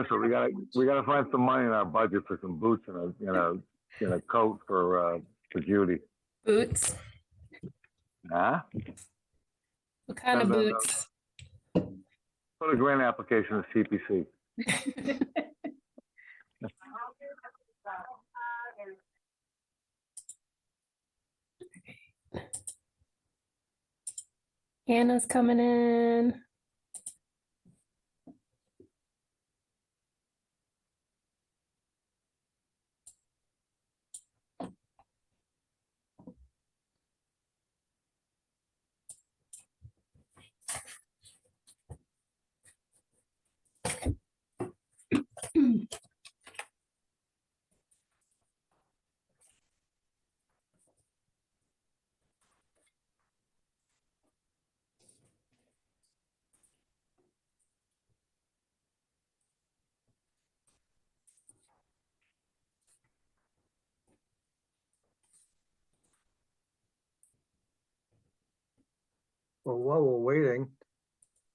So we gotta find some money in our budget for some boots and a coat for Judy. Boots? Huh? What kind of No. boots? Put a grant application to CPC. Anna's coming in. Well, while we're waiting,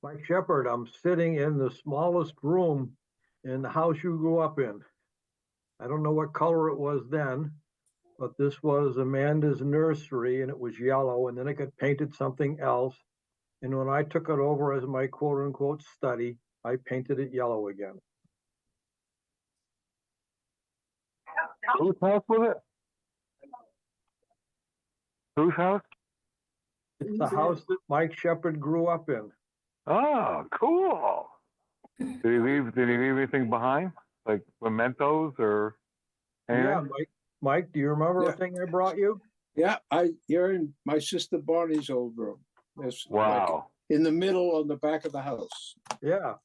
Mike Shepherd, I'm sitting in the smallest room in the house you grew up in. I don't know what color it was then, but this was Amanda's nursery and it was yellow, and then it got painted something else. And when I took it over as my quote unquote study, I painted it yellow again. Whose house was it? Whose house? It's the house that Mike Shepherd grew up in. Oh, cool. Did he leave anything behind? Like mementos or anything? Yeah, Mike, do you remember Yeah. the thing I brought you? Yeah, you're in my sister Barney's old room. It's Wow. like in the middle on the back of the house. Yeah.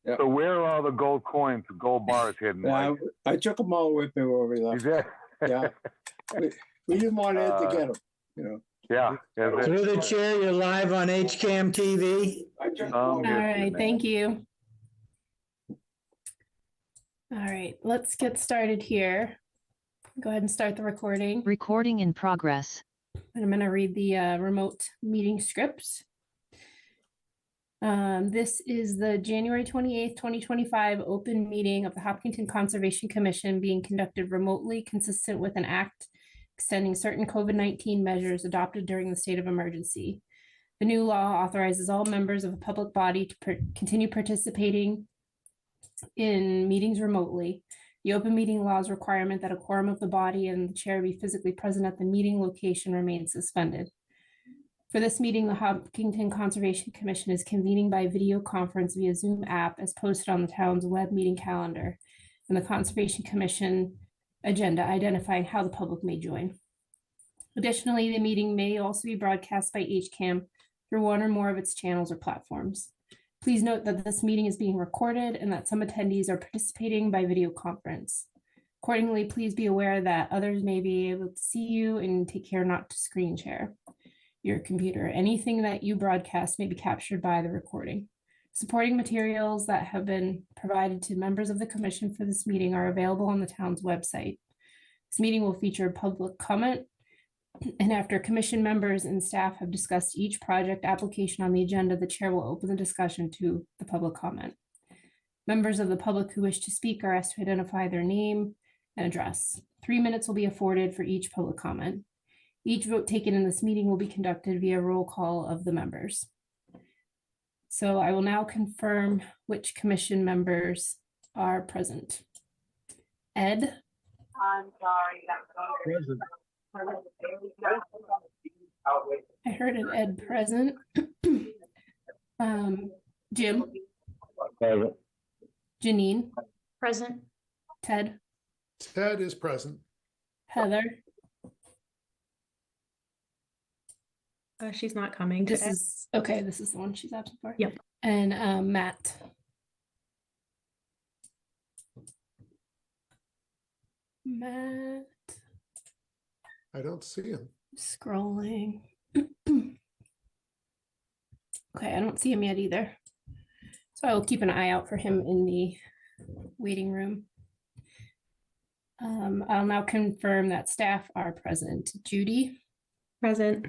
So where are all the gold coins, gold bars hidden? Mike? I took them all with me when we You left. did? Yeah. We didn't want Ed to get them, you know. Yeah. Through the chair, you're live on HCAM TV. I took Oh, All yes, right, man. thank you. All right, let's get started here. Go ahead and start the recording. Recording in progress. And I'm going to read the remote meeting script. This is the January 28th, 2025 open meeting of the Hopkinton Conservation Commission being conducted remotely, consistent with an act extending certain COVID-19 measures adopted during the state of emergency. The new law authorizes all members of a public body to continue participating in meetings remotely. The open meeting law's requirement that a quorum of the body and the chair be physically present at the meeting location remains suspended. For this meeting, the Hopkinton Conservation Commission is convening by video conference via Zoom app as posted on the town's web meeting calendar and the Conservation Commission agenda identifying how the public may join. Additionally, the meeting may also be broadcast by HCAM through one or more of its channels or platforms. Please note that this meeting is being recorded and that some attendees are participating by video conference. Accordingly, please be aware that others may be able to see you and take care not to screen share your computer. Anything that you broadcast may be captured by the recording. Supporting materials that have been provided to members of the commission for this meeting are available on the town's website. This meeting will feature public comment, and after commission members and staff have discussed each project application on the agenda, the chair will open the discussion to the public comment. Members of the public who wish to speak are asked to identify their name and address. 3 minutes will be afforded for each public comment. Each vote taken in this meeting will be conducted via roll call of the members. So I will now confirm which commission members are present. Ed? I'm sorry. Present. I heard an Ed present. Jim? Present. Janine? Present. Ted? Ted is present. Heather? She's not coming This today. is, okay, this is the one she's absent for. Yep. And Matt? Matt, I don't see him. scrolling. Okay, I don't see him yet either. So I will keep an eye out for him in the waiting room. I'll now confirm that staff are present. Judy, Present.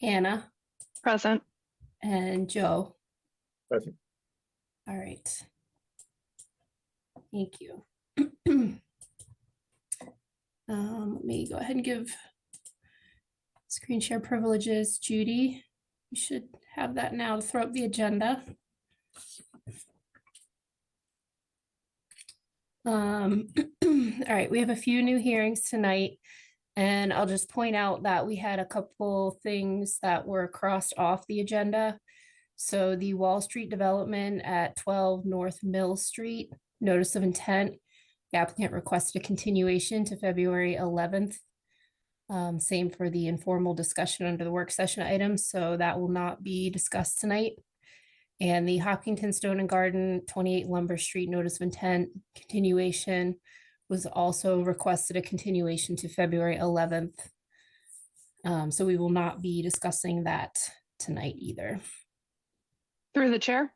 Anna, Present. and Joe. Present. All right. Thank you. Let me go ahead and give screen share privileges. Judy, you should have that now to throw up the agenda. All right, we have a few new hearings tonight, and I'll just point out that we had a couple things that were crossed off the agenda. So the Wall Street development at 12 North Mill Street, notice of intent. The applicant requested a continuation to February 11th. Same for the informal discussion under the work session items, so that will not be discussed tonight. And the Hopkinton Stone and Garden 28 Lumber Street notice of intent continuation was also requested a continuation to February 11th. So we will not be discussing that tonight either. Through the chair,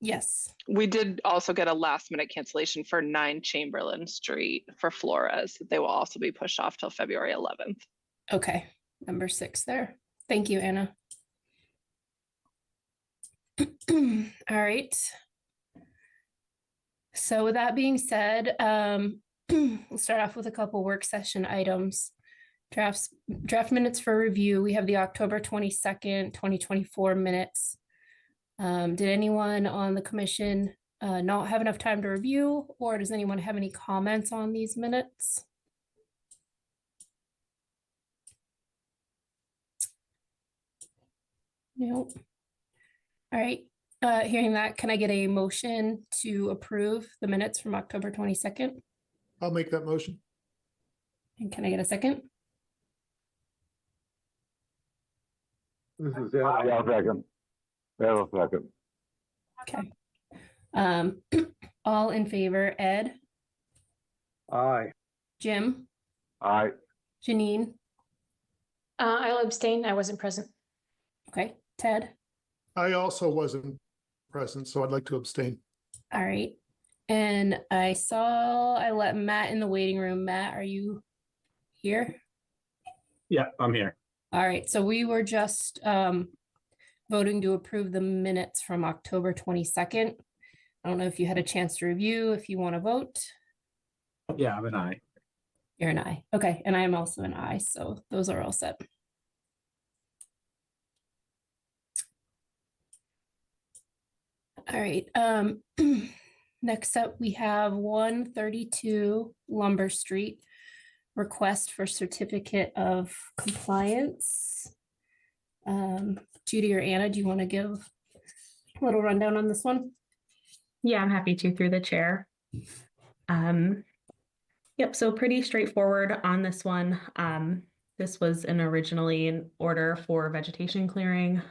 Yes. we did also get a last minute cancellation for 9 Chamberlain Street for Flores. They will also be pushed off till February 11th. Okay, number 6 there. Thank you, Anna. All right. So with that being said, we'll start off with a couple work session items. Draft minutes for review. We have the October 22nd, 2024 minutes. Did anyone on the commission not have enough time to review, or does anyone have any comments on these minutes? Nope. All right, hearing that, can I get a motion to approve the minutes from October 22nd? I'll make that motion. And can I get a second? This is Yeah, Ed. I'll second. Yeah, I'll second. Okay. All in favor, Ed, Aye. Jim, Aye. Janine, I'll abstain. I wasn't present. okay, Ted, I also wasn't present, so I'd like to abstain. all right. And I let Matt in the waiting room. Matt, are you here? Yeah, I'm here. All right, so we were just voting to approve the minutes from October 22nd. I don't know if you had a chance to review, if you want to vote. Yeah, I'm an aye. You're an aye. Okay, and I am also an aye, so those are all set. All right, next up, we have 132 Lumber Street. Request for certificate of compliance. Judy or Anna, do you want to give a little rundown on this one? Yeah, I'm happy to through the chair. Yep, so pretty straightforward on this one. This was originally an order for vegetation clearing.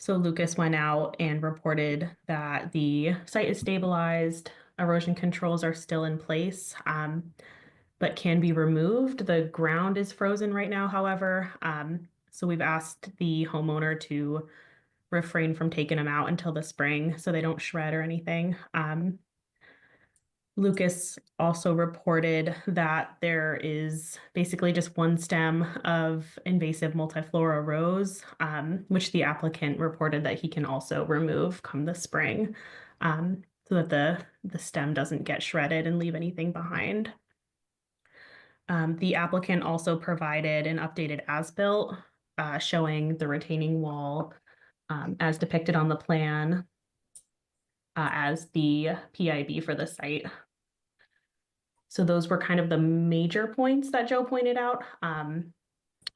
So Lucas went out and reported that the site is stabilized, erosion controls are still in place, but can be removed. The ground is frozen right now, however. So we've asked the homeowner to refrain from taking them out until the spring so they don't shred or anything. Lucas also reported that there is basically just one stem of invasive multiflora rose, which the applicant reported that he can also remove come the spring, so that the stem doesn't get shredded and leave anything behind. The applicant also provided an updated as-built showing the retaining wall as depicted on the plan as the PIB for the site. So those were kind of the major points that Joe pointed out,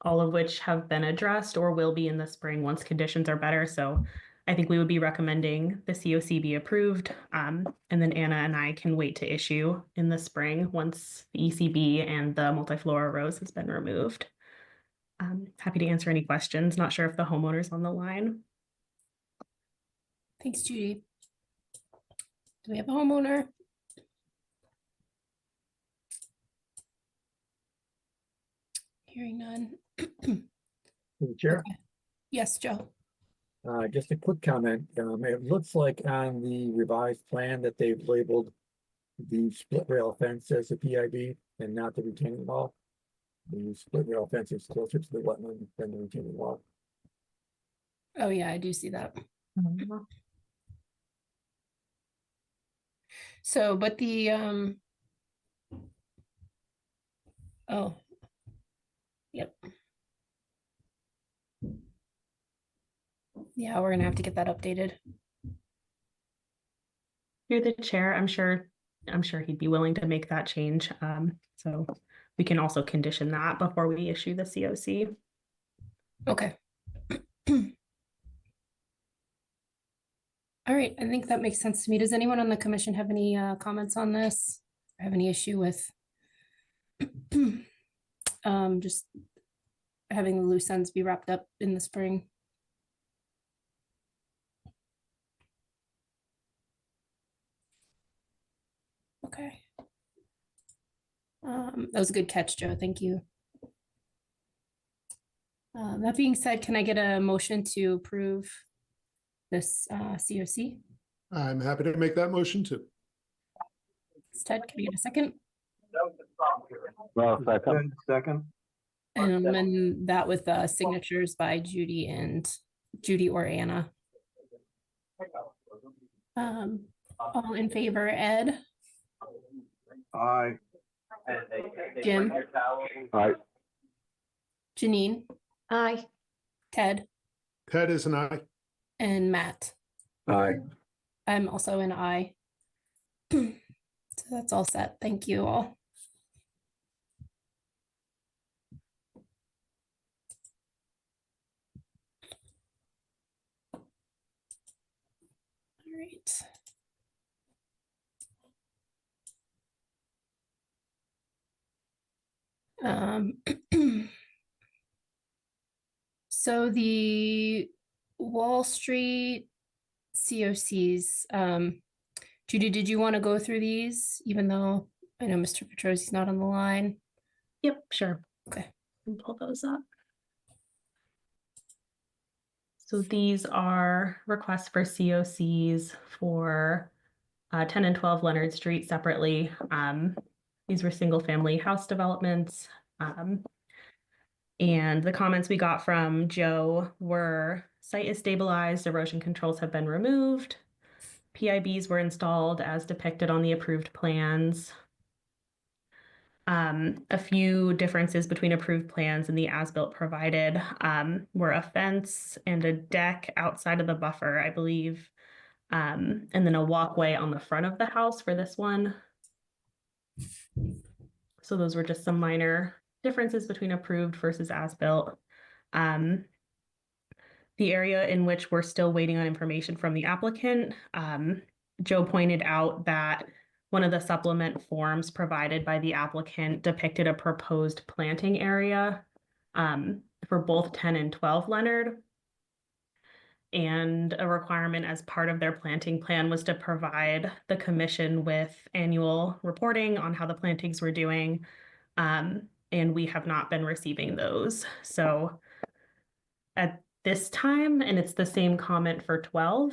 all of which have been addressed or will be in the spring once conditions are better. So I think we would be recommending the COC be approved, and then Anna and I can wait to issue in the spring once the ECB and the multiflora rose has been removed. Happy to answer any questions. Not sure if the homeowner's on the line. Thanks, Judy. Do we have a homeowner? Hearing none. Chair, Yes, Joe. just a quick comment. It looks like on the revised plan that they've labeled the split rail fence as a PIB and not the retaining wall. The split rail fence is closer to the wetland than the retaining wall. Oh, yeah, I do see that. So, but the, oh. Yep. Yeah, we're gonna have to get that updated. Through the chair, I'm sure he'd be willing to make that change. So we can also condition that before we issue the COC. Okay. All right, I think that makes sense to me. Does anyone on the commission have any comments on this? Or have any issue with just having the loose ends be wrapped up in the spring? Okay. That was a good catch, Joe. Thank you. That being said, can I get a motion to approve this COC? I'm happy to make that motion too. Ted, can I get a second? Well, second. Second, And that with signatures by Judy or Anna. All in favor, Ed, aye. Jim, Aye. Janine, Aye. Ted, Ted is an aye. and Matt. Aye. I'm also an aye. So that's all set. Thank you all. All right. So the Wall Street COCs, Judy, did you want to go through these, even though I know Mr. Petrosi's not on the line? Yep, sure. Okay. Can pull those up. So these are requests for COCs for 10 and 12 Leonard Street separately. These were single family house developments. And the comments we got from Joe were site is stabilized, erosion controls have been removed. PIBs were installed as depicted on the approved plans. A few differences between approved plans and the as-built provided were a fence and a deck outside of the buffer, I believe, and then a walkway on the front of the house for this one. So those were just some minor differences between approved versus as-built. The area in which we're still waiting on information from the applicant, Joe pointed out that one of the supplement forms provided by the applicant depicted a proposed planting area for both 10 and 12 Leonard. And a requirement as part of their planting plan was to provide the commission with annual reporting on how the plantings were doing. And we have not been receiving those. So at this time, and it's the same comment for 12,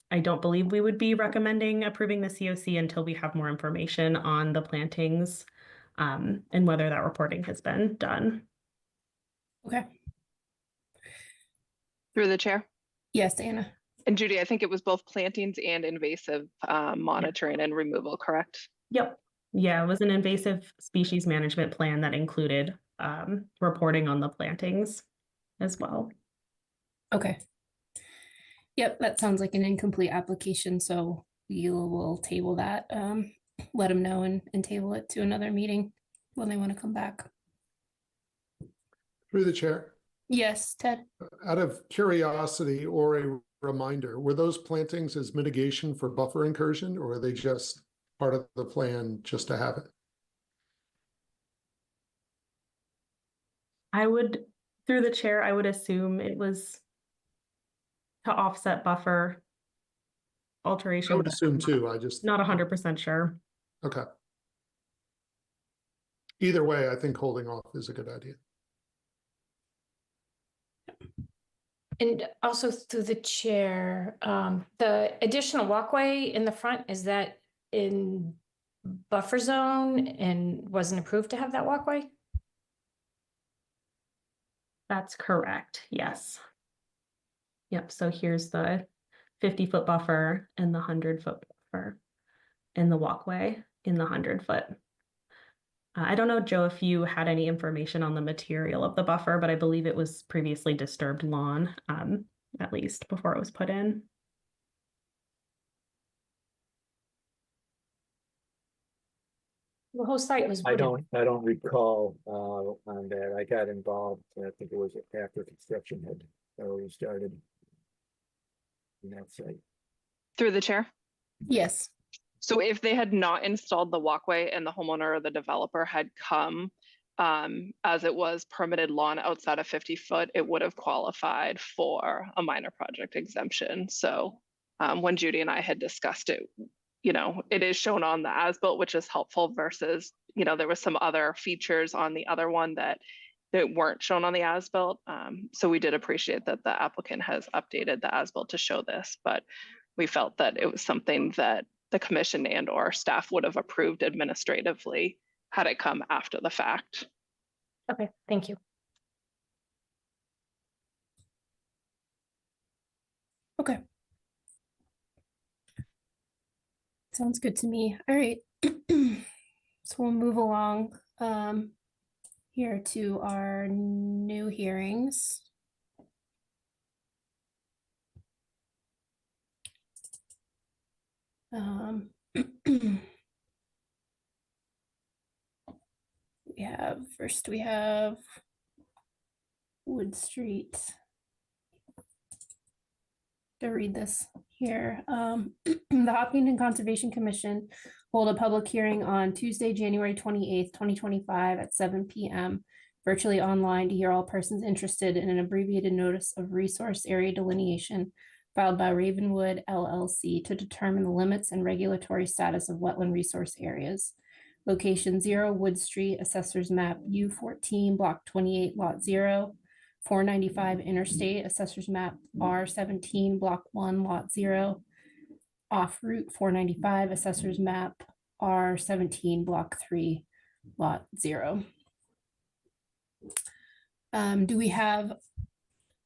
I don't believe we would be recommending approving the COC until we have more information on the plantings and whether that reporting has been done. Okay. Through the chair. Yes, Anna. And Judy, I think it was both plantings and invasive monitoring and removal, correct? Yep. Yeah, it was an invasive species management plan that included reporting on the plantings as well. Okay. Yep, that sounds like an incomplete application, so we will table that. Let them know and table it to another meeting when they want to come back. Through the chair, Yes, Ted. out of curiosity or a reminder, were those plantings as mitigation for buffer incursion, or are they just part of the plan just to have it? I would, through the chair, I would assume it was to offset buffer alteration. I would assume too. I just Not 100% sure. okay. Either way, I think holding off is a good idea. And also through the chair, the additional walkway in the front, is that in buffer zone and wasn't approved to have that walkway? That's correct. Yes. Yep. So here's the 50-foot buffer and the 100-foot buffer in the walkway in the 100-foot. I don't know, Joe, if you had any information on the material of the buffer, but I believe it was previously disturbed lawn, at least before it was put in. The whole site was. I wooded. don't recall, on that. I got involved, I think it was after construction had already started. In that site. Through the chair. Yes. So if they had not installed the walkway and the homeowner or the developer had come, as it was permitted lawn outside of 50 foot, it would have qualified for a minor project exemption. So when Judy and I had discussed it, you know, it is shown on the as-built, which is helpful versus, you know, there was some other features on the other one that weren't shown on the as-built. So we did appreciate that the applicant has updated the as-built to show this, but we felt that it was something that the commission and or staff would have approved administratively had it come after the fact. Okay, thank you. Okay. Sounds good to me. All right. So we'll move along here to our new hearings. We have Wood Street. To read this here. The Hopkinton Conservation Commission hold a public hearing on Tuesday, January 28th, 2025 at 7 p.m. virtually online to hear all persons interested in an abbreviated notice of resource area delineation filed by Ravenwood LLC to determine the limits and regulatory status of wetland resource areas. Location 0 Wood Street, Assessor's Map U14, Block 28, Lot 0. 495 Interstate, Assessor's Map R17, Block 1, Lot 0. Off Route 495, Assessor's Map R17, Block 3, Lot 0. Do we have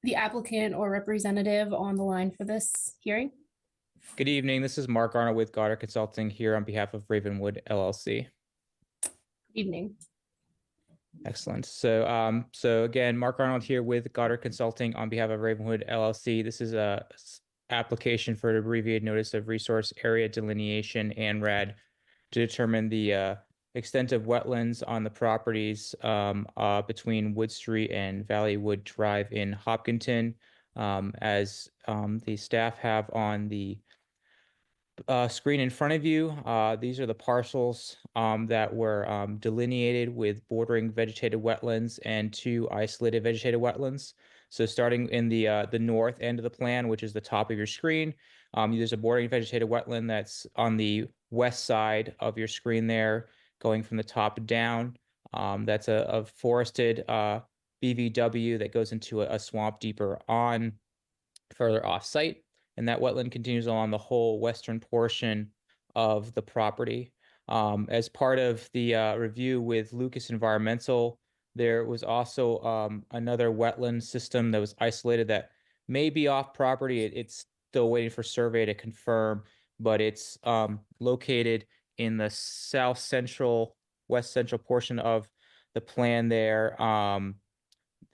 the applicant or representative on the line for this hearing? Good evening. This is Mark Arnold with Goddard Consulting here on behalf of Ravenwood LLC. Good evening. Excellent. So, so again, Mark Arnold here with Goddard Consulting on behalf of Ravenwood LLC. This is a application for an abbreviated notice of resource area delineation ANRAD to determine the extent of wetlands on the properties between Wood Street and Valleywood Drive in Hopkinton. As the staff have on the screen in front of you, these are the parcels that were delineated with bordering vegetated wetlands and 2 isolated vegetated wetlands. So starting in the north end of the plan, which is the top of your screen, there's a bordering vegetated wetland that's on the west side of your screen there, going from the top down. That's a forested BVW that goes into a swamp deeper on, further off site. And that wetland continues along the whole western portion of the property. As part of the review with Lucas Environmental, there was also another wetland system that was isolated that may be off property. It's still waiting for survey to confirm, but it's located in the south central, west central portion of the plan there.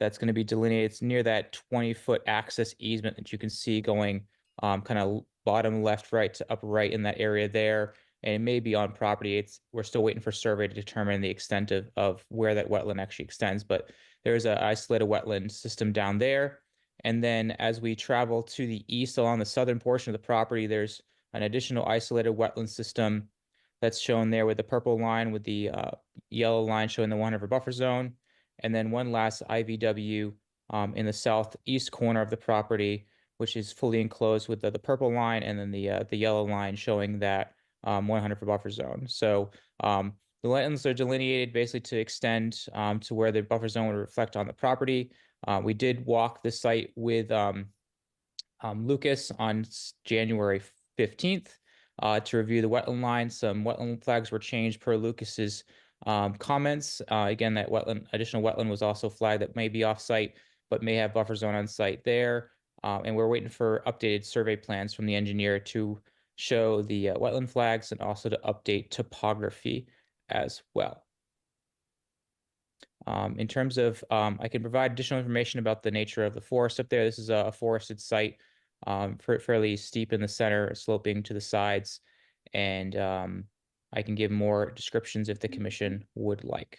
That's going to be delineated. It's near that 20-foot access easement that you can see going kind of bottom left, right to up right in that area there. And it may be on property. We're still waiting for survey to determine the extent of where that wetland actually extends, but there's an isolated wetland system down there. And then as we travel to the east along the southern portion of the property, there's an additional isolated wetland system that's shown there with the purple line with the yellow line showing the 100 buffer zone. And then one last IVW in the southeast corner of the property, which is fully enclosed with the purple line, and then the yellow line showing that 100 buffer zone. So the wetlands are delineated basically to extend to where the buffer zone would reflect on the property. We did walk the site with Lucas on January 15th to review the wetland line. Some wetland flags were changed per Lucas's comments. Again, that additional wetland was also flagged that may be off site, but may have buffer zone on site there. And we're waiting for updated survey plans from the engineer to show the wetland flags and also to update topography as well. In terms of, I can provide additional information about the nature of the forest up there. This is a forested site, fairly steep in the center, sloping to the sides, and I can give more descriptions if the commission would like.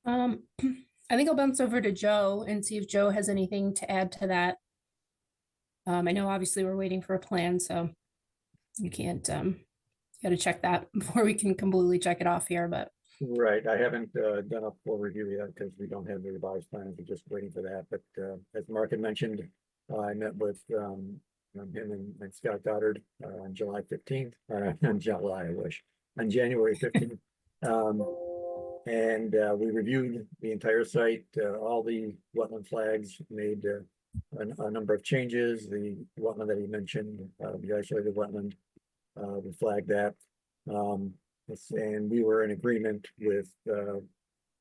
I think I'll bounce over to Joe and see if Joe has anything to add to that. I know obviously we're waiting for a plan, so you can't, you got to check that before we can completely check it off here, but. Right, I haven't done a full review yet because we don't have the revised plans, we're just waiting for that, but as Mark had mentioned, I met with him and Scott Goddard on July 15th, on July, I wish, on January 15th. And we reviewed the entire site, all the wetland flags, made a number of changes. The wetland that he mentioned, the isolated wetland, we flagged that. And we were in agreement with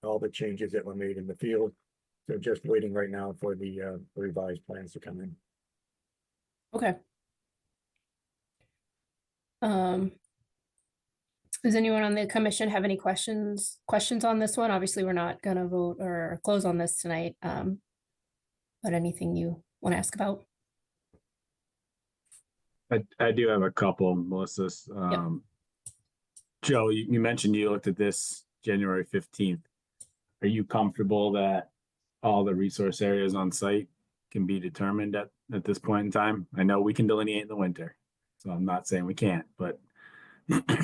all the changes that were made in the field. So just waiting right now for the revised plans to come in. Okay. Does anyone on the commission have any questions on this one? Obviously, we're not gonna vote or close on this tonight. But anything you want to ask about? I do have a couple, Melissa. Joe, you mentioned you looked at this January 15th. Are you comfortable that all the resource areas on site can be determined at this point in time? I know we can delineate in the winter, so I'm not saying we can't, but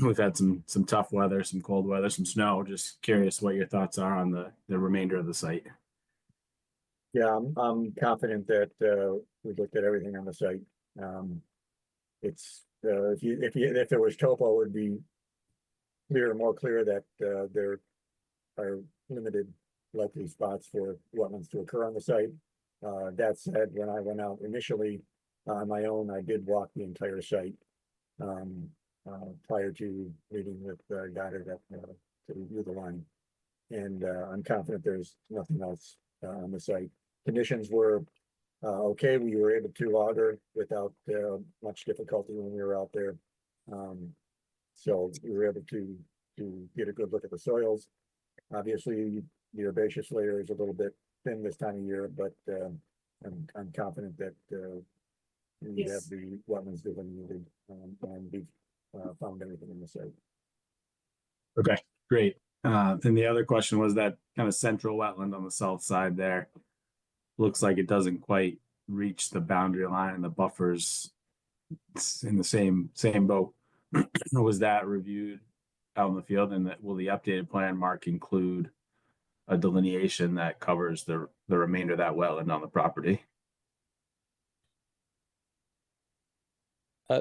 we've had some tough weather, some cold weather, some snow. Just curious what your thoughts are on the remainder of the site. Yeah, I'm confident that we looked at everything on the site. It's if there was topo, it would be more clear that there are limited likely spots for wetlands to occur on the site. That said, when I went out initially on my own, I did walk the entire site prior to meeting with Goddard to review the line. And I'm confident there's nothing else on the site. Conditions were okay. We were able to auger without much difficulty when we were out there. So we were able to get a good look at the soils. Obviously, the herbaceous layer is a little bit thin this time of year, but I'm confident that we have the wetlands delineated and we've found everything in the site. Okay, great. And the other question was that kind of central wetland on the south side there. Looks like it doesn't quite reach the boundary line and the buffers. It's in the same boat. Was that reviewed out in the field, and will the updated plan, Mark, include a delineation that covers the remainder of that wetland on the property?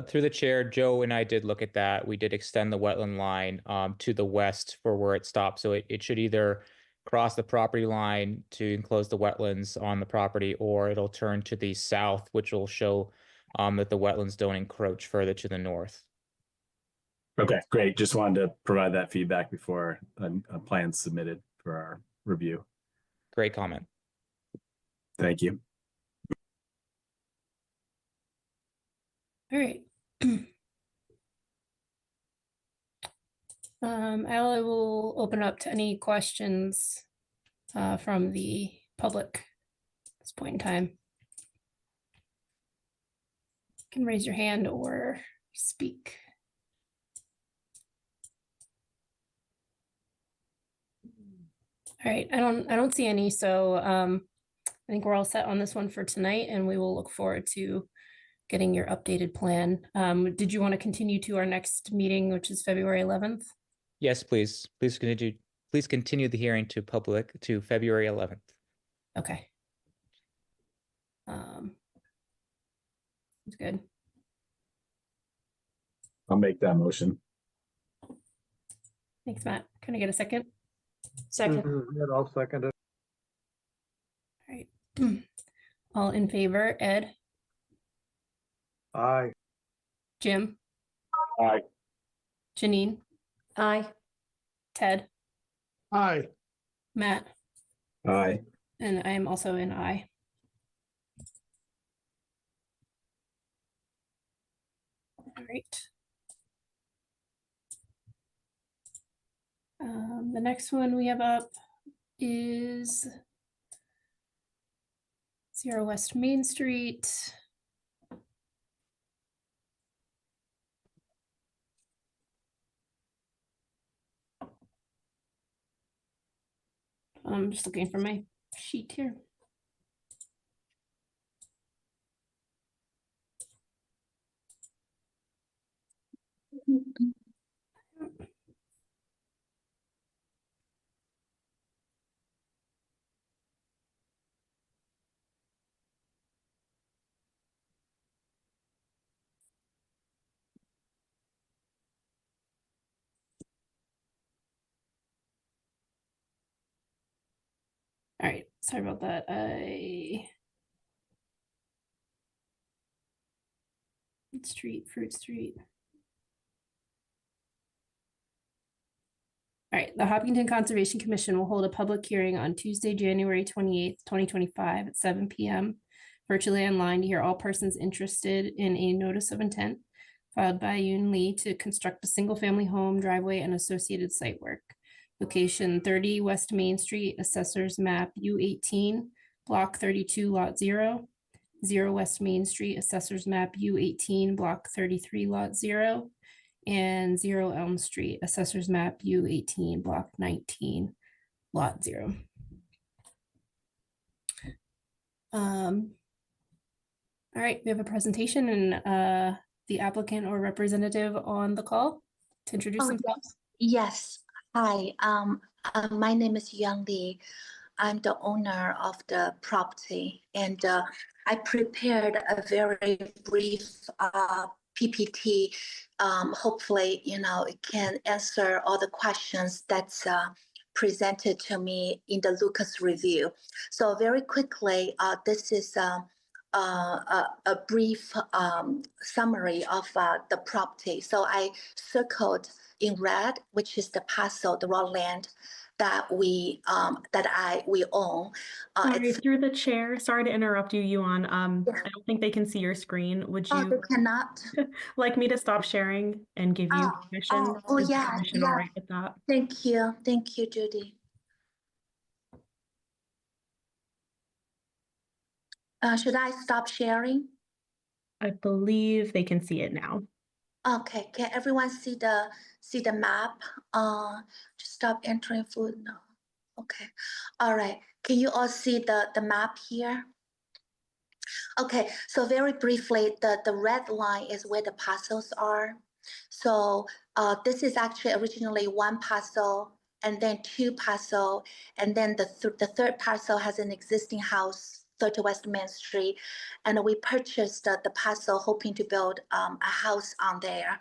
Through the chair, Joe and I did look at that. We did extend the wetland line to the west for where it stops. So it should either cross the property line to enclose the wetlands on the property, or it'll turn to the south, which will show that the wetlands don't encroach further to the north. Okay, great. Just wanted to provide that feedback before a plan's submitted for our review. Great comment. Thank you. All right. I will open up to any questions from the public at this point in time. You can raise your hand or speak. All right, I don't see any, so I think we're all set on this one for tonight, and we will look forward to getting your updated plan. Did you want to continue to our next meeting, which is February 11th? Yes, please. Please continue the hearing to February 11th. Okay. That's good. I'll make that motion. Thanks, Matt. Can I get a second? Second. I'll second it. All right. All in favor, Ed, Aye. Jim, Aye. Janine, Aye. Ted, Aye. Matt, Aye. and I am also an aye. All right. The next one we have up is Sierra West Main Street. I'm just looking for my sheet here. All right, sorry about that. Fruit Street. All right, the Hopkinton Conservation Commission will hold a public hearing on Tuesday, January 28th, 2025 at 7 p.m. virtually online to hear all persons interested in a notice of intent filed by Yoon Lee to construct a single-family home, driveway, and associated site work. Location 30 West Main Street, Assessors Map U18, Block 32, Lot 0. 0 West Main Street, Assessors Map U18, Block 33, Lot 0. And 0 Elm Street, Assessors Map U18, Block 19, Lot 0. All right, we have a presentation and the applicant or representative on the call to introduce themselves. Yes. Hi, my name is Yang Li. I'm the owner of the property, and I prepared a very brief PPT. Hopefully, it can answer all the questions that's presented to me in the Lucas review. So very quickly, this is a brief summary of the property. So I circled in red, which is the parcel, the raw land that we own. Sorry, through the chair. Sorry to interrupt you, Yuan. I don't think they can see your screen. Would you they cannot like me to stop sharing and give you permission? Is the commission all right with that? Thank you, Judy. Should I stop sharing? I believe they can see it now. Okay, can everyone see the map? Just stop entering food. No. Okay. All right. Can you all see the map here? Okay, so very briefly, the red line is where the parcels are. So this is actually originally one parcel, and then two parcel, and then the third parcel has an existing house, 30 West Main Street, and we purchased the parcel hoping to build a house on there.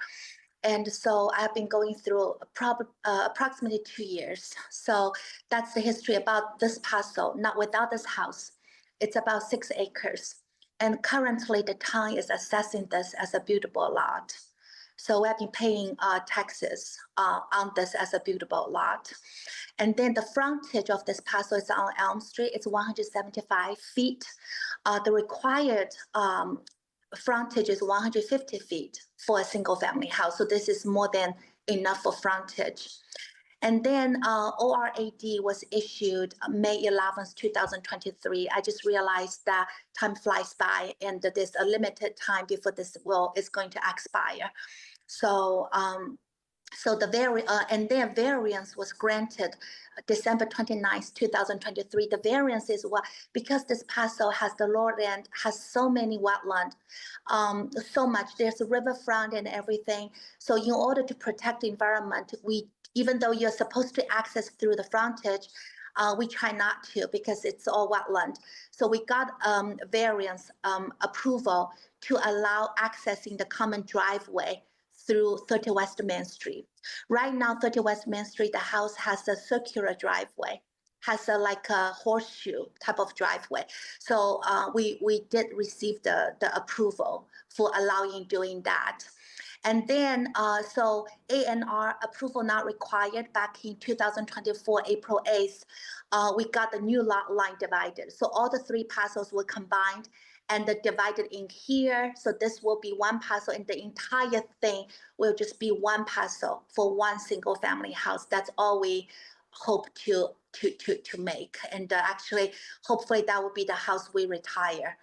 And so I've been going through approximately 2 years. So that's the history about this parcel, not without this house. It's about 6 acres. And currently the town is assessing this as a buildable lot. So we have been paying taxes on this as a buildable lot. And then the frontage of this parcel is on Elm Street. It's 175 feet. The required frontage is 150 feet for a single family house. So this is more than enough for frontage. And then ORAD was issued May 11th, 2023. I just realized that time flies by and there's a limited time before this is going to expire. So and their variance was granted December 29th, 2023. The variance is because this parcel has the lower land, has so many wetland, so much, there's a riverfront and everything. So in order to protect the environment, even though you're supposed to access through the frontage, we try not to because it's all wetland. So we got variance approval to allow accessing the common driveway through 30 West Main Street. Right now, 30 West Main Street, the house has a circular driveway, has like a horseshoe type of driveway. So we did receive the approval for allowing doing that. And then, so ANR approval not required back in 2024, April 8th, we got the new lot line divided. So all the 3 parcels were combined and divided in here. So this will be one parcel, and the entire thing will just be one parcel for one single family house. That's all we hope to make. And actually, hopefully that will be the house we retire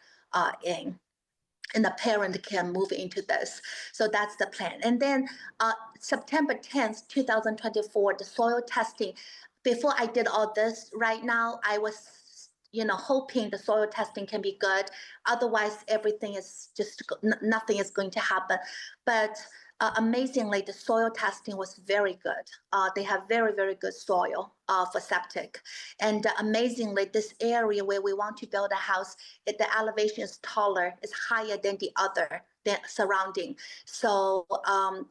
in. And the parent can move into this. So that's the plan. And then September 10th, 2024, the soil testing. Before I did all this, right now, I was hoping the soil testing can be good. Otherwise, everything is just, nothing is going to happen. But amazingly, the soil testing was very good. They have very, very good soil for septic. And amazingly, this area where we want to build a house, the elevation is taller, is higher than the other surrounding. So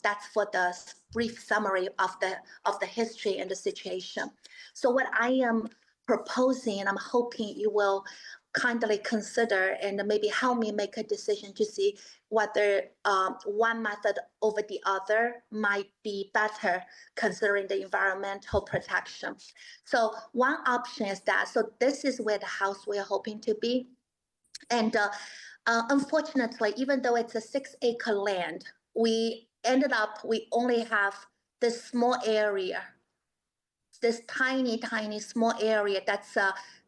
that's for the brief summary of the history and the situation. So what I am proposing, and I'm hoping you will kindly consider and maybe help me make a decision to see whether one method over the other might be better considering the environmental protection. So one option is that, so this is where the house we're hoping to be. And unfortunately, even though it's a 6-acre land, we only have this small area, this tiny small area that's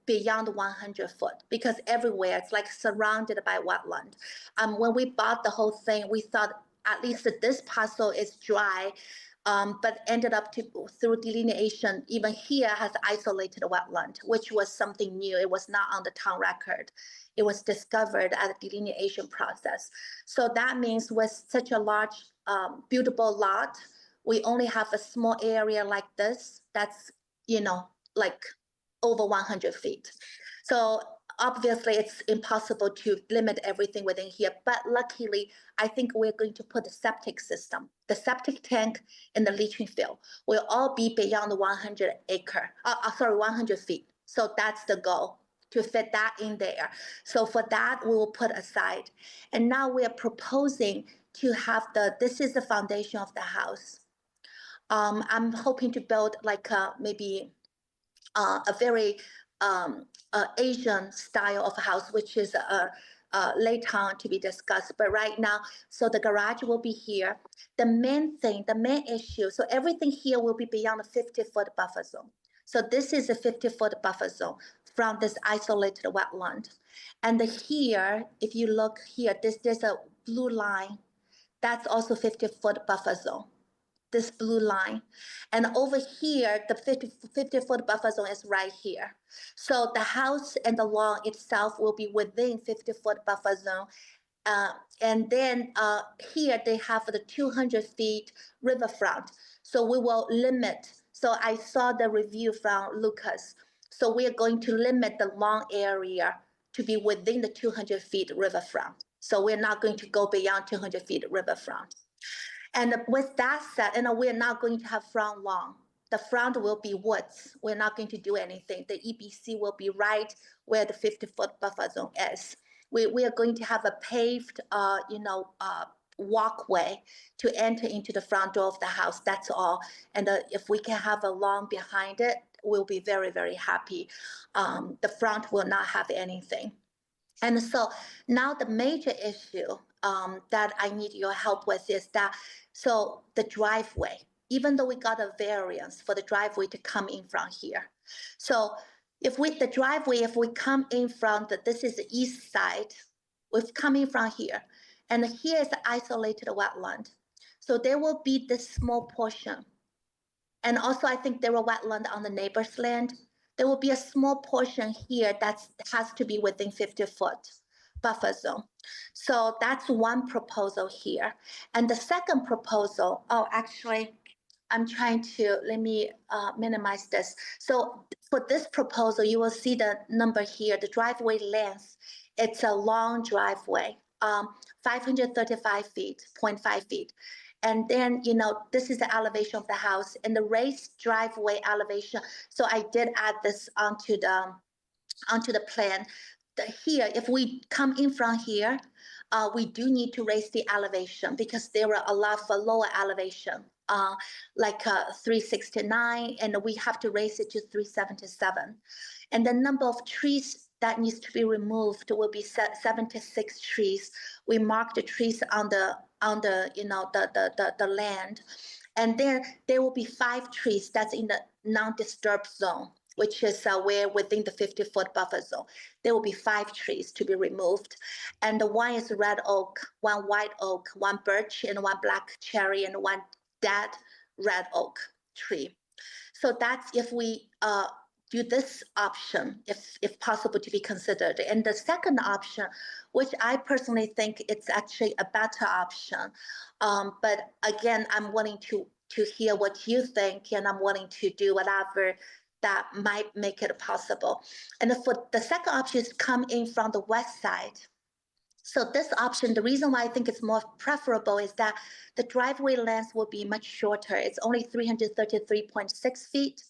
beyond 100 foot, because everywhere it's like surrounded by wetland. When we bought the whole thing, we thought at least that this parcel is dry, but ended up through delineation, even here has isolated wetland, which was something new. It was not on the town record. It was discovered at the delineation process. So that means with such a large, buildable lot, we only have a small area like this that's, like over 100 feet. So obviously it's impossible to limit everything within here, but luckily, I think we're going to put a septic system. The septic tank and the leaching field will all be beyond 100 feet. So that's the goal, to fit that in there. So for that, we will put aside. And now we are proposing to have this is the foundation of the house. I'm hoping to build like maybe a very Asian style of house, which is later on to be discussed. But right now, so the garage will be here. The main issue, so everything here will be beyond a 50-foot buffer zone. So this is a 50-foot buffer zone from this isolated wetland. And here, if you look here, there's a blue line. That's also 50-foot buffer zone. This blue line. And over here, the 50-foot buffer zone is right here. So the house and the lawn itself will be within 50-foot buffer zone. And then here they have the 200 feet riverfront. So we will limit. So I saw the review from Lucas. So we are going to limit the lawn area to be within the 200 feet riverfront. So we're not going to go beyond 200 feet riverfront. And with that said, we're not going to have front lawn. The front will be woods. We're not going to do anything. The EBC will be right where the 50-foot buffer zone is. We are going to have a paved, walkway to enter into the front door of the house. That's all. And if we can have a lawn behind it, we'll be very, very happy. The front will not have anything. And so now the major issue that I need your help with is that, so the driveway, even though we got a variance for the driveway to come in from here. So if we come in from this is the east side, we're coming from here, and here is the isolated wetland. So there will be this small portion. And also I think there were wetland on the neighbor's land. There will be a small portion here that has to be within 50-foot buffer zone. So that's one proposal here. And the second proposal, actually, I'm trying to, let me minimize this. So for this proposal, you will see the number here, the driveway length. It's a long driveway, 535 feet, 0.5 feet. And then, this is the elevation of the house and the raised driveway elevation. So I did add this onto the plan. Here, if we come in from here, we do need to raise the elevation because there were a lot for lower elevation, like 369, and we have to raise it to 377. And the number of trees that needs to be removed will be 76 trees. We marked the trees on the the land. And then there will be 5 trees that's in the non-disturbed zone, which is where within the 50-foot buffer zone. There will be 5 trees to be removed. And the one is red oak, 1 white oak, 1 birch, and 1 black cherry, and 1 dead red oak tree. So that's if we do this option, if possible to be considered. And the second option, which I personally think it's actually a better option, but again, I'm willing to hear what you think, and I'm willing to do whatever that might make it possible. And for the second option is come in from the west side. So this option, the reason why I think it's more preferable is that the driveway length will be much shorter. It's only 333.6 feet.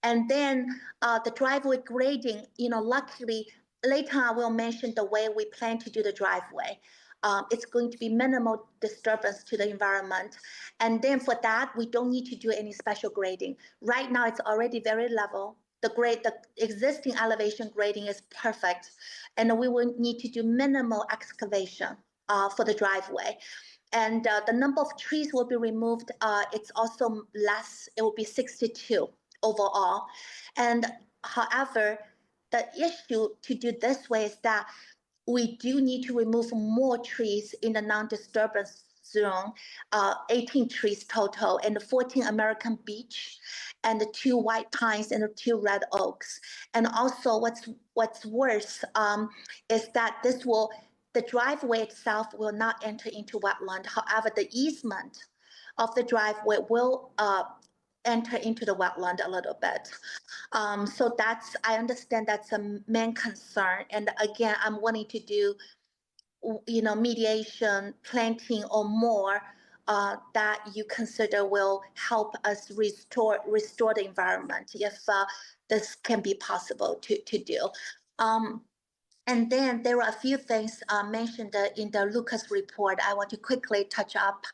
And then the driveway grading, luckily, later I will mention the way we plan to do the driveway. It's going to be minimal disturbance to the environment. And then for that, we don't need to do any special grading. Right now, it's already very level. The existing elevation grading is perfect. And we will need to do minimal excavation for the driveway. And the number of trees will be removed. It's also less. It will be 62 overall. And however, the issue to do this way is that we do need to remove more trees in the non-disturbance zone, 18 trees total, and 14 American beech, and the 2 white pines and the 2 red oaks. And also what's worse is that the driveway itself will not enter into wetland. However, the easement of the driveway will enter into the wetland a little bit. So I understand that's a main concern. And again, I'm willing to do, mediation, planting or more that you consider will help us restore the environment if this can be possible to do. And then there are a few things mentioned in the Lucas report I want to quickly touch up.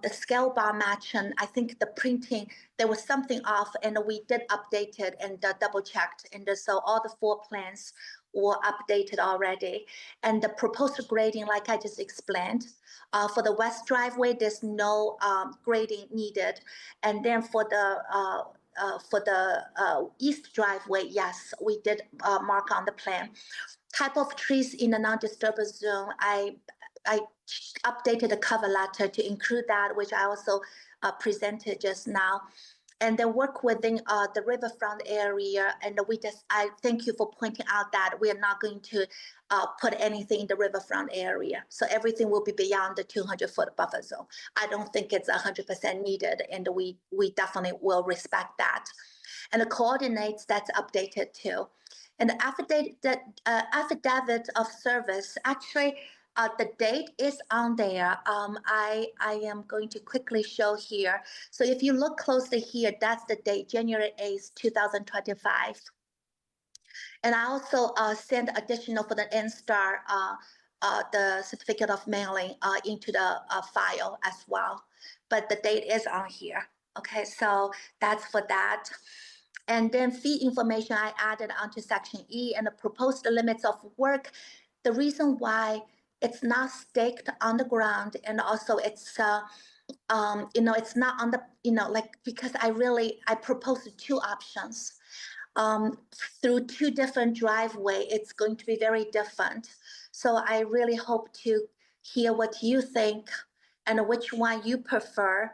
The scale bar match, and I think the printing, there was something off, and we did update it and double checked. And so all the 4 plans were updated already. And the proposed grading, like I just explained, for the west driveway, there's no grading needed. And then for the east driveway, yes, we did mark on the plan. Type of trees in the non-disturbance zone, I updated the cover letter to include that, which I also presented just now. And then work within the riverfront area. And I thank you for pointing out that we are not going to put anything in the riverfront area. So everything will be beyond the 200-foot buffer zone. I don't think it's 100% needed, and we definitely will respect that. And the coordinates, that's updated too. And the affidavit of service, actually, the date is on there. I am going to quickly show here. So if you look closely here, that's the date, January 8th, 2025. And I also sent additional for the NSTAR, the certificate of mailing into the file as well. But the date is on here. Okay, so that's for that. And then fee information I added onto section E, and the proposed limits of work. The reason why it's not staked on the ground, and also it's it's not on the because I proposed 2 options through 2 different driveway. It's going to be very different. So I really hope to hear what you think and which one you prefer,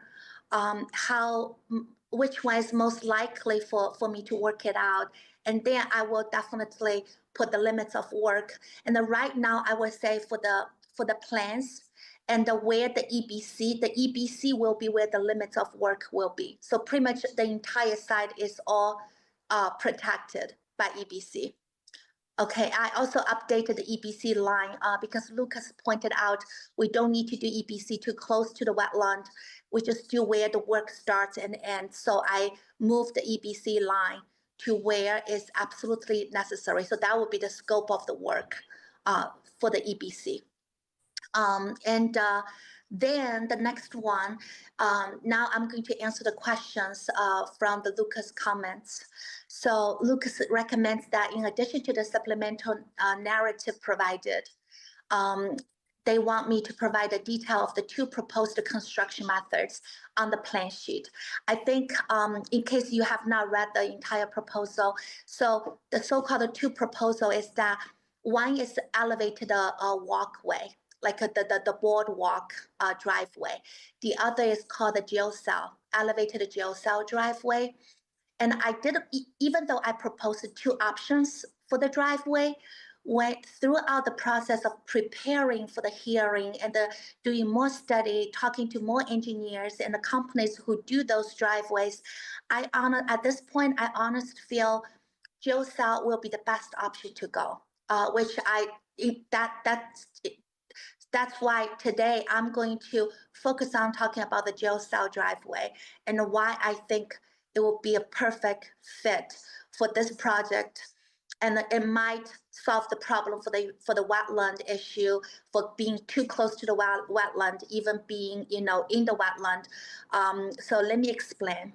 which one is most likely for me to work it out. And then I will definitely put the limits of work. And then right now I would say for the plans and where the EBC will be where the limits of work will be. So pretty much the entire site is all protected by EBC. Okay, I also updated the EBC line because Lucas pointed out we don't need to do EBC too close to the wetland. We just do where the work starts and ends. So I moved the EBC line to where is absolutely necessary. So that would be the scope of the work for the EBC. And Then the next one, now I'm going to answer the questions from the Lucas comments. So Lucas recommends that in addition to the supplemental narrative provided, they want me to provide a detail of the two proposed construction methods on the plan sheet. I think in case you have not read the entire proposal, so the so-called two proposal is that one is elevated walkway, like the boardwalk driveway. The other is called the jail cell, elevated jail cell driveway. And I did, even though I proposed two options for the driveway, went throughout the process of preparing for the hearing and doing more study, talking to more engineers and the companies who do those driveways, at this point, I honestly feel jail cell will be the best option to go, that's why today I'm going to focus on talking about the jail cell driveway and why I think it will be a perfect fit for this project. And it might solve the problem for the wetland issue, for being too close to the wetland, even being, in the wetland. So let me explain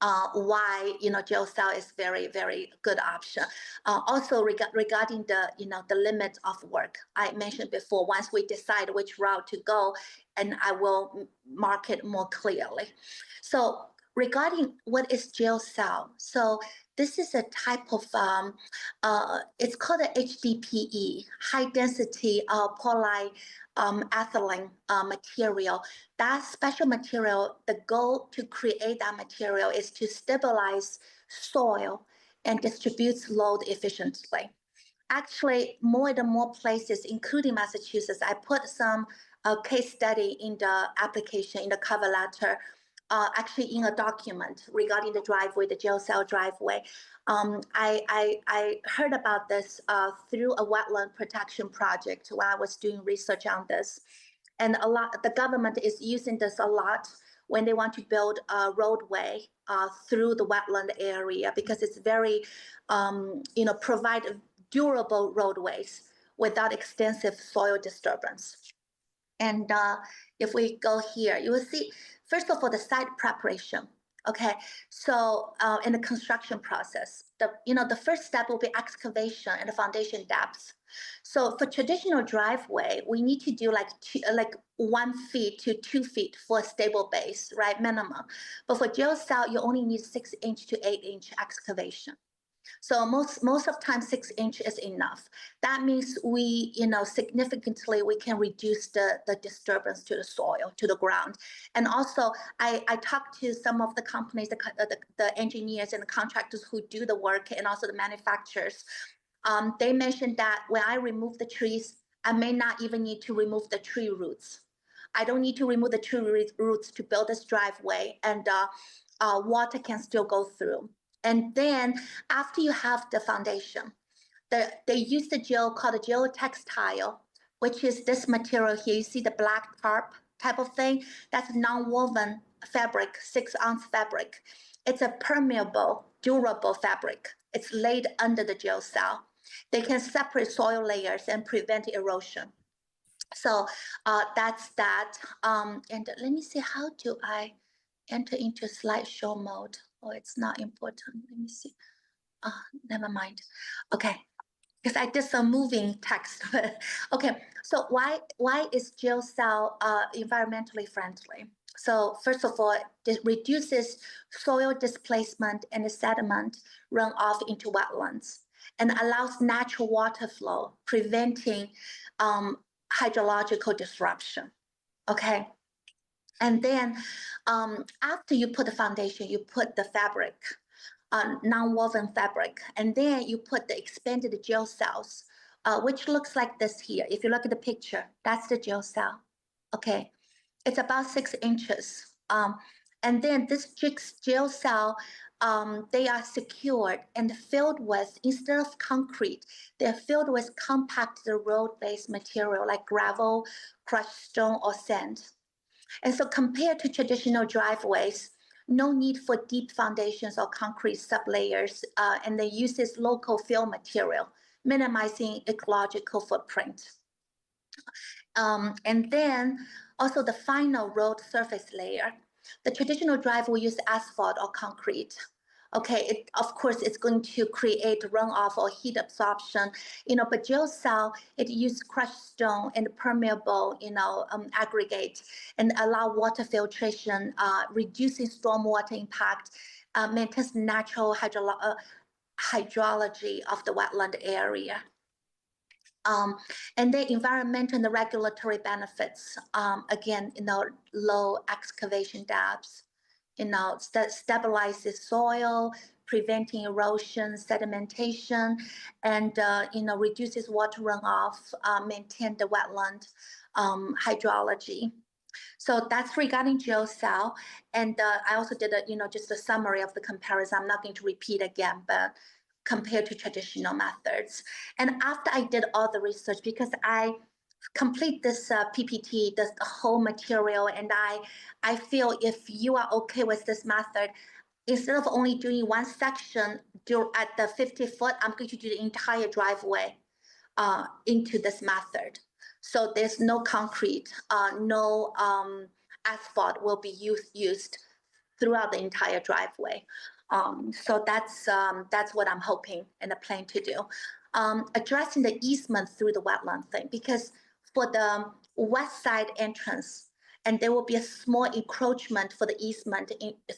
why, jail cell is very, very good option. Also regarding the limit of work, I mentioned before, once we decide which route to go, and I will mark it more clearly. So regarding what is jail cell, so this is a type of, it's called a HDPE, high density polyethylene material. That special material, the goal to create that material is to stabilize soil and distributes load efficiently. Actually, more and more places, including Massachusetts, I put some case study in the application, in the cover letter, actually in a document regarding the driveway, the jail cell driveway. I heard about this through a wetland protection project when I was doing research on this. And the government is using this a lot when they want to build a roadway through the wetland area, because it's very, provide durable roadways without extensive soil disturbance. And if we go here, you will see, first of all, the site preparation. Okay, so in the construction process, the first step will be excavation and the foundation depths. So for traditional driveway, we need to do like 1 feet to 2 feet for a stable base, right, minimum. But for jail cell, you only need 6 inch to 8 inch excavation. So most of time 6 inch is enough. That means we, significantly we can reduce the disturbance to the soil, to the ground. And also I talked to some of the companies, the engineers and the contractors who do the work, and also the manufacturers. They mentioned that when I remove the trees, I may not even need to remove the tree roots. I don't need to remove the tree roots to build this driveway, and water can still go through. And then after you have the foundation, they use the gel called the geotextile, which is this material here. You see the black tarp type of thing? That's non-woven fabric, 6-ounce fabric. It's a permeable, durable fabric. It's laid under the gel cell. They can separate soil layers and prevent erosion. So that's that. And let me see, how do I enter into slideshow mode? Oh, it's not important. Let me see. Never mind. Okay, because I did some moving text. Okay, so why is jail cell environmentally friendly? So first of all, it reduces soil displacement and the sediment runoff into wetlands, and allows natural water flow, preventing hydrological disruption. Okay. And then after you put the foundation, you put the fabric, non-woven fabric, and then you put the expanded gel cells, which looks like this here. If you look at the picture, that's the gel cell. Okay, it's about 6 inches. And then this gel cell, they are secured and filled with, instead of concrete, they're filled with compacted road-based material like gravel, crushed stone, or sand. And so compared to traditional driveways, no need for deep foundations or concrete sublayers, and they use this local fill material, minimizing ecological footprint. And then Also, the final road surface layer. The traditional drive will use asphalt or concrete. Okay, of course, it's going to create runoff or heat absorption, but geocell, it uses crushed stone and permeable, aggregate and allow water filtration, reducing stormwater impact, maintains natural hydrology of the wetland area. And the environmental and the regulatory benefits, again, low excavation depths, stabilizes soil, preventing erosion, sedimentation, and, reduces water runoff, maintain the wetland hydrology. So that's regarding geocell. And I also did just a summary of the comparison. I'm not going to repeat again, but compared to traditional methods. And after I did all the research, because I complete this PPT, the whole material, and I feel if you are okay with this method, instead of only doing one section at the 50-foot, I'm going to do the entire driveway into this method. So there's no concrete, no asphalt will be used throughout the entire driveway. So that's what I'm hoping and I plan to do. Addressing the easement through the wetland thing, because for the west side entrance, and there will be a small encroachment for the easement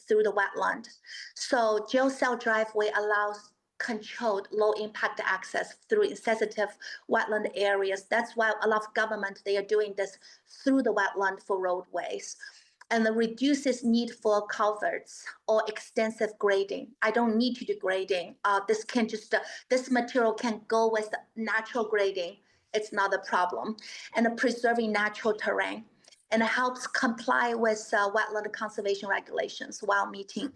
through the wetland. So geocell driveway allows controlled low impact access through sensitive wetland areas. That's why a lot of government, they are doing this through the wetland for roadways. And it reduces need for culverts or extensive grading. I don't need to do grading. This material can go with natural grading. It's not a problem. And preserving natural terrain. And it helps comply with wetland conservation regulations while meeting,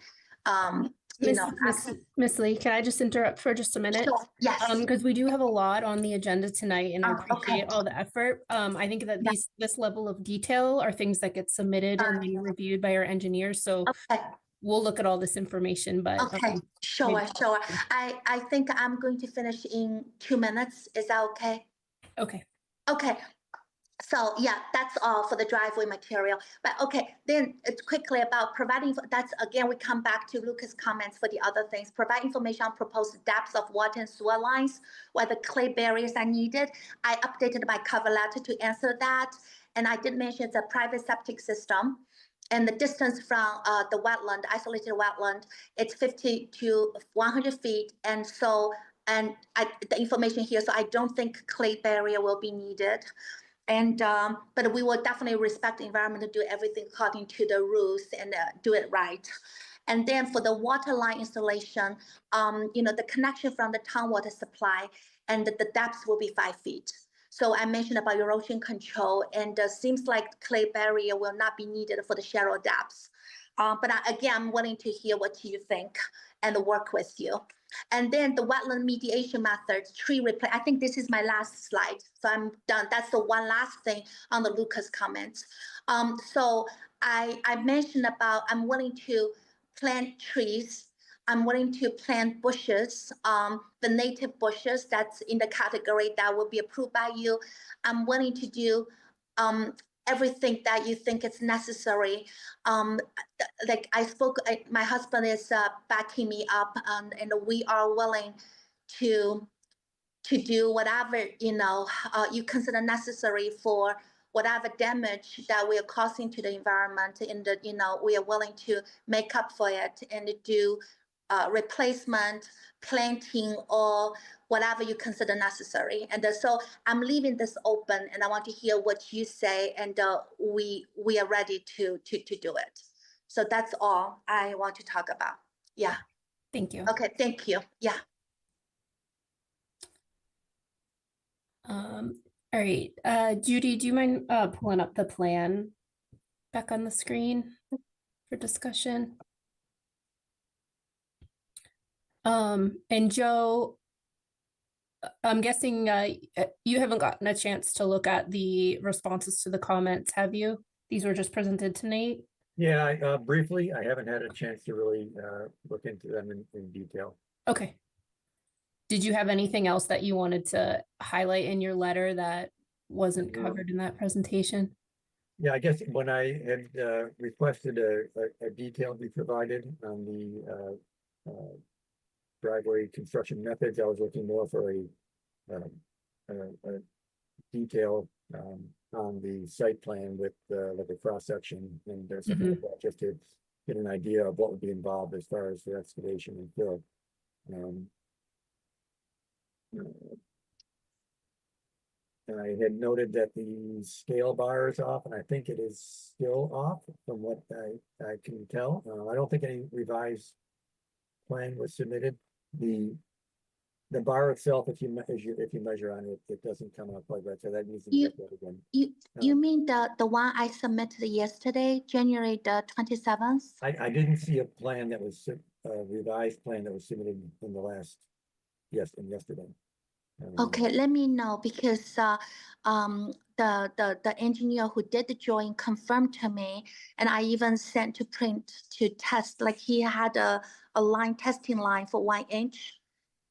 Miss Lee, can I just interrupt for just a minute? Sure. Yes. Because we do have a lot on the agenda tonight, and I appreciate Okay. all the effort. I think that this level of detail are things that get submitted and then reviewed by our engineers. So Okay. we'll look at all this information. But Okay. Sure. I think I'm going to finish in 2 minutes. Is that okay? Okay. Okay. So yeah, that's all for the driveway material. But okay, then it's quickly about providing, that's again, we come back to Lucas' comments for the other things. Provide information on proposed depths of water and sewer lines, whether clay barriers are needed. I updated my cover letter to answer that. And I did mention it's a private septic system. And the distance from the wetland, isolated wetland, it's 50 to 100 feet. And so, the information here, so I don't think clay barrier will be needed. And but we will definitely respect the environment to do everything according to the rules and do it right. And then for the water line installation, the connection from the town water supply and the depths will be 5 feet. So I mentioned about erosion control, and seems like clay barrier will not be needed for the shallow depths. But again, I'm willing to hear what you think and work with you. And then the wetland mediation methods, tree replay. I think this is my last slide, so I'm done. That's the one last thing on the Lucas comments. So I mentioned about I'm willing to plant trees. I'm willing to plant bushes, the native bushes that's in the category that will be approved by you. I'm willing to do everything that you think is necessary. Like I spoke, my husband is backing me up, and we are willing to do whatever you consider necessary for whatever damage that we are causing to the environment. And we are willing to make up for it and do replacement, planting, or whatever you consider necessary. And so I'm leaving this open, and I want to hear what you say, and we are ready to do it. So that's all I want to talk about. Yeah. Thank you. Okay, thank you. Yeah. All right. Judy, do you mind pulling up the plan back on the screen for discussion? And Joe, I'm guessing you haven't gotten a chance to look at the responses to the comments, have you? These were just presented tonight? Yeah, briefly, I haven't had a chance to really look into them in detail. Okay. Did you have anything else that you wanted to highlight in your letter that wasn't covered in that presentation? Yeah, I guess when I had requested a detail be provided on the driveway construction methods, I was looking more for a detail on the site plan with like a cross section and something like that, just to get an idea of what would be involved as far as the excavation and fill. And I had noted that the scale bar is off, and I think it is still off from what I can tell. I don't think any revised plan was submitted. The bar itself, if you measure on it, it doesn't come out quite right, so that needs to be You- looked at again. You mean the one I submitted yesterday, January the 27th? I didn't see a plan that was a revised plan that was submitted in the last, yesterday. Okay, let me know because the engineer who did the drawing confirmed to me, and I even sent to print to test. Like he had a line testing line for 1 inch,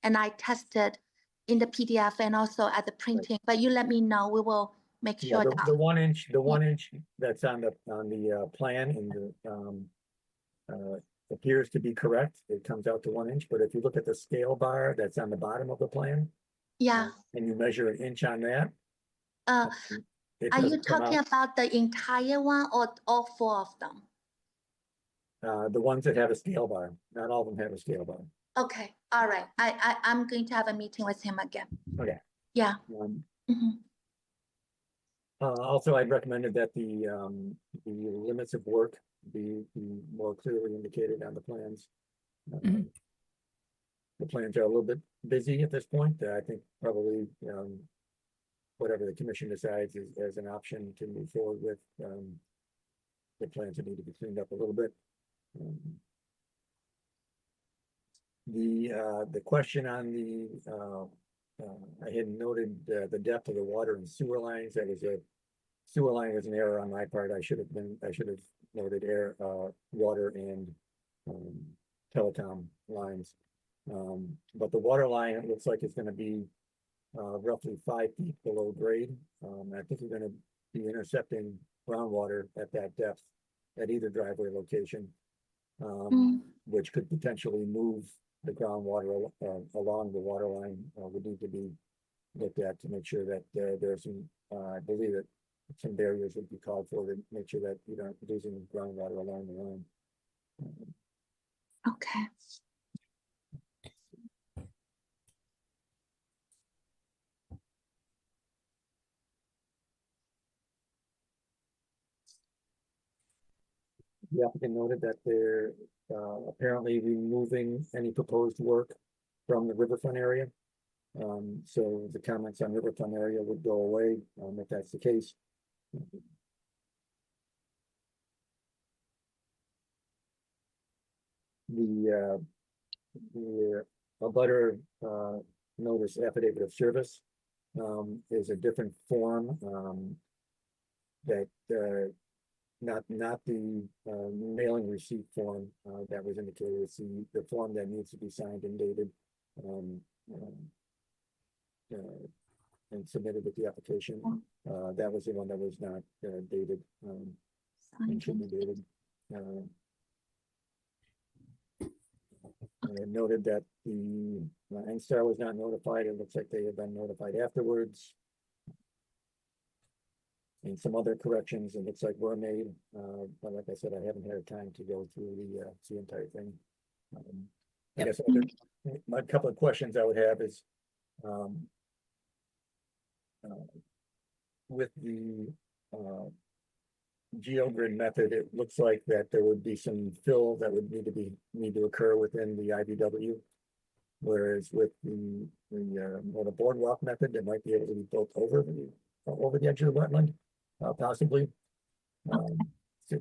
and I tested in the PDF and also at the printing. But you let me know. We will make Yeah, sure the that 1 inch, that's on the plan in the appears to be correct. It comes out to 1 inch, but if you look at the scale bar that's on the bottom of the plan, yeah. and you measure 1 inch on that, it Are you doesn't come talking out. about the entire one or all 4 of them? The ones that have a scale bar, not all of them have a scale bar. Okay, all right. I'm going to have a meeting with him again. Okay. Yeah. Mhm. Also, I'd recommended that the limits of work be more clearly indicated on the plans. The plans are a little bit busy at this point. I think probably whatever the commission decides is as an option to move forward with. The plans that need to be cleaned up a little bit. The question on the I had noted the depth of the water and sewer lines. That was a sewer line was an error on my part. I should have noted air, water and telecom lines. But the water line, it looks like it's going to be roughly 5 feet below grade. I think we're going to be intercepting groundwater at that depth at either driveway location, which could potentially move the groundwater along the water line. Would need to be looked at to make sure that there's some, I believe that some barriers would be called for to make sure that you don't losing groundwater along the line. Okay. The applicant noted that they're apparently removing any proposed work from the riverfront area. So the comments on riverfront area would go away if that's the case. The abutter notice affidavit of service is a different form that not the mailing receipt form that was indicated. It's the form that needs to be signed and dated and submitted with the application. That was the one that was not dated and should be dated. I noted that the NSTAR was not notified. It looks like they have been notified afterwards. And some other corrections, it looks like were made, but like I said, I haven't had time to go through the entire thing. I guess my couple of questions I would have is with the GeoGrid method, it looks like that there would be some fill that would need to occur within the IBW, whereas with the boardwalk method, it might be able to be built over the edge of the wetland. Possibly.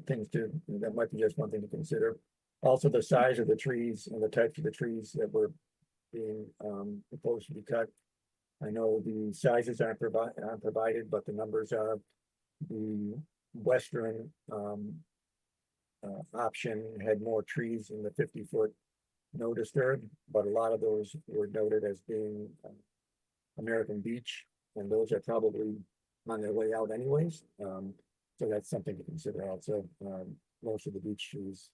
Things that might be just one thing to consider. Also, the size of the trees and the types of the trees that were being proposed to be cut. I know the sizes aren't provided, but the numbers are. The western option had more trees in the 50-foot no disturb, but a lot of those were noted as being American beech, and those are probably on their way out anyways. So that's something to consider also. Most of the beech trees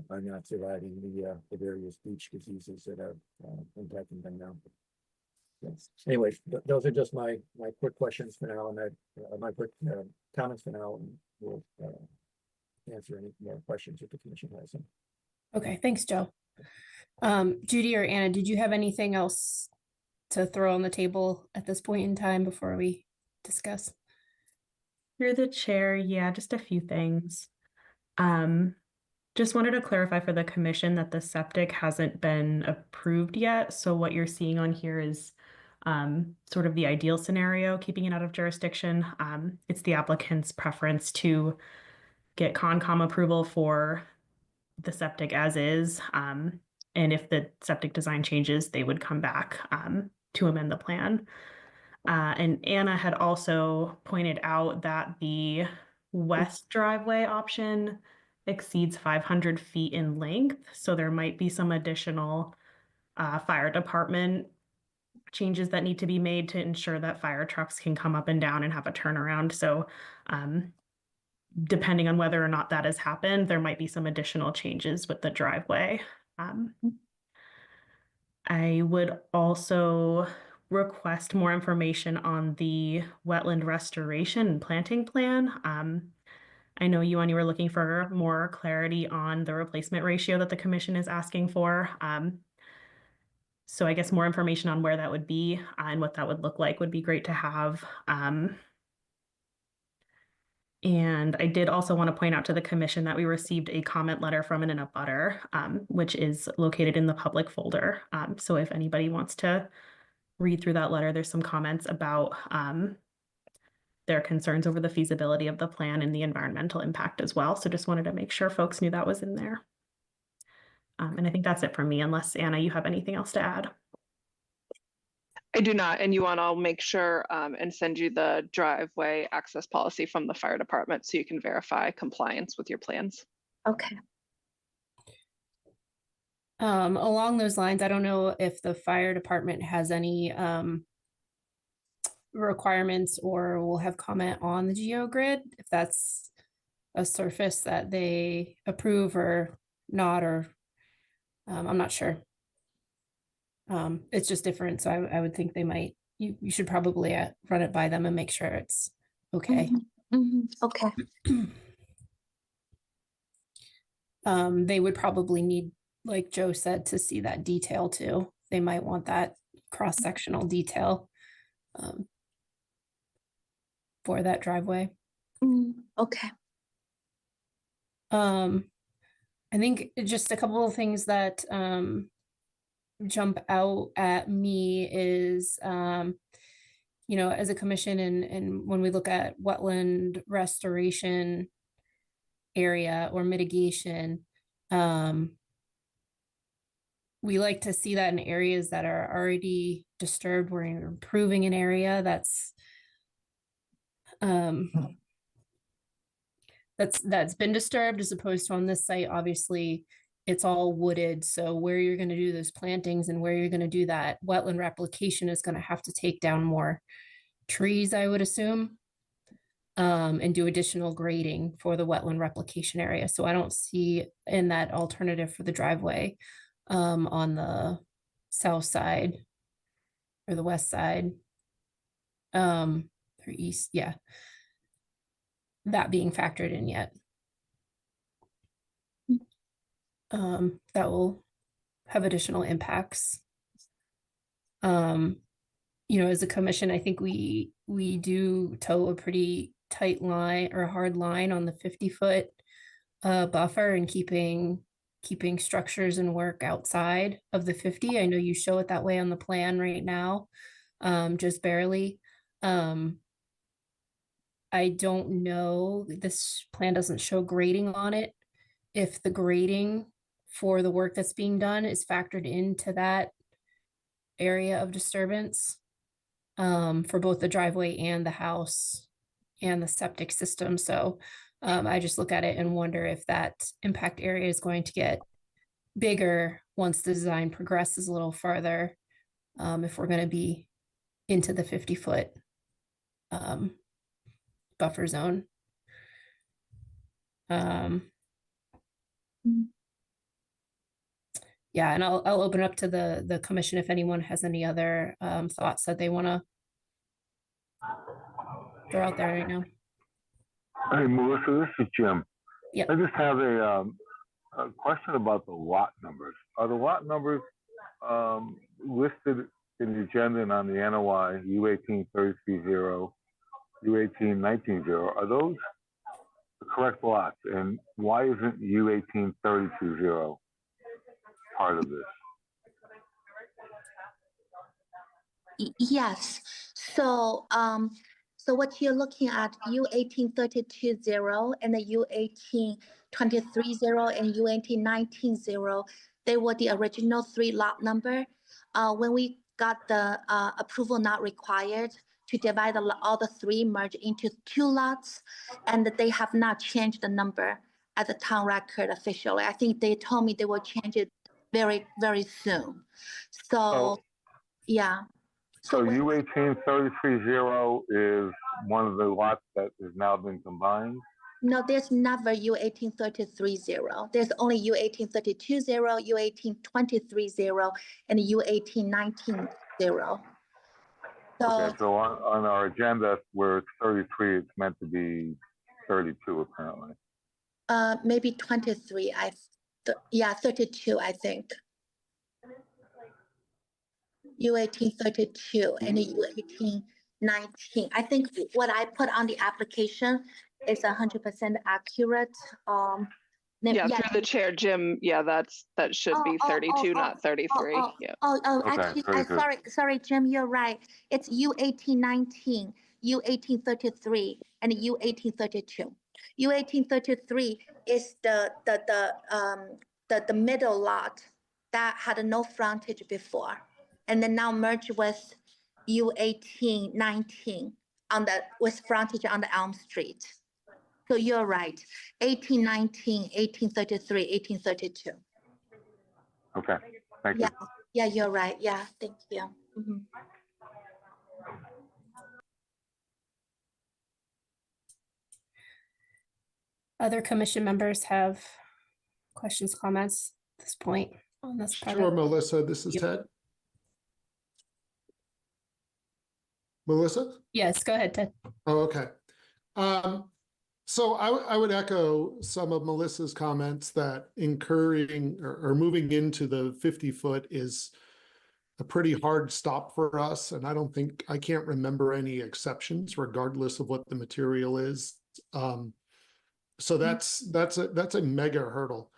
are not surviving the various beech diseases that are impacting them now. Yes. Anyway, those are just my quick questions for now, and my quick comments for now, and we'll answer any more questions if the commission has them. Okay, thanks, Joe. Judy or Anna, did you have anything else to throw on the table at this point in time before we discuss? Through the chair, yeah, just a few things. Just wanted to clarify for the commission that the septic hasn't been approved yet. So what you're seeing on here is sort of the ideal scenario, keeping it out of jurisdiction. It's the applicant's preference to get Concom approval for the septic as is. And if the septic design changes, they would come back to amend the plan. And Anna had also pointed out that the west driveway option exceeds 500 feet in length. So there might be some additional fire department changes that need to be made to ensure that fire trucks can come up and down and have a turnaround. So depending on whether or not that has happened, there might be some additional changes with the driveway. I would also request more information on the wetland restoration and planting plan. I know you were looking for more clarity on the replacement ratio that the commission is asking for. So I guess more information on where that would be and what that would look like would be great to have. And I did also want to point out to the commission that we received a comment letter from an abutter, which is located in the public folder. So if anybody wants to read through that letter, there's some comments about their concerns over the feasibility of the plan and the environmental impact as well. So just wanted to make sure folks knew that was in there. And I think that's it from me, unless Anna, you have anything else to add. I do not, and I'll make sure and send you the driveway access policy from the fire department so you can verify compliance with your plans. Okay. Along those lines, I don't know if the fire department has any requirements or will have comment on the GeoGrid, if that's a surface that they approve or not, or I'm not sure. It's just different, so I would think they might, you should probably run it by them and make sure it's okay. Okay. They would probably need, like Joe said, to see that detail too. They might want that cross-sectional detail for that driveway. Okay. I think just a couple of things that jump out at me is, as a commission and when we look at wetland restoration area or mitigation, we like to see that in areas that are already disturbed. We're improving an area that's been disturbed, as opposed to on this site, obviously it's all wooded. So where you're going to do those plantings and where you're going to do that wetland replication is going to have to take down more trees, I would assume, and do additional grading for the wetland replication area. So I don't see in that alternative for the driveway on the south side or the west side or east, yeah, that being factored in yet. That will have additional impacts. As a commission, I think we do toe a pretty tight line or a hard line on the 50-foot buffer and keeping structures and work outside of the 50. I know you show it that way on the plan right now, just barely. I don't know, this plan doesn't show grading on it. If the grading for the work that's being done is factored into that area of disturbance for both the driveway and the house and the septic system. So I just look at it and wonder if that impact area is going to get bigger once the design progresses a little farther, if we're going to be into the 50-foot buffer zone. Yeah, and I'll open up to the commission if anyone has any other thoughts that they want to throw out there right now. Hey, Melissa, this is Jim. Yep. I just have a question about the lot numbers. Are the lot numbers listed in the agenda and on the NOI, U18-330, U18-19-0? Are those the correct lots? And why isn't U18-32-0 part of this? Yes. So, so what you're looking at, U18-32-0 and the U18-23-0 and U18-19-0, they were the original 3 lot number. When we got the approval not required to divide all the 3 merge into 2 lots, and they have not changed the number at the town record officially. I think they told me they will change it very, very soon. So, yeah. So U18-33-0 is one of the lots that has now been combined? No, there's never U18-33-0. There's only U18-32-0, U18-23-0, and U18-19-0. Okay, so on our agenda where it's 33, it's meant to be 32 apparently. Maybe 23. Yeah, 32, I think. U18-32 and U18-19. I think what I put on the application is 100% accurate. Yeah, through the chair, Jim. Yeah, that should be 32, not 33. Yeah. Actually, sorry, Jim, you're right. It's U18-19, U18-33, and U18-32. U18-33 is the middle lot that had no frontage before, and then now merged with U18-19 with frontage on the Elm Street. So you're right, 18-19, 18-33, 18-32. Okay, thank you. Yeah, you're right. Yeah, thank you. Other commission members have questions, comments at this point on this project? Sure, Melissa, this is Ted. Melissa? Yes, go ahead, Ted. Oh, okay. So I would echo some of Melissa's comments that incurring or moving into the 50-foot is a pretty hard stop for us. And I can't remember any exceptions regardless of what the material is. So that's a mega hurdle.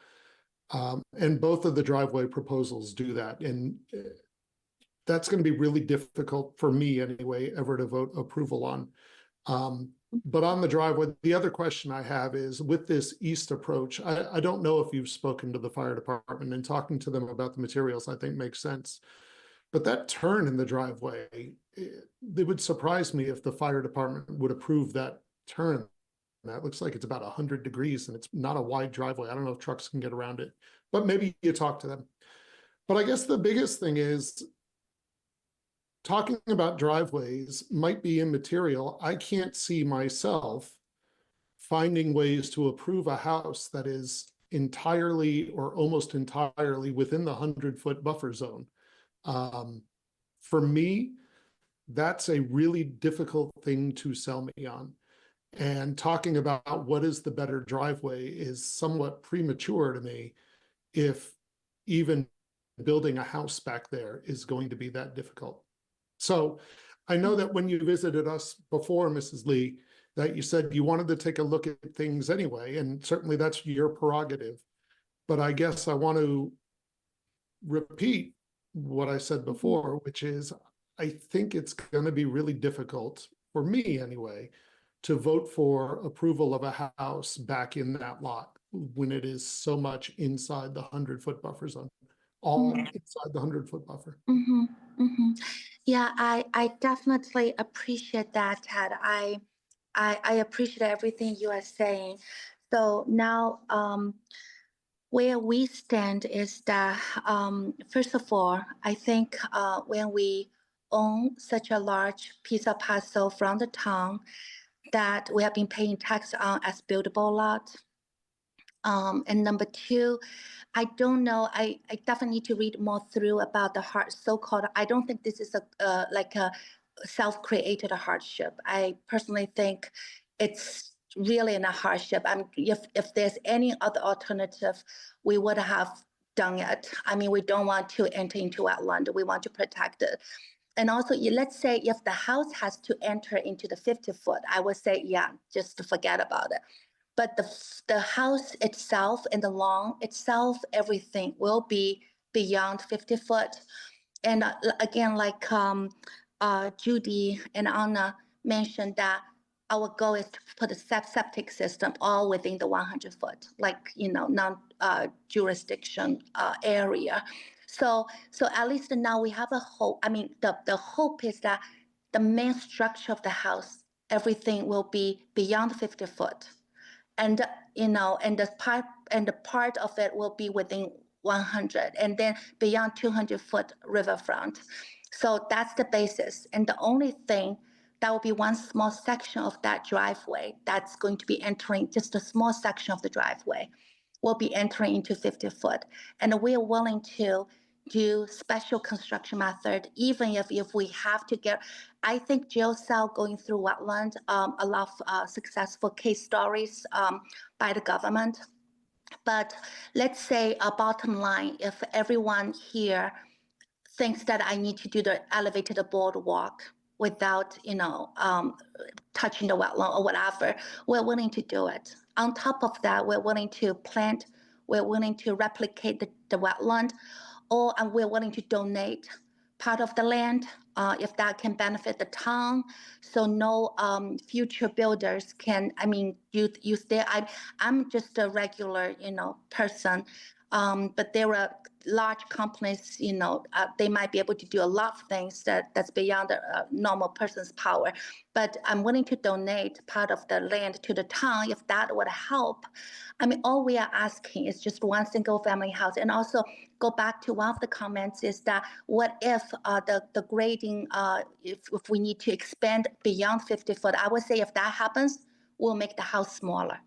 And both of the driveway proposals do that. And that's going to be really difficult for me anyway, ever to vote approval on. But on the driveway, the other question I have is with this east approach, I don't know if you've spoken to the fire department, and talking to them about the materials, I think makes sense. But that turn in the driveway, it would surprise me if the fire department would approve that turn. That looks like it's about 100 degrees and it's not a wide driveway. I don't know if trucks can get around it, but maybe you talk to them. But I guess the biggest thing is talking about driveways might be immaterial. I can't see myself finding ways to approve a house that is entirely or almost entirely within the 100-foot buffer zone. For me, that's a really difficult thing to sell me on. And talking about what is the better driveway is somewhat premature to me if even building a house back there is going to be that difficult. So I know that when you visited us before, Mrs. Lee, that you said you wanted to take a look at things anyway, and certainly that's your prerogative. But I guess I want to repeat what I said before, which is I think it's going to be really difficult, for me anyway, to vote for approval of a house back in that lot when it is so much inside the 100-foot buffer zone, all inside the 100-foot buffer. Yeah, I definitely appreciate that, Ted. I appreciate everything you are saying. So now, where we stand is that, first of all, I think when we own such a large piece of parcel from the town, that we have been paying tax on as buildable lot. And number two, I don't know, I definitely need to read more through about the so-called, I don't think this is like a self-created hardship. I personally think it's really in a hardship. If there's any other alternative, we would have done it. I mean, we don't want to enter into wetland. We want to protect it. And also, let's say if the house has to enter into the 50-foot, I would say, yeah, just to forget about it. But the house itself and the lawn itself, everything will be beyond 50-foot. And again, like Judy and Anna mentioned, that our goal is to put a septic system all within the 100-foot, like, non-jurisdiction area. So at least now we have a hope. I mean, the hope is that the main structure of the house, everything will be beyond 50-foot. And, and the part of it will be within 100, and then beyond 200-foot riverfront. So that's the basis. And the only thing, that will be one small section of that driveway that's going to be entering, just a small section of the driveway will be entering into 50-foot. And we are willing to do special construction method, even if we have to get, I think geocell going through wetland, a lot of successful case stories by the government. But let's say a bottom line, if everyone here thinks that I need to do the elevated boardwalk without, touching the wetland or whatever, we're willing to do it. On top of that, we're willing to plant, we're willing to replicate the wetland, and we're willing to donate part of the land if that can benefit the town. So no future builders can, use their, I'm just a regular, person, but there are large companies, they might be able to do a lot of things that's beyond a normal person's power. But I'm willing to donate part of the land to the town if that would help. I mean, all we are asking is just one single family house. And also go back to one of the comments is that what if the grading, if we need to expand beyond 50-foot, I would say if that happens, we'll make the house smaller.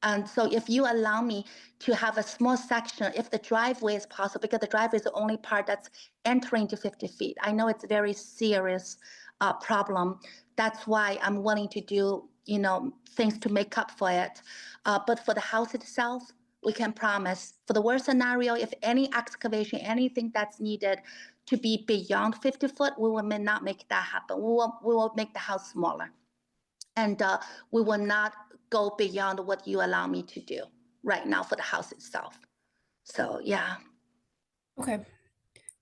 And so if you allow me to have a small section, if the driveway is possible, because the driveway is the only part that's entering to 50 feet. I know it's a very serious problem. That's why I'm willing to do, things to make up for it. But for the house itself, we can promise for the worst scenario, if any excavation, anything that's needed to be beyond 50-foot, we will not make that happen. We will make the house smaller. And we will not go beyond what you allow me to do right now for the house itself. So, yeah. Okay.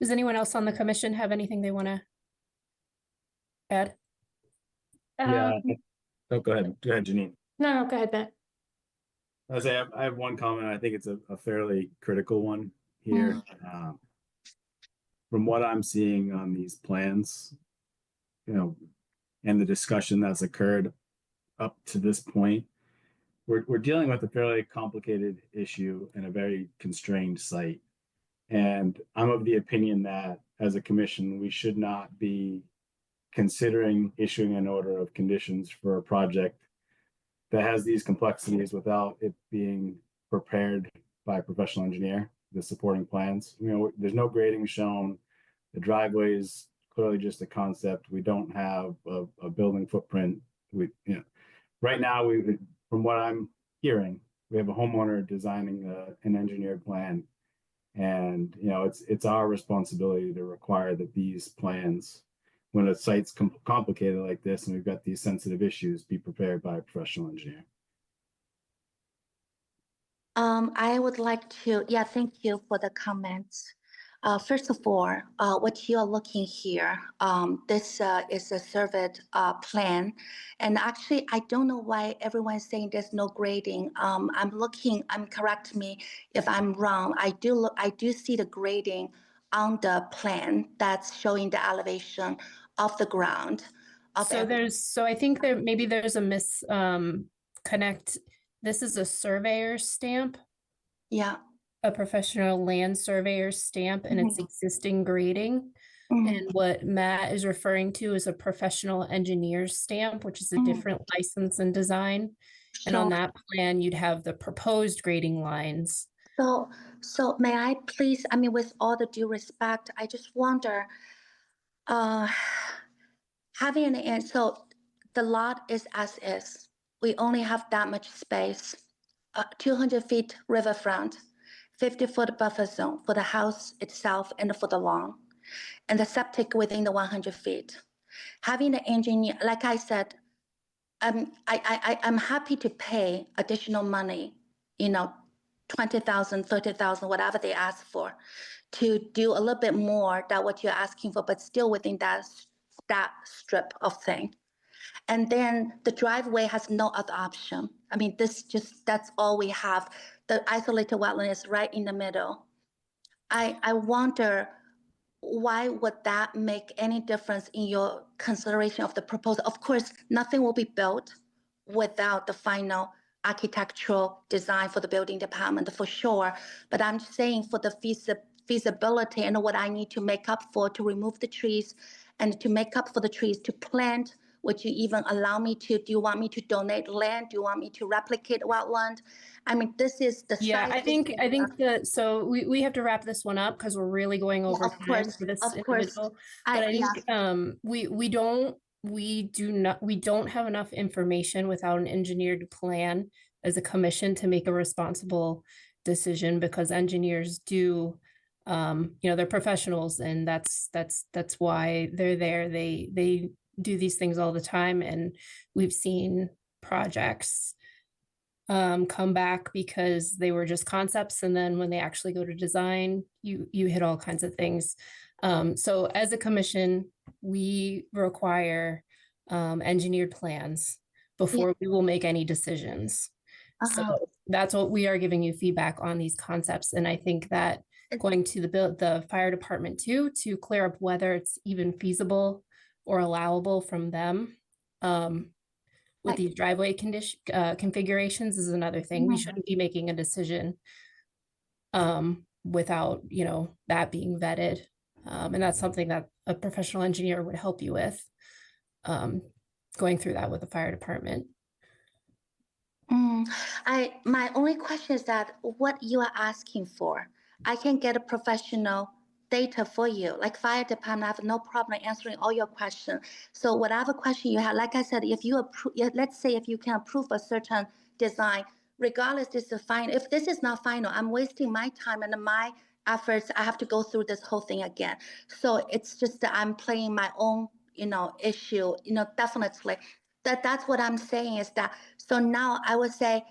Does anyone else on the commission have anything they want to add? Yeah. Oh, go ahead. Go ahead, Janine. No, go ahead, Matt. I have one comment. I think it's a fairly critical one here. From what I'm seeing on these plans, and the discussion that's occurred up to this point, we're dealing with a fairly complicated issue and a very constrained site. And I'm of the opinion that as a commission, we should not be considering issuing an order of conditions for a project that has these complexities without it being prepared by a professional engineer, the supporting plans. There's no grading shown. The driveway is clearly just a concept. We don't have a building footprint. Right now, from what I'm hearing, we have a homeowner designing an engineered plan. And, it's our responsibility to require that these plans, when a site's complicated like this and we've got these sensitive issues, be prepared by a professional engineer. I would like to, thank you for the comments. First of all, what you are looking here, this is a surveyed plan. And actually, I don't know why everyone's saying there's no grading. Correct me if I'm wrong. I do see the grading on the plan that's showing the elevation of the ground. So I think maybe there's a misconnect. This is a surveyor's stamp. Yeah. A professional land surveyor's stamp, and it's existing grading. And what Matt is referring to is a professional engineer's stamp, which is a different license and design. And on that plan, you'd have the proposed grading lines. So may I please, I mean, with all the due respect, I just wonder, having an, so the lot is as is. We only have that much space, 200 feet riverfront, 50-foot buffer zone for the house itself and for the lawn, and the septic within the 100 feet. Having the engineer, like I said, I'm happy to pay additional money, you know, 20,000, 30,000, whatever they ask for, to do a little bit more than what you're asking for, but still within that strip of thing. And then the driveway has no other option. I mean, that's all we have. The isolated wetland is right in the middle. I wonder, why would that make any difference in your consideration of the proposal? Of course, nothing will be built without the final architectural design for the building department, for sure. But I'm saying for the feasibility and what I need to make up for, to remove the trees and to make up for the trees, to plant, would you even allow me to? Do you want me to donate land? Do you want me to replicate wetland? I mean, this is the Yeah, I think that, so we have to wrap this one up because we're really going over of time course, for this of course. individual. But I think we don't have enough information without an engineered plan as a commission to make a responsible decision, because engineers do, they're professionals, and that's why they're there. They do these things all the time, and we've seen projects come back because they were just concepts, and then when they actually go to design, you hit all kinds of things. So as a commission, we require engineered plans before we will make any decisions. So that's what we are giving you feedback on, these concepts. And I think that going to the fire department too, to clear up whether it's even feasible or allowable from them with these driveway configurations is another thing. We shouldn't be making a decision without, that being vetted. And that's something that a professional engineer would help you with, going through that with the fire department. My only question is that what you are asking for, I can get a professional data for you. Like fire department, I have no problem answering all your questions. So whatever question you have, like I said, if you approve, let's say if you can approve a certain design, regardless, this is fine. If this is not final, I'm wasting my time and my efforts. I have to go through this whole thing again. So it's just that I'm playing my own, issue, definitely. That's what I'm saying is that, so now I would say,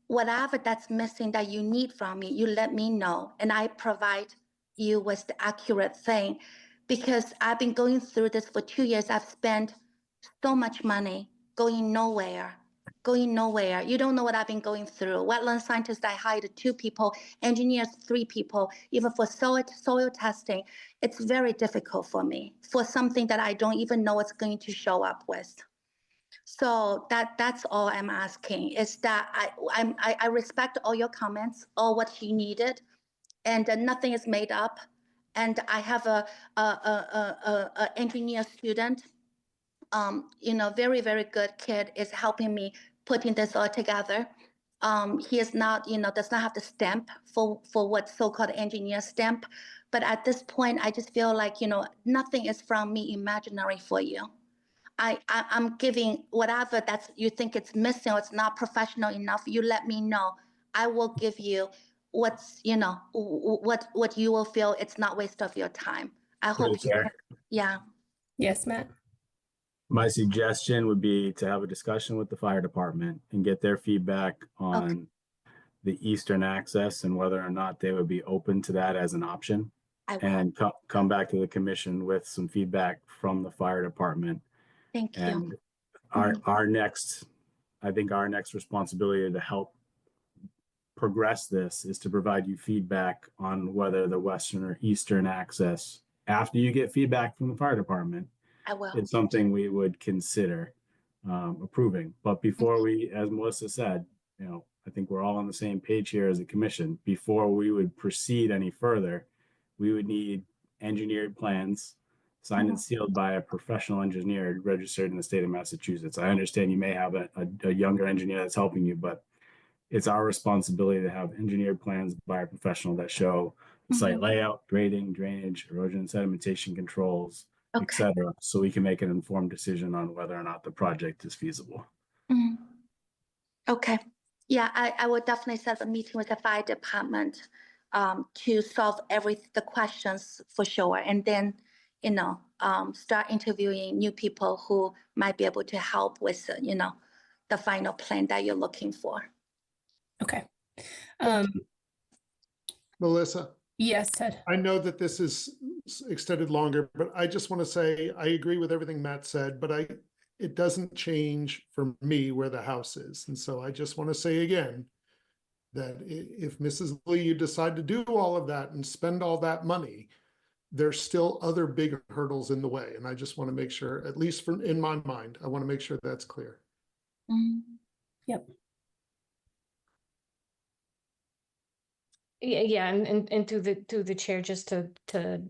whatever that's missing that you need from me, you let me know, and I provide you with the accurate thing, because I've been going through this for 2 years. I've spent so much money going nowhere. You don't know what I've been going through. Wetland scientists, I hired 2 people, engineers, 3 people, even for soil testing. It's very difficult for me for something that I don't even know what's going to show up with. So that's all I'm asking, is that I respect all your comments, all what you needed, and nothing is made up. And I have a engineer student, very, very good kid, is helping me putting this all together. He is not, does not have the stamp for what so-called engineer stamp. But at this point, I just feel like, nothing is from me imaginary for you. I'm giving whatever you think it's missing or it's not professional enough, you let me know. I will give you what's, what you will feel it's not waste of your time. I hope you can, yeah. Yes, Matt. My suggestion would be to have a discussion with the fire department and get their feedback on the eastern access and whether or not they would be open to that as an option. And come back to the commission with some feedback from the fire department. Thank you. And our next responsibility to help progress this is to provide you feedback on whether the western or eastern access, after you get feedback from the fire department, it's something we would consider approving. But before we, as Melissa said, I think we're all on the same page here as a commission. Before we would proceed any further, we would need engineered plans signed and sealed by a professional engineer registered in the state of Massachusetts. I understand you may have a younger engineer that's helping you, but it's our responsibility to have engineered plans by a professional that show site layout, grading, drainage, erosion and sedimentation controls, et cetera, so we can make an informed decision on whether or not the project is feasible. Okay. Yeah, I will definitely set a meeting with the fire department to solve the questions for sure. And then, start interviewing new people who might be able to help with, the final plan that you're looking for. Okay. Melissa, Yes, Ted. I know that this is extended longer, but I just want to say, I agree with everything Matt said, but it doesn't change for me where the house is. And so I just want to say again, that if Mrs. Lee, you decide to do all of that and spend all that money, there's still other big hurdles in the way. And I just want to make sure, at least in my mind, I want to make sure that's clear. Yep. Yeah, and to the chair, just to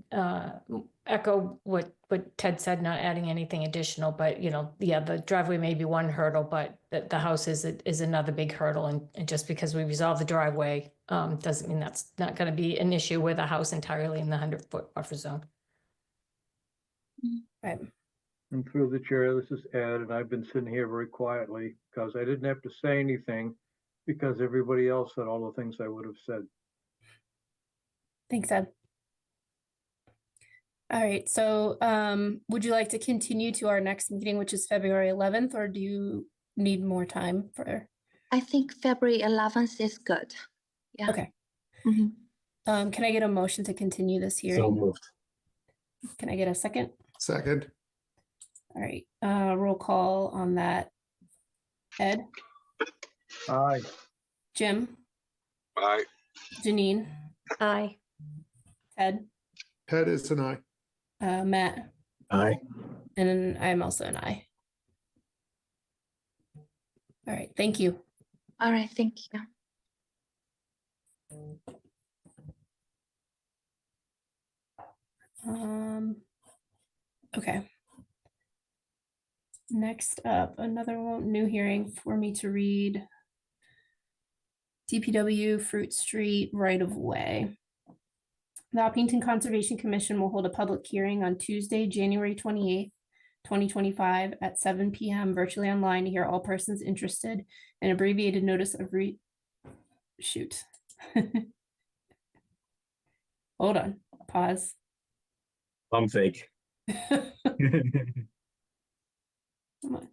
echo what Ted said, not adding anything additional, but the driveway may be one hurdle, but the house is another big hurdle, and just because we resolve the driveway doesn't mean that's not going to be an issue with a house entirely in the 100-foot buffer zone. Right. And through the chair, this is Ed, and I've been sitting here very quietly because I didn't have to say anything because everybody else said all the things I would have said. Thanks, Ed. All right, so would you like to continue to our next meeting, which is February 11th, or do you need more time for? I think February 11th is good. Yeah. Okay. Can I get a motion to continue this hearing? So moved. Can I get a second? Second. All right, roll call on that. Ed? Aye. Jim? Aye. Janine? Aye. Ted? Ted is an aye. Matt? Aye. And I'm also an aye. All right, thank you. All right, thank you. Okay. Next up, another new hearing for me to read. DPW Fruit Street right of way. The Hopkinton Conservation Commission will hold a public hearing on Tuesday, January 28th, 2025 at 7 p.m. virtually online to hear all persons interested in abbreviated notice of shoot. Hold on, pause. I'm fake. Come on.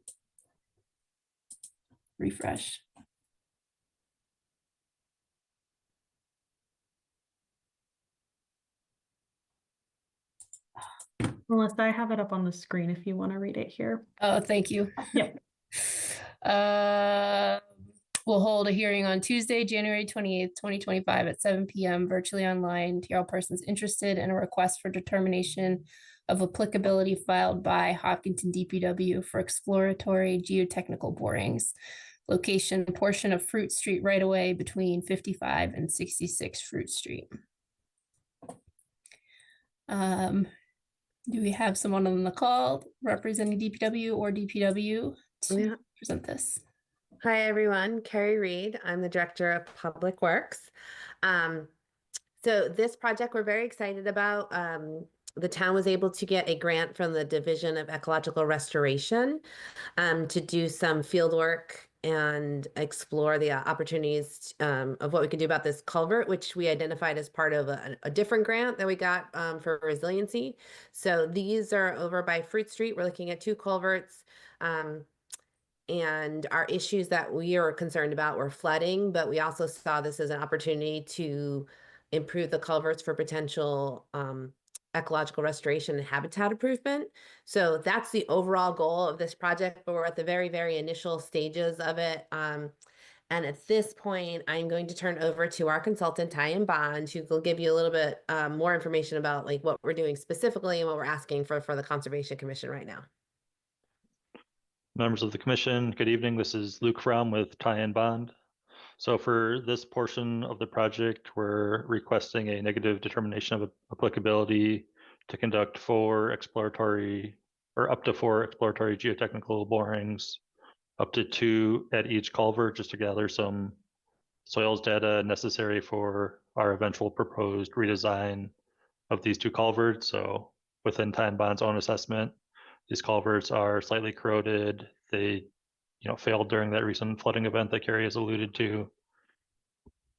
Refresh. Melissa, I have it up on the screen if you want to read it here. Oh, thank you. Yep. We'll hold a hearing on Tuesday, January 28th, 2025 at 7 p.m. virtually online to hear all persons interested in a request for determination of applicability filed by Hopkinton DPW for exploratory geotechnical borings. Location portion of Fruit Street right away between 55 and 66 Fruit Street. Do we have someone on the call representing DPW or DPW to present this? Hi, everyone. Carrie Reed. I'm the Director of Public Works. So this project we're very excited about. The town was able to get a grant from the Division of Ecological Restoration to do some field work and explore the opportunities of what we could do about this culvert, which we identified as part of a different grant that we got for resiliency. So these are over by Fruit Street. We're looking at 2 culverts. And our issues that we are concerned about were flooding, but we also saw this as an opportunity to improve the culverts for potential ecological restoration and habitat improvement. So that's the overall goal of this project, but we're at the very, very initial stages of it. And at this point, I'm going to turn over to our consultant, Ty & Bond, who will give you a little bit more information about like what we're doing specifically and what we're asking for the Conservation Commission right now. Members of the commission, good evening. This is Luke Fromm with Ty & Bond. So for this portion of the project, we're requesting a negative determination of applicability to conduct 4 exploratory or up to 4 exploratory geotechnical borings, up to 2 at each culvert, just to gather some soils data necessary for our eventual proposed redesign of these 2 culverts. So within Ty and Bond's own assessment, these culverts are slightly corroded. They, failed during that recent flooding event that Carrie has alluded to.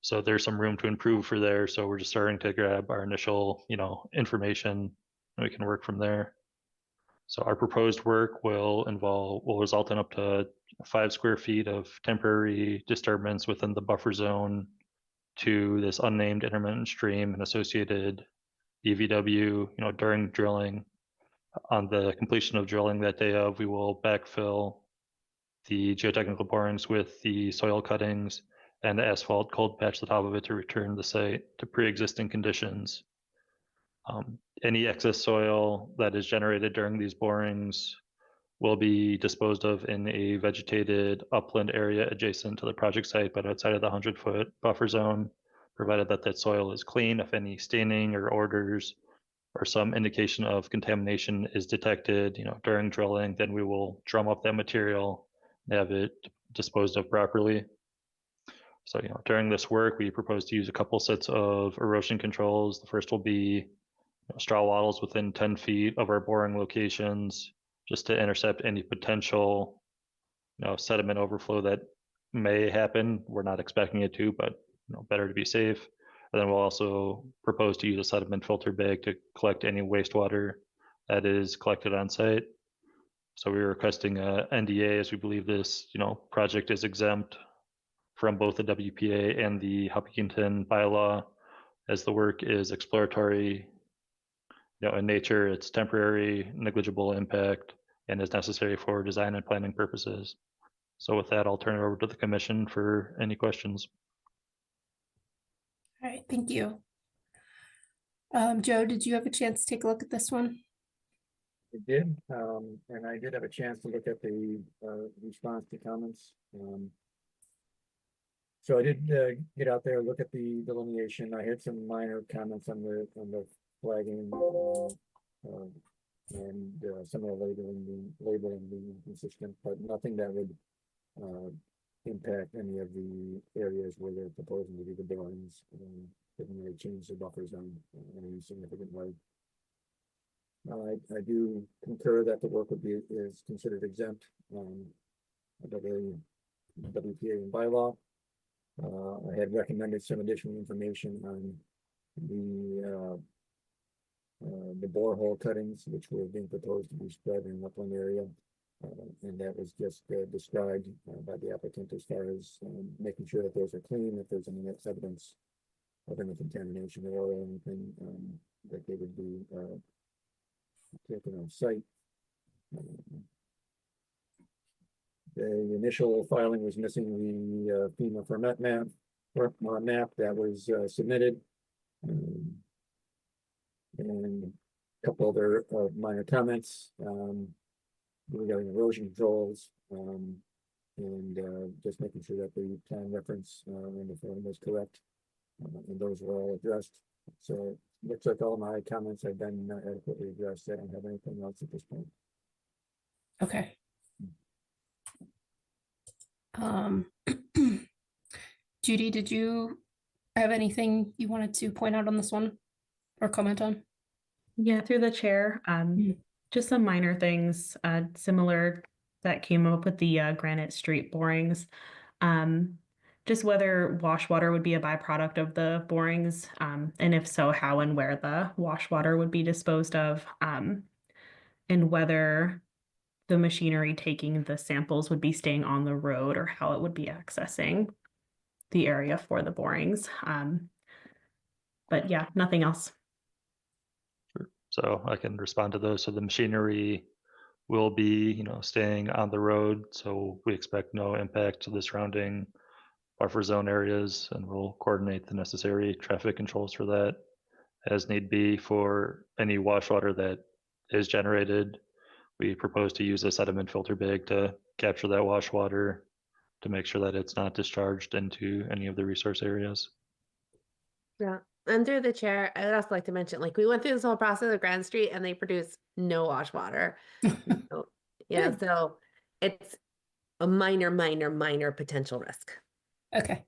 So there's some room to improve for there. So we're just starting to grab our initial, information, and we can work from there. So our proposed work will result in up to 5 square feet of temporary disturbance within the buffer zone to this unnamed intermittent stream and associated EVW, during drilling. On the completion of drilling that day of, we will backfill the geotechnical borings with the soil cuttings and the asphalt cold patch the top of it to return the site to pre-existing conditions. Any excess soil that is generated during these borings will be disposed of in a vegetated upland area adjacent to the project site, but outside of the 100-foot buffer zone, provided that that soil is clean. If any staining or odors or some indication of contamination is detected, during drilling, then we will drum up that material and have it disposed of properly. So, during this work, we propose to use a couple sets of erosion controls. The first will be straw wattles within 10 feet of our boring locations, just to intercept any potential, sediment overflow that may happen. We're not expecting it to, but better to be safe. And then we'll also propose to use a sediment filter bag to collect any wastewater that is collected on site. So we're requesting a NDA, as we believe this, project is exempt from both the WPA and the Hopkinton bylaw, as the work is exploratory, in nature. It's temporary, negligible impact, and is necessary for design and planning purposes. So with that, I'll turn it over to the commission for any questions. All right, thank you. Joe, did you have a chance to take a look at this one? I did, and I did have a chance to look at the response to comments. So I did get out there, look at the delineation. I had some minor comments on the flagging and some of the labeling being consistent, but nothing that would impact any of the areas where they're proposing to do the borings. Didn't really change the buffer zone in any significant way. I do concur that the work is considered exempt under the WPA and bylaw. I had recommended some additional information on the borehole cuttings, which were being proposed to be spread in an upland area. And that was just described by the applicant as far as making sure that those are clean, if there's any evidence of any contamination or anything that they would be taken on site. The initial filing was missing the FEMA ferment map that was submitted, and a couple other minor comments regarding erosion controls, and just making sure that the plan reference in the form was correct, and those were all addressed. So looks like all my comments have been adequately addressed. I don't have anything else at this point. Okay. Judy, did you have anything you wanted to point out on this one or comment on? Yeah, through the chair, just some minor things similar that came up with the Granite Street borings. Just whether wash water would be a byproduct of the borings, and if so, how and where the wash water would be disposed of, and whether the machinery taking the samples would be staying on the road or how it would be accessing the area for the borings. But yeah, nothing else. Sure. So I can respond to those. So the machinery will be, staying on the road. So we expect no impact to the surrounding buffer zone areas, and we'll coordinate the necessary traffic controls for that as need be. For any wash water that is generated, we propose to use a sediment filter bag to capture that wash water to make sure that it's not discharged into any of the resource areas. Yeah, And through the chair, I would also like to mention, like, we went through this whole process of Grand Street and they produce no wash water. So, yeah, Good. so it's a minor potential risk. Okay.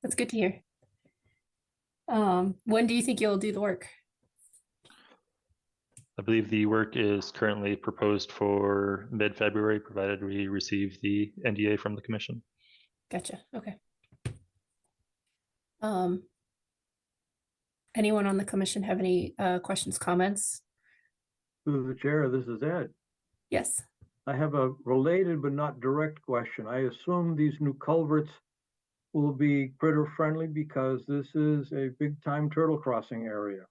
That's good to hear. When do you think you'll do the work? I believe the work is currently proposed for mid-February, provided we receive the NDA from the commission. Gotcha. Okay. Anyone on the commission have any questions, comments? Through the chair, this is Ed. Yes. I have a related but not direct question. I assume these new culverts will be critter friendly because this is a big time turtle crossing area.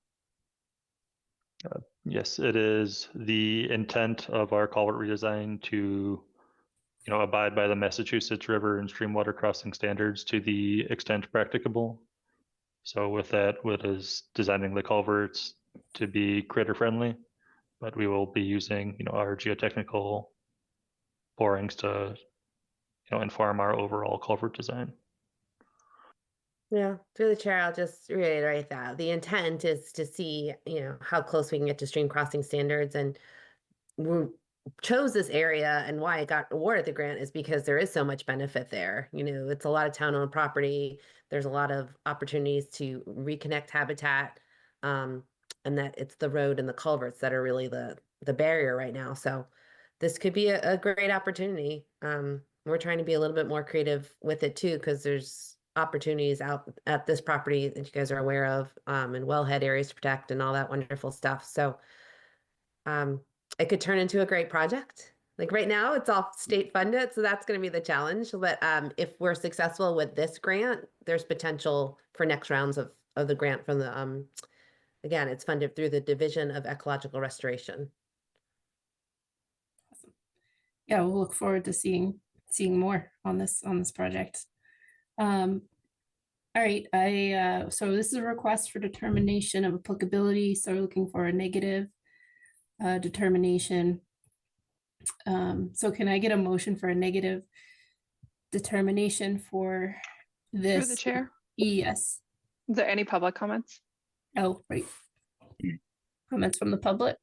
Yes, it is the intent of our culvert redesign to, abide by the Massachusetts River and stream water crossing standards to the extent practicable. So with that, it is designing the culverts to be critter friendly, but we will be using, our geotechnical borings to, inform our overall culvert design. Yeah, through the chair, I'll just reiterate that. The intent is to see, how close we can get to stream crossing standards. And we chose this area, and why it got awarded the grant is because there is so much benefit there. It's a lot of town-owned property. There's a lot of opportunities to reconnect habitat, and that it's the road and the culverts that are really the barrier right now. So this could be a great opportunity. We're trying to be a little bit more creative with it too, because there's opportunities out at this property that you guys are aware of, and wellhead areas to protect and all that wonderful stuff. So it could turn into a great project. Like right now, it's all state funded, so that's going to be the challenge. But if we're successful with this grant, there's potential for next rounds of the grant from the again, it's funded through the Division of Ecological Restoration. Awesome. Yeah, we'll look forward to seeing more on this project. All right, so this is a request for determination of applicability. So we're looking for a negative determination. So can I get a motion for a negative determination for this? Through the chair? Yes. Is there any public comments? Oh, right. Comments from the public?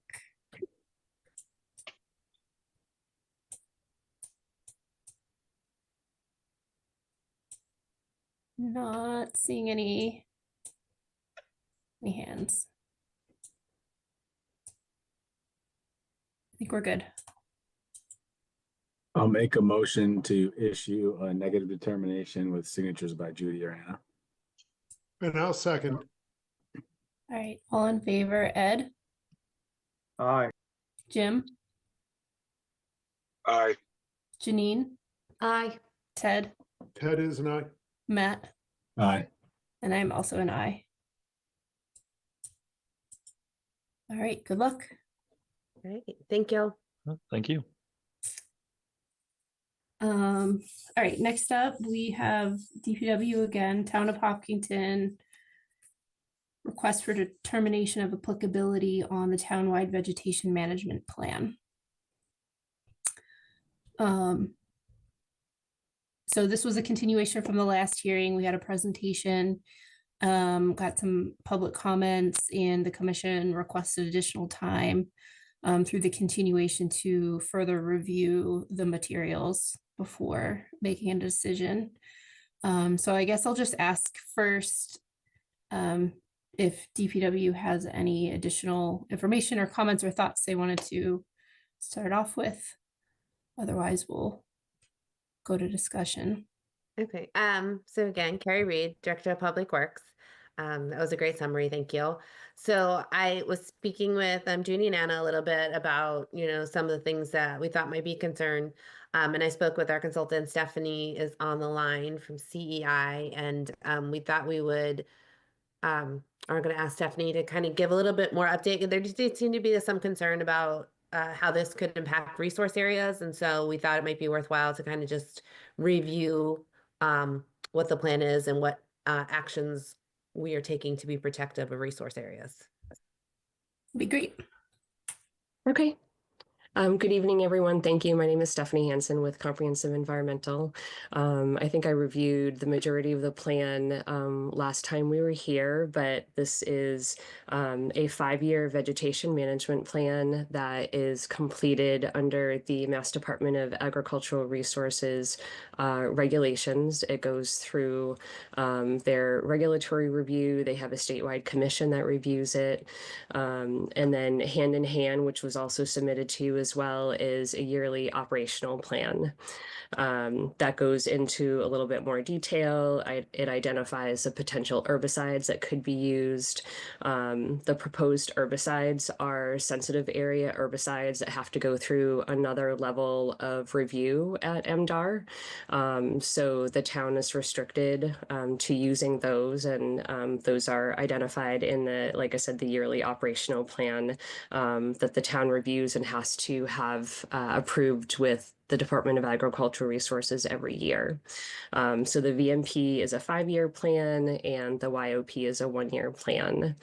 Not seeing any hands. I think we're good. I'll make a motion to issue a negative determination with signatures by Judy or Anna. And I'll second. All right, all in favor, Ed? Aye. Jim? Aye. Janine? Aye. Ted? Ted is an aye. Matt? Aye. And I'm also an aye. All right, good luck. Great, thank you. Thank you. All right, next up, we have DPW again, Town of Hopkinton. Request for determination of applicability on the townwide vegetation management plan. So this was a continuation from the last hearing. We had a presentation, got some public comments, and the commission requested additional time through the continuation to further review the materials before making a decision. So I guess I'll just ask first if DPW has any additional information or comments or thoughts they wanted to start off with. Otherwise, we'll go to discussion. Okay, so again, Carrie Reed, Director of Public Works. That was a great summary, thank you. So I was speaking with Judy and Anna a little bit about, some of the things that we thought might be a concern. And I spoke with our consultant, Stephanie is on the line from CEI, and we thought we would, are going to ask Stephanie to kind of give a little bit more update. There did seem to be some concern about how this could impact resource areas. And so we thought it might be worthwhile to kind of just review what the plan is and what actions we are taking to be protective of resource areas. Be great. Okay. Good evening, everyone. Thank you. My name is Stephanie Hansen with Comprehensive Environmental. I think I reviewed the majority of the plan last time we were here, but this is a 5-year vegetation management plan that is completed under the Mass Department of Agricultural Resources regulations. It goes through their regulatory review. They have a statewide commission that reviews it. And then hand in hand, which was also submitted to you as well, is a yearly operational plan that goes into a little bit more detail. It identifies the potential herbicides that could be used. The proposed herbicides are sensitive area herbicides that have to go through another level of review at MDR. So the town is restricted to using those, and those are identified in the, like I said, the yearly operational plan that the town reviews and has to have approved with the Department of Agricultural Resources every year. So the VMP is a 5-year plan and the YOP is a 1-year plan.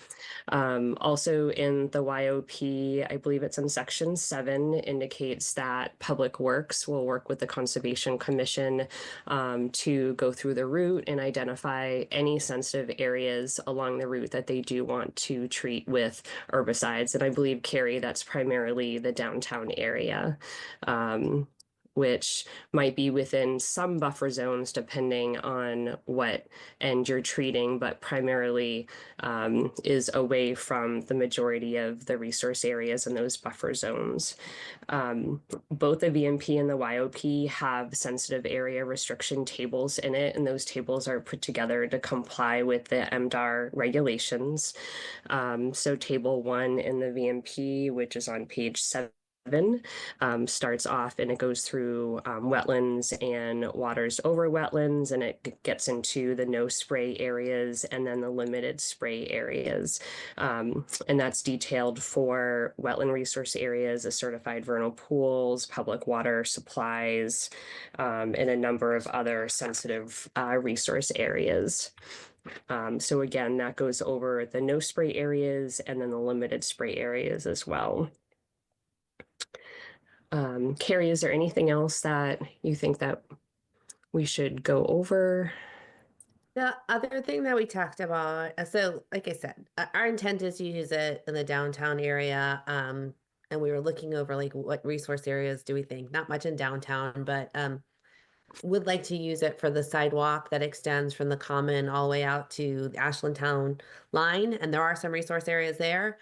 Also in the YOP, I believe it's in section 7, indicates that Public Works will work with the Conservation Commission to go through the route and identify any sensitive areas along the route that they do want to treat with herbicides. And I believe, Carrie, that's primarily the downtown area. Which might be within some buffer zones depending on what end you're treating, but primarily is away from the majority of the resource areas in those buffer zones. Both the VMP and the YOP have sensitive area restriction tables in it, and those tables are put together to comply with the MDR regulations. So table 1 in the VMP, which is on page 7, starts off and it goes through wetlands and waters over wetlands, and it gets into the no spray areas and then the limited spray areas. And that's detailed for wetland resource areas, the certified vernal pools, public water supplies, and a number of other sensitive resource areas. So again, that goes over the no spray areas and then the limited spray areas as well. Carrie, is there anything else that you think that we should go over? The other thing that we talked about, so like I said, our intent is to use it in the downtown area. And we were looking over like what resource areas do we think? Not much in downtown, but would like to use it for the sidewalk that extends from the common all the way out to the Ashland Town line. And there are some resource areas there.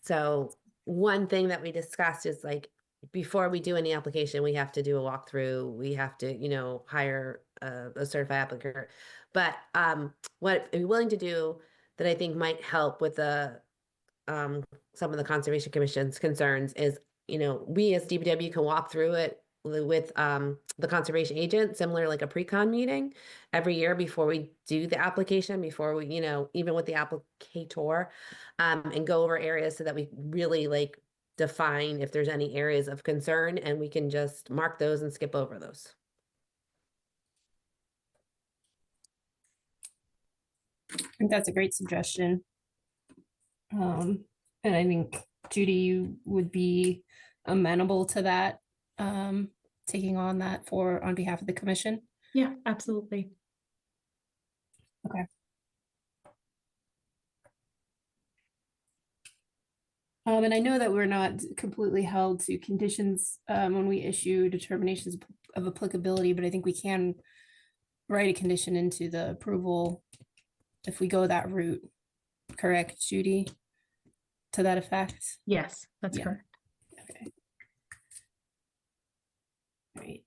So one thing that we discussed is like, before we do any application, we have to do a walkthrough. We have to, you know, hire a certified applicant. But what I'm willing to do that I think might help with the some of the Conservation Commission's concerns is, you know, we as DPW can walk through it with the conservation agent, similar like a pre-con meeting every year before we do the application, before we, you know, even with the applicator, and go over areas so that we really like define if there's any areas of concern, and we can just mark those and skip over those. I think that's a great suggestion. And I think, Judy, you would be amenable to that, taking on that on behalf of the commission? Yeah, absolutely. Okay. And I know that we're not completely held to conditions when we issue determinations of applicability, but I think we can write a condition into the approval if we go that route. Correct, Judy? To that effect? Yes, that's correct. Okay. Right.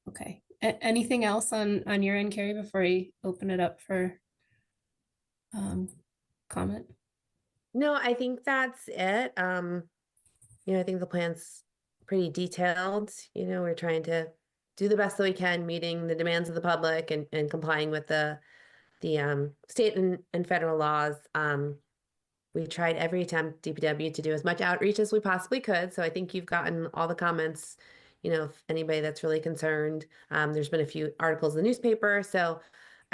Okay. Anything else on your end, Carrie, before I open it up for comment? No, I think that's it. You know, I think the plan's pretty detailed. You know, we're trying to do the best that we can, meeting the demands of the public and complying with the state and federal laws. We tried every attempt, DPW, to do as much outreach as we possibly could. So I think you've gotten all the comments, you know, if anybody that's really concerned. There's been a few articles in the newspaper. So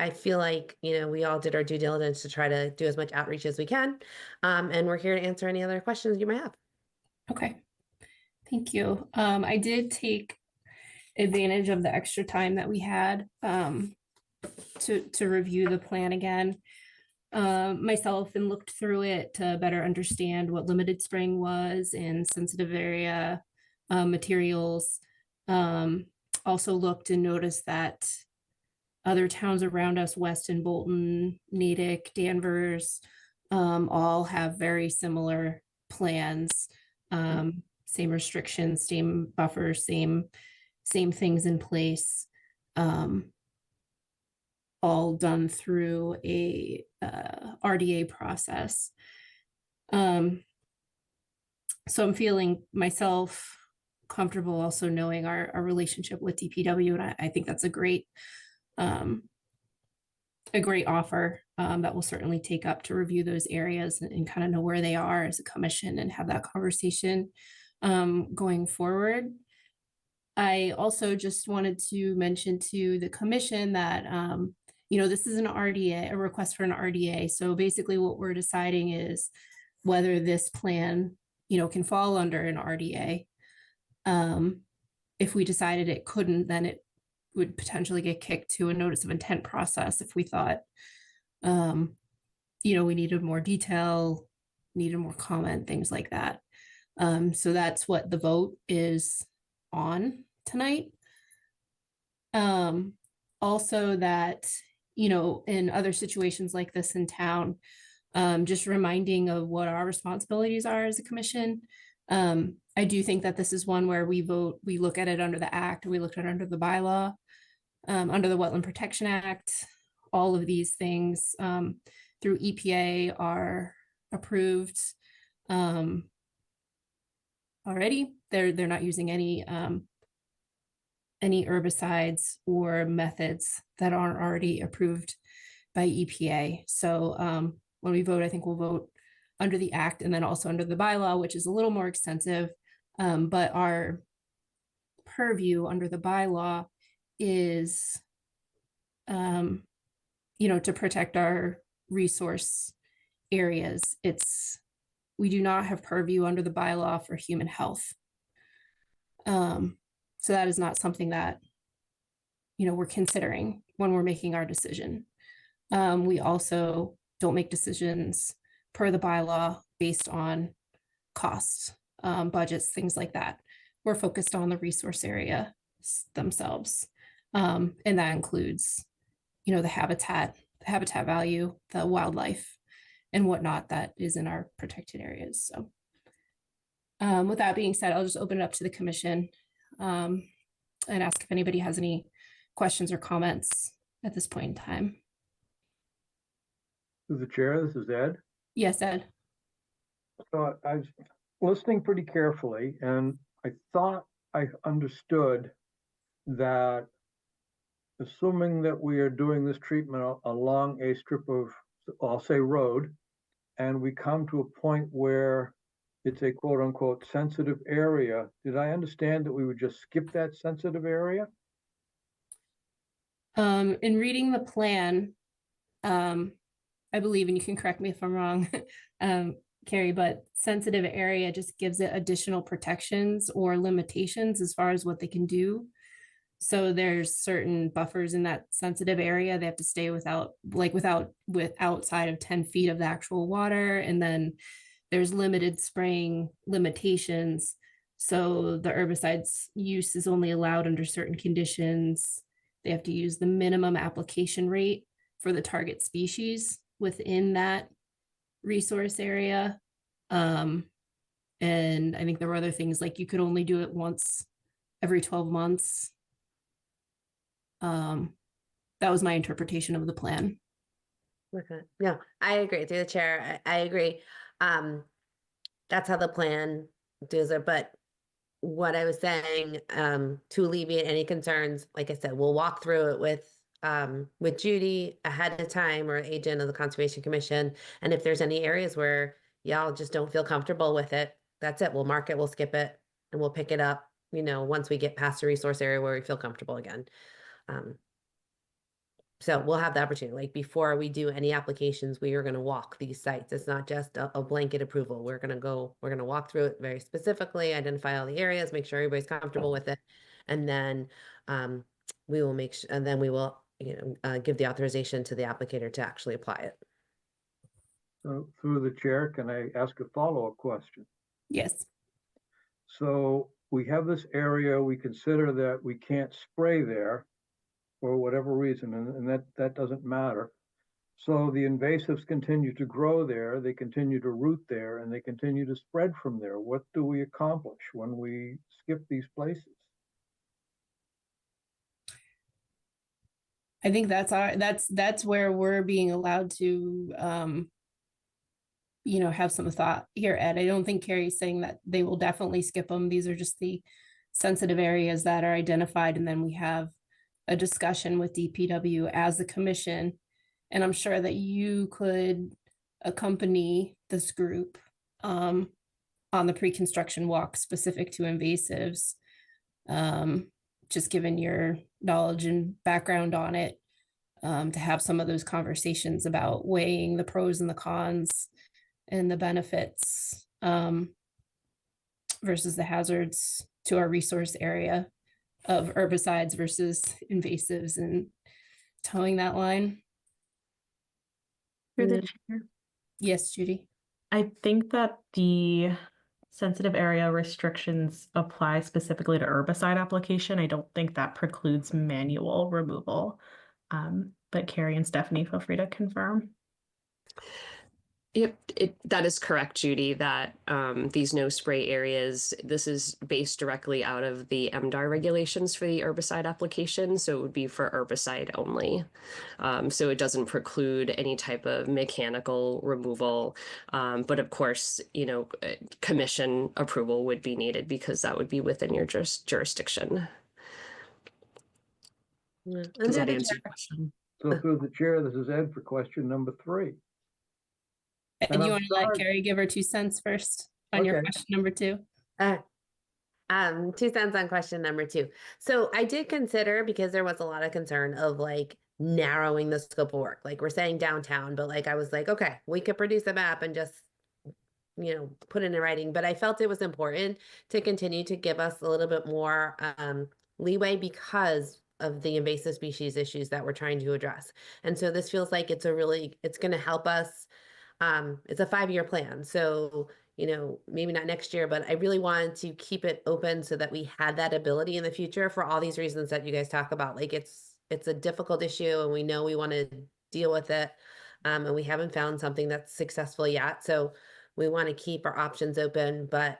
I feel like, we all did our due diligence to try to do as much outreach as we can. And we're here to answer any other questions you might have. Okay, thank you. I did take advantage of the extra time that we had to review the plan again myself and looked through it to better understand what limited spraying was and sensitive area materials. Also looked and noticed that other towns around us, Weston, Bolton, Natick, Danvers, all have very similar plans, same restrictions, same buffers, same things in place, all done through a RDA process. So I'm feeling myself comfortable also knowing our relationship with DPW, and I think that's a great offer that we'll certainly take up to review those areas and kind of know where they are as a commission and have that conversation going forward. I also just wanted to mention to the commission that, this is an RDA, a request for an RDA. So basically what we're deciding is whether this plan, can fall under an RDA. If we decided it couldn't, then it would potentially get kicked to a notice of intent process if we thought, we needed more detail, needed more comment, things like that. So that's what the vote is on tonight. Also that, in other situations like this in town, just reminding of what our responsibilities are as a commission. I do think that this is one where we look at it under the act, we look at it under the bylaw, under the Wetland Protection Act. All of these things through EPA are approved already. They're not using any herbicides or methods that aren't already approved by EPA. So when we vote, I think we'll vote under the act and then also under the bylaw, which is a little more extensive. But our purview under the bylaw is, to protect our resource areas. We do not have purview under the bylaw for human health. So that is not something that, we're considering when we're making our decision. We also don't make decisions per the bylaw based on costs, budgets, things like that. We're focused on the resource area themselves. And that includes, the habitat value, the wildlife and whatnot that is in our protected areas. So with that being said, I'll just open it up to the commission and ask if anybody has any questions or comments at this point in time. To the chair, this is Ed. Yes, Ed. So I was listening pretty carefully, and I thought I understood that assuming that we are doing this treatment along a strip of, I'll say, road, and we come to a point where it's a quote unquote sensitive area, did I understand that we would just skip that sensitive area? In reading the plan, I believe, and you can correct me if I'm wrong, Carrie, but sensitive area just gives it additional protections or limitations as far as what they can do. So there's certain buffers in that sensitive area. They have to stay outside of 10 feet of the actual water. And then there's limited spraying limitations. So the herbicides use is only allowed under certain conditions. They have to use the minimum application rate for the target species within that resource area. And I think there were other things like you could only do it once every 12 months. That was my interpretation of the plan. Okay. No, I agree. Through the chair, I agree. That's how the plan does it. But what I was saying, to alleviate any concerns, like I said, we'll walk through it with Judy ahead of time, or agent of the Conservation Commission. And if there's any areas where y'all just don't feel comfortable with it, that's it. We'll mark it, we'll skip it, and we'll pick it up, once we get past the resource area where we feel comfortable again. So we'll have the opportunity, like before we do any applications, we are going to walk these sites. It's not just a blanket approval. We're going to walk through it very specifically, identify all the areas, make sure everybody's comfortable with it. And then we will and then we will, give the authorization to the applicator to actually apply it. So through the chair, can I ask a follow-up question? Yes. So we have this area, we consider that we can't spray there for whatever reason, and that doesn't matter. So the invasives continue to grow there, they continue to root there, and they continue to spread from there. What do we accomplish when we skip these places? I think that's where we're being allowed to have some thought here, Ed. I don't think Carrie's saying that they will definitely skip them. These are just the sensitive areas that are identified, and then we have a discussion with DPW as the commission. And I'm sure that you could accompany this group on the pre-construction walk specific to invasives, just given your knowledge and background on it, to have some of those conversations about weighing the pros and the cons and the benefits versus the hazards to our resource area of herbicides versus invasives, and towing that line. Through the chair. Yes, Judy. I think that the sensitive area restrictions apply specifically to herbicide application. I don't think that precludes manual removal. But Carrie and Stephanie, feel free to confirm. Yep, that is correct, Judy, that these no spray areas, this is based directly out of the MDR regulations for the herbicide application. So it would be for herbicide only. So it doesn't preclude any type of mechanical removal. But of course, commission approval would be needed because that would be within your jurisdiction. Does that answer your question? So through the chair, this is Ed for question number 3. And you want to let Carrie give her 2 cents first on your question number 2? 2 cents on question number 2. So I did consider, because there was a lot of concern of like narrowing the scope of work. Like we're saying downtown, but like I was like, okay, we could produce a map and just put it in writing. But I felt it was important to continue to give us a little bit more leeway because of the invasive species issues that we're trying to address. And so this feels like it's going to help us. It's a 5-year plan. So, maybe not next year, but I really wanted to keep it open so that we had that ability in the future for all these reasons that you guys talk about. Like it's a difficult issue and we know we want to deal with it. And we haven't found something that's successful yet. So we want to keep our options open. But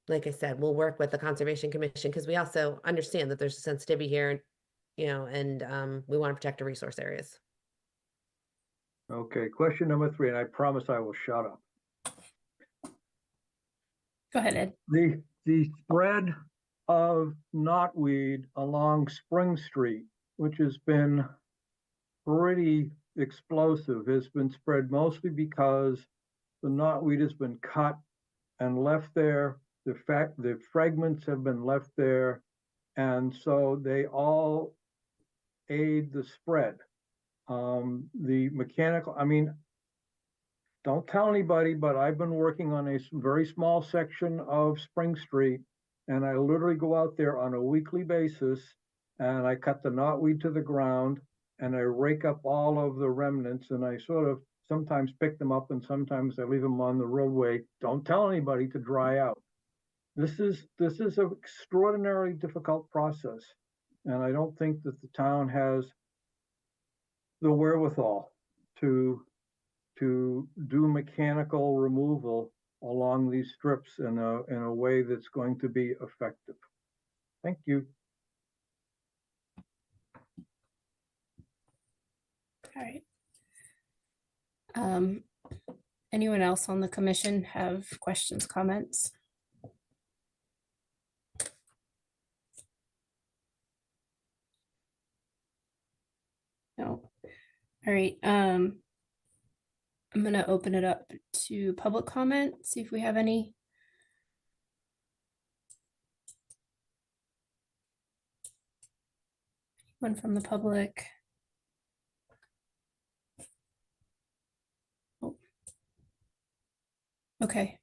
like I said, we'll work with the Conservation Commission because we also understand that there's a sensitivity here, and we want to protect our resource areas. Okay, question number 3, and I promise I will shut up. Go ahead, Ed. The spread of knotweed along Spring Street, which has been pretty explosive, has been spread mostly because the knotweed has been cut and left there. The fragments have been left there, and so they all aid the spread. The mechanical, don't tell anybody, but I've been working on a very small section of Spring Street, and I literally go out there on a weekly basis, and I cut the knotweed to the ground, and I rake up all of the remnants, and I sort of sometimes pick them up, and sometimes I leave them on the roadway. Don't tell anybody to dry out. This is an extraordinarily difficult process, and I don't think that the town has the wherewithal to do mechanical removal along these strips in a way that's going to be effective. Thank you. All right. Anyone else on the commission have questions, comments? No. All right. I'm going to open it up to public comment, see if we have any. One from the public. Okay.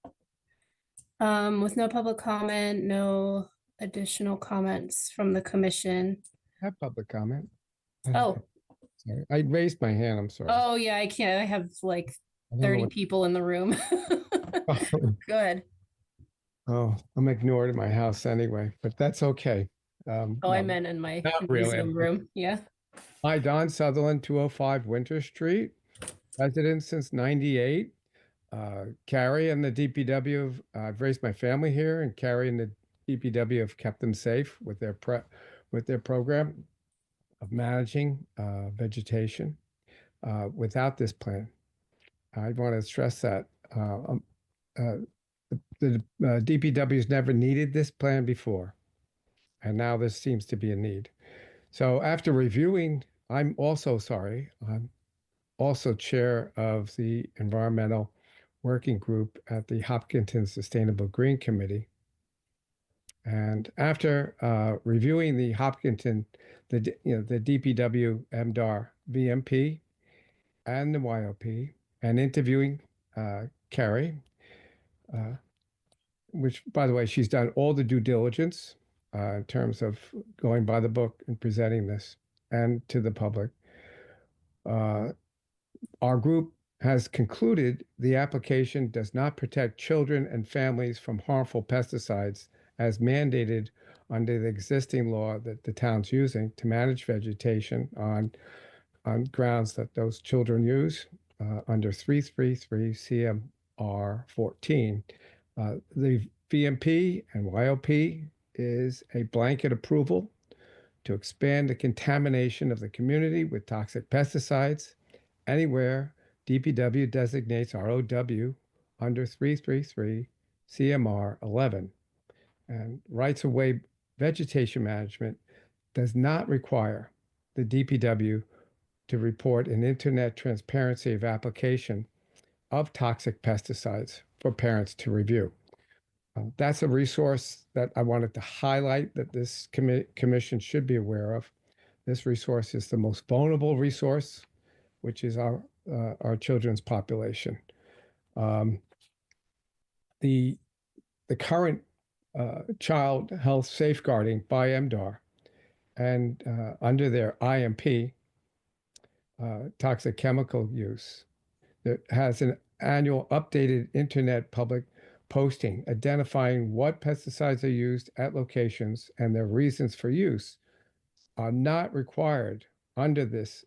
With no public comment, no additional comments from the commission. I have public comment. Oh, Sorry, I raised my hand, I'm sorry. oh yeah, I can't. I have like I don't know 30 what- people in the room. Good. Oh, I'm ignored in my house anyway, but that's okay. Oh, I no, meant in my not in my really. Zoom room. Yeah. Hi, Don Sutherland, 205 Winter Street, resident since 98. Carrie and the DPW, I've raised my family here, and Carrie and the DPW have kept them safe with their program of managing vegetation. Without this plan, I want to stress that the DPW has never needed this plan before, and now there seems to be a need. So after reviewing, I'm also chair of the Environmental Working Group at the Hopkinton Sustainable Green Committee. And after reviewing the Hopkinton, the DPW, MDR, VMP, and the YOP, and interviewing Carrie, which, by the way, she's done all the due diligence in terms of going by the book and presenting this and to the public. Our group has concluded the application does not protect children and families from harmful pesticides as mandated under the existing law that the town's using to manage vegetation on grounds that those children use under 333 CMR 14. The VMP and YOP is a blanket approval to expand the contamination of the community with toxic pesticides anywhere DPW designates ROW under 333 CMR 11. And rights of way vegetation management does not require the DPW to report an internet transparency of application of toxic pesticides for parents to review. That's a resource that I wanted to highlight that this commission should be aware of. This resource is the most vulnerable resource, which is our children's population. The current child health safeguarding by MDR and under their IMP, toxic chemical use, that has an annual updated internet public posting identifying what pesticides are used at locations and their reasons for use are not required under this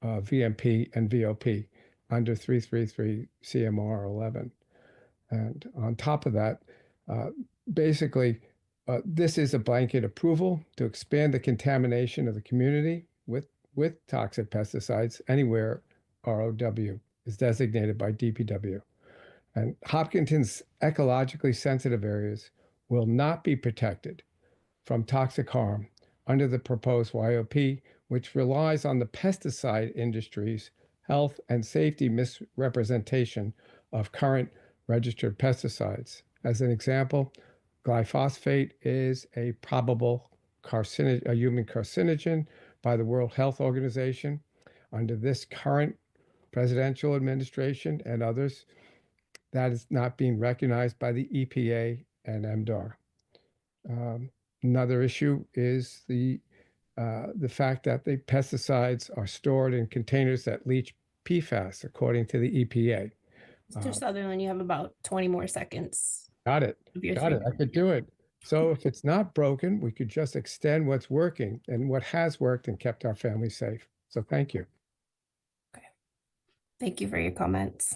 VMP and VOP under 333 CMR 11. And on top of that, basically, this is a blanket approval to expand the contamination of the community with toxic pesticides anywhere ROW is designated by DPW. And Hopkinton's ecologically sensitive areas will not be protected from toxic harm under the proposed YOP, which relies on the pesticide industry's health and safety misrepresentation of current registered pesticides. As an example, glyphosate is a probable a human carcinogen by the World Health Organization. Under this current presidential administration and others, that is not being recognized by the EPA and MDR. Another issue is the fact that the pesticides are stored in containers that leach PFAS, according to the EPA. Mr. Sutherland, you have about 20 more seconds. Got it. of your Got it. I could do it. So if it's not broken, we could just extend what's working and what has worked and kept our families safe. So thank you. Thank you for your comments.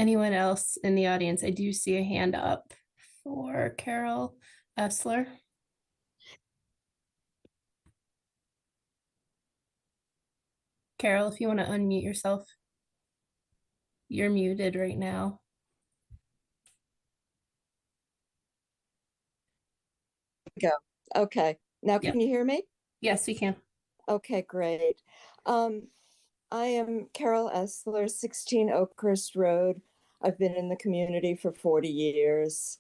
Anyone else in the audience? I do see a hand up for Carol Essler. Carol, if you want to unmute yourself. You're muted right now. Go. Okay. Now Yeah. can you hear me? Yes, we can. Okay, great. I am Carol Essler, 16 Oakhurst Road. I've been in the community for 40 years.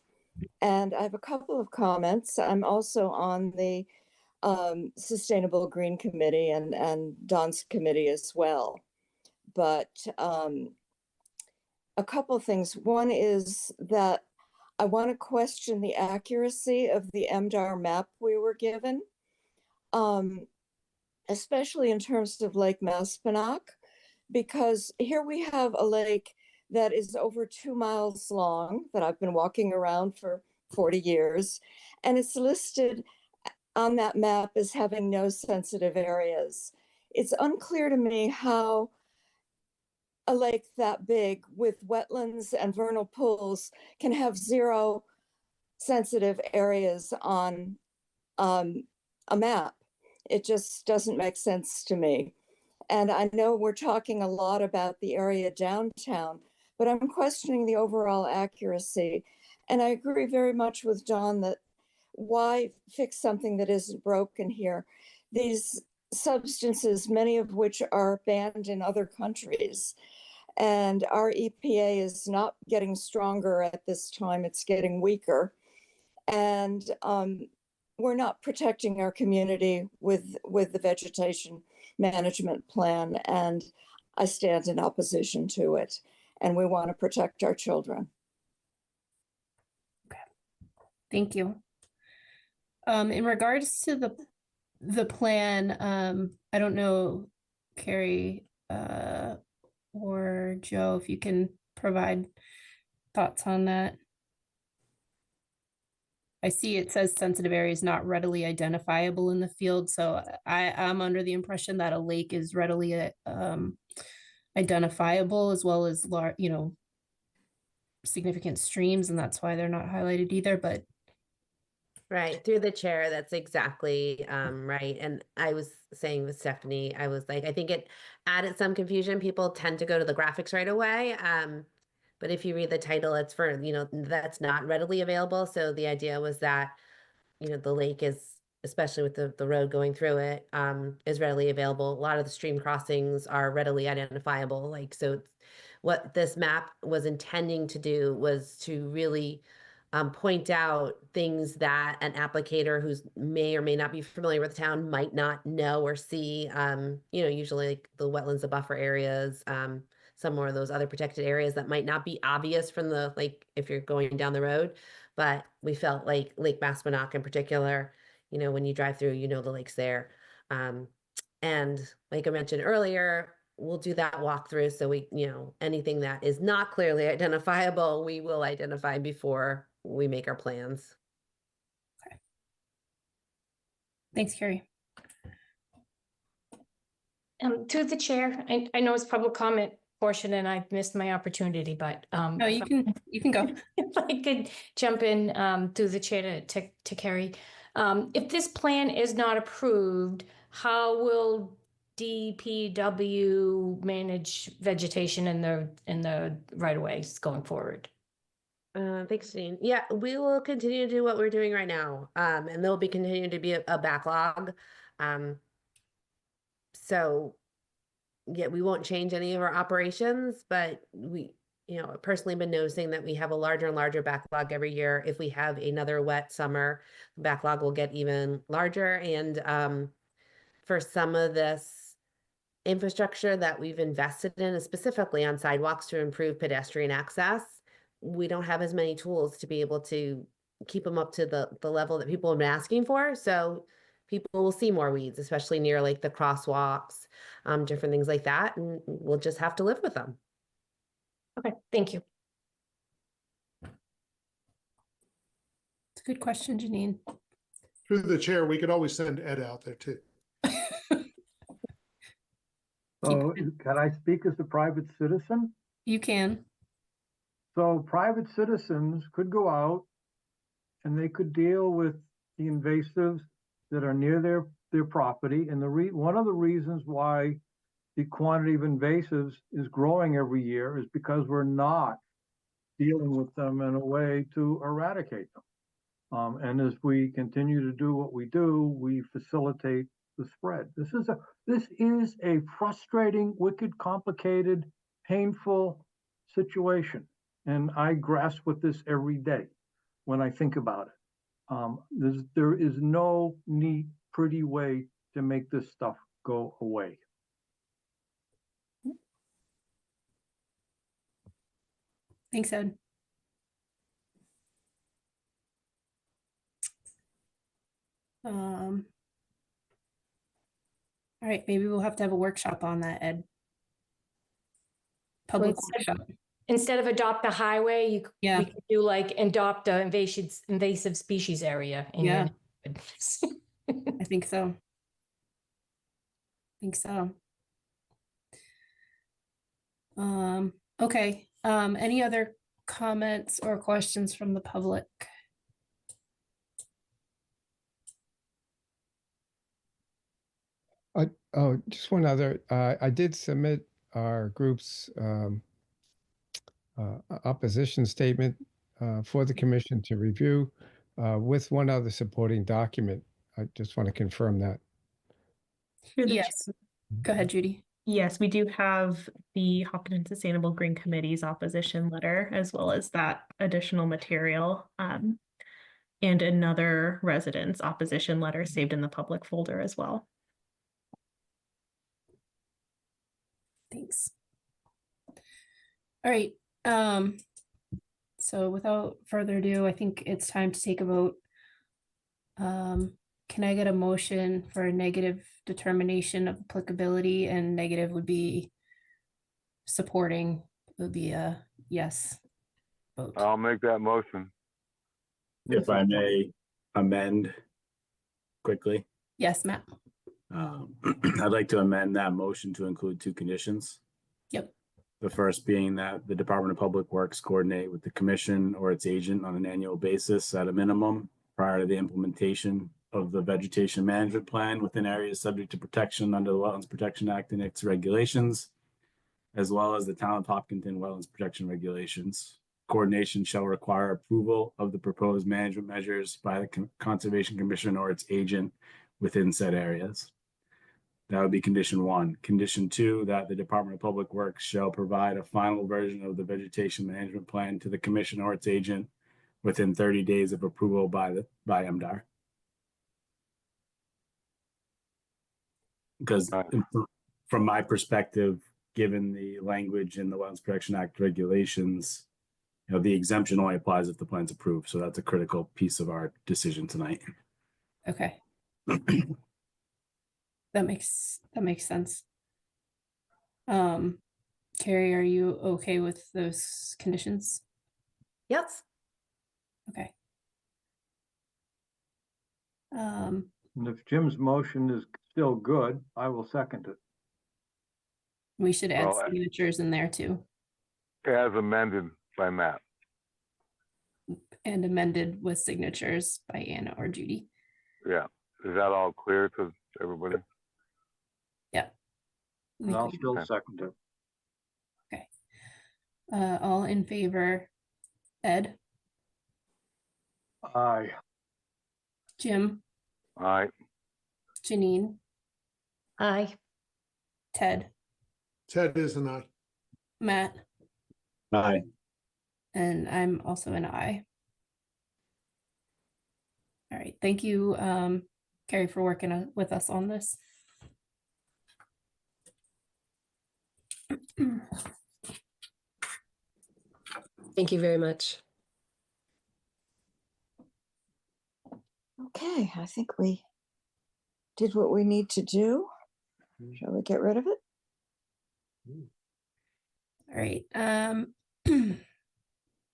And I have a couple of comments. I'm also on the Sustainable Green Committee and Don's committee as well. but a couple of things. One is that I want to question the accuracy of the MDR map we were given, especially in terms of Lake Maspinock, because here we have a lake that is over 2 miles long that I've been walking around for 40 years, and it's listed on that map as having no sensitive areas. It's unclear to me how a lake that big with wetlands and vernal pools can have 0 sensitive areas on a map. It just doesn't make sense to me. And I know we're talking a lot about the area downtown, but I'm questioning the overall accuracy. And I agree very much with John that why fix something that isn't broken here? These substances, many of which are banned in other countries, and our EPA is not getting stronger at this time, it's getting weaker. And we're not protecting our community with the vegetation management plan, and I stand in opposition to it. And we want to protect our children. Okay, thank you. In regards to the plan, I don't know, Carrie or Joe, if you can provide thoughts on that. I see it says sensitive areas not readily identifiable in the field, so I'm under the impression that a lake is readily identifiable, as well as significant streams, and that's why they're not highlighted either. But Right, through the chair, that's exactly right. And I was saying with Stephanie, I was like, I think it added some confusion. People tend to go to the graphics right away. But if you read the title, it's for, that's not readily available. So the idea was that, the lake is, especially with the road going through it, is readily available. A lot of the stream crossings are readily identifiable. So it's, what this map was intending to do was to really point out things that an applicator who's may or may not be familiar with the town might not know or see. Usually like the wetlands, the buffer areas, some more of those other protected areas that might not be obvious from if you're going down the road. But we felt like Lake Maspinock in particular, when you drive through, the lake's there. And like I mentioned earlier, we'll do that walkthrough. So we, anything that is not clearly identifiable, we will identify before we make our plans. Okay. Thanks, Carrie. To the chair, I know it's public comment portion and I've missed my opportunity, but no, you can go. If I could jump in through the chair to Carrie. If this plan is not approved, how will DPW manage vegetation in the right of ways going forward? Thanks, Jean. Yeah, we will continue to do what we're doing right now. And there'll be continuing to be a backlog. So yeah, we won't change any of our operations, but we, personally been noticing that we have a larger and larger backlog every year. If we have another wet summer, the backlog will get even larger. And for some of this infrastructure that we've invested in, specifically on sidewalks to improve pedestrian access, we don't have as many tools to be able to keep them up to the level that people have been asking for. So people will see more weeds, especially near like the crosswalks, different things like that. And we'll just have to live with them. Okay, thank you. It's a good question, Janine. Through the chair, we could always send Ed out there too. So can I speak as a private citizen? You can. So private citizens could go out and they could deal with the invasives that are near their property. And one of the reasons why the quantity of invasives is growing every year is because we're not dealing with them in a way to eradicate them. And as we continue to do what we do, we facilitate the spread. This is a frustrating, wicked, complicated, painful situation. And I grasp with this every day when I think about it. There is no neat, pretty way to make this stuff go away. Thanks, Ed. All right, maybe we'll have to have a workshop on that, Ed. Public workshop. Instead of adopt the highway, Yeah. we could do like adopt a invasive species area. In your Yeah. neighborhood. I think so. Okay. Any other comments or questions from the public? Oh, just one other. I did submit our group's opposition statement for the commission to review with one other supporting document. I just want to confirm that. Through the Yes. Go ahead, Judy. Yes, we do have the Hopkinton Sustainable Green Committee's opposition letter, as well as that additional material, and another resident's opposition letter saved in the public folder as well. Thanks. All right. So without further ado, I think it's time to take a vote. Can I get a motion for a negative determination of applicability, and negative would be supporting, would be a yes vote. I'll make that motion. If I may amend quickly, Yes, Matt. I'd like to amend that motion to include two conditions. Yep. The first being that the Department of Public Works coordinate with the commission or its agent on an annual basis at a minimum prior to the implementation of the vegetation management plan within areas subject to protection under the Wetlands Protection Act and its regulations, as well as the Town of Hopkinton Wetlands Protection Regulations. Coordination shall require approval of the proposed management measures by the Conservation Commission or its agent within said areas. That would be condition one. Condition two, that the Department of Public Works shall provide a final version of the vegetation management plan to the commission or its agent within 30 days of approval by MDR. Because from my perspective, given the language in the Wetlands Protection Act regulations, the exemption only applies if the plan's approved. So that's a critical piece of our decision tonight. Okay. That makes sense. Carrie, are you okay with those conditions? Yes. Okay. And if Jim's motion is still good, I will second it. We should add Well, signatures in there too, As amended by Matt. and amended with signatures by Anna or Judy. Yeah. Is that all clear to everybody? Yeah. And I'll still second it. All in favor? Ed, Aye. Jim, Aye. Janine, Aye. Ted, Ted is an aye. Matt, Aye. and I'm also an aye. All right, thank you, Carrie, for working with us on this. Thank you very much. Okay, I think we did what we need to do. Shall we get rid of it? All right,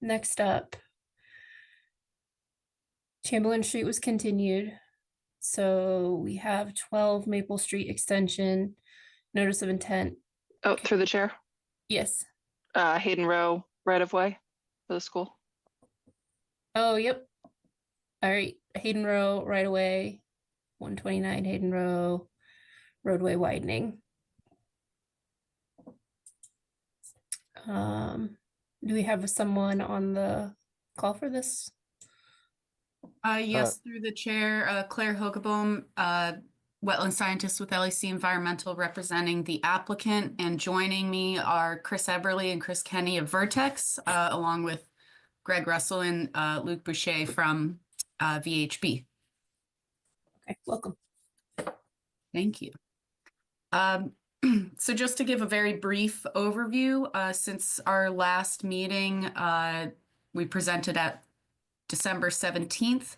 next up, Chamberlain Street was continued. So we have 12 Maple Street extension, notice of intent. Oh, through the chair. Yes. Hayden Row right of way for the school. Oh, yep. All right, Hayden Row right away, 129 Hayden Row, roadway widening. Do we have someone on the call for this? Yes, through the chair, Claire Hogaboom, wetland scientist with LEC Environmental, representing the applicant, and joining me are Chris Eberly and Chris Kenny of Vertex, along with Greg Russell and Luc Boucher from VHB. Okay, welcome. Thank you. So just to give a very brief overview, since our last meeting, we presented at December 17th.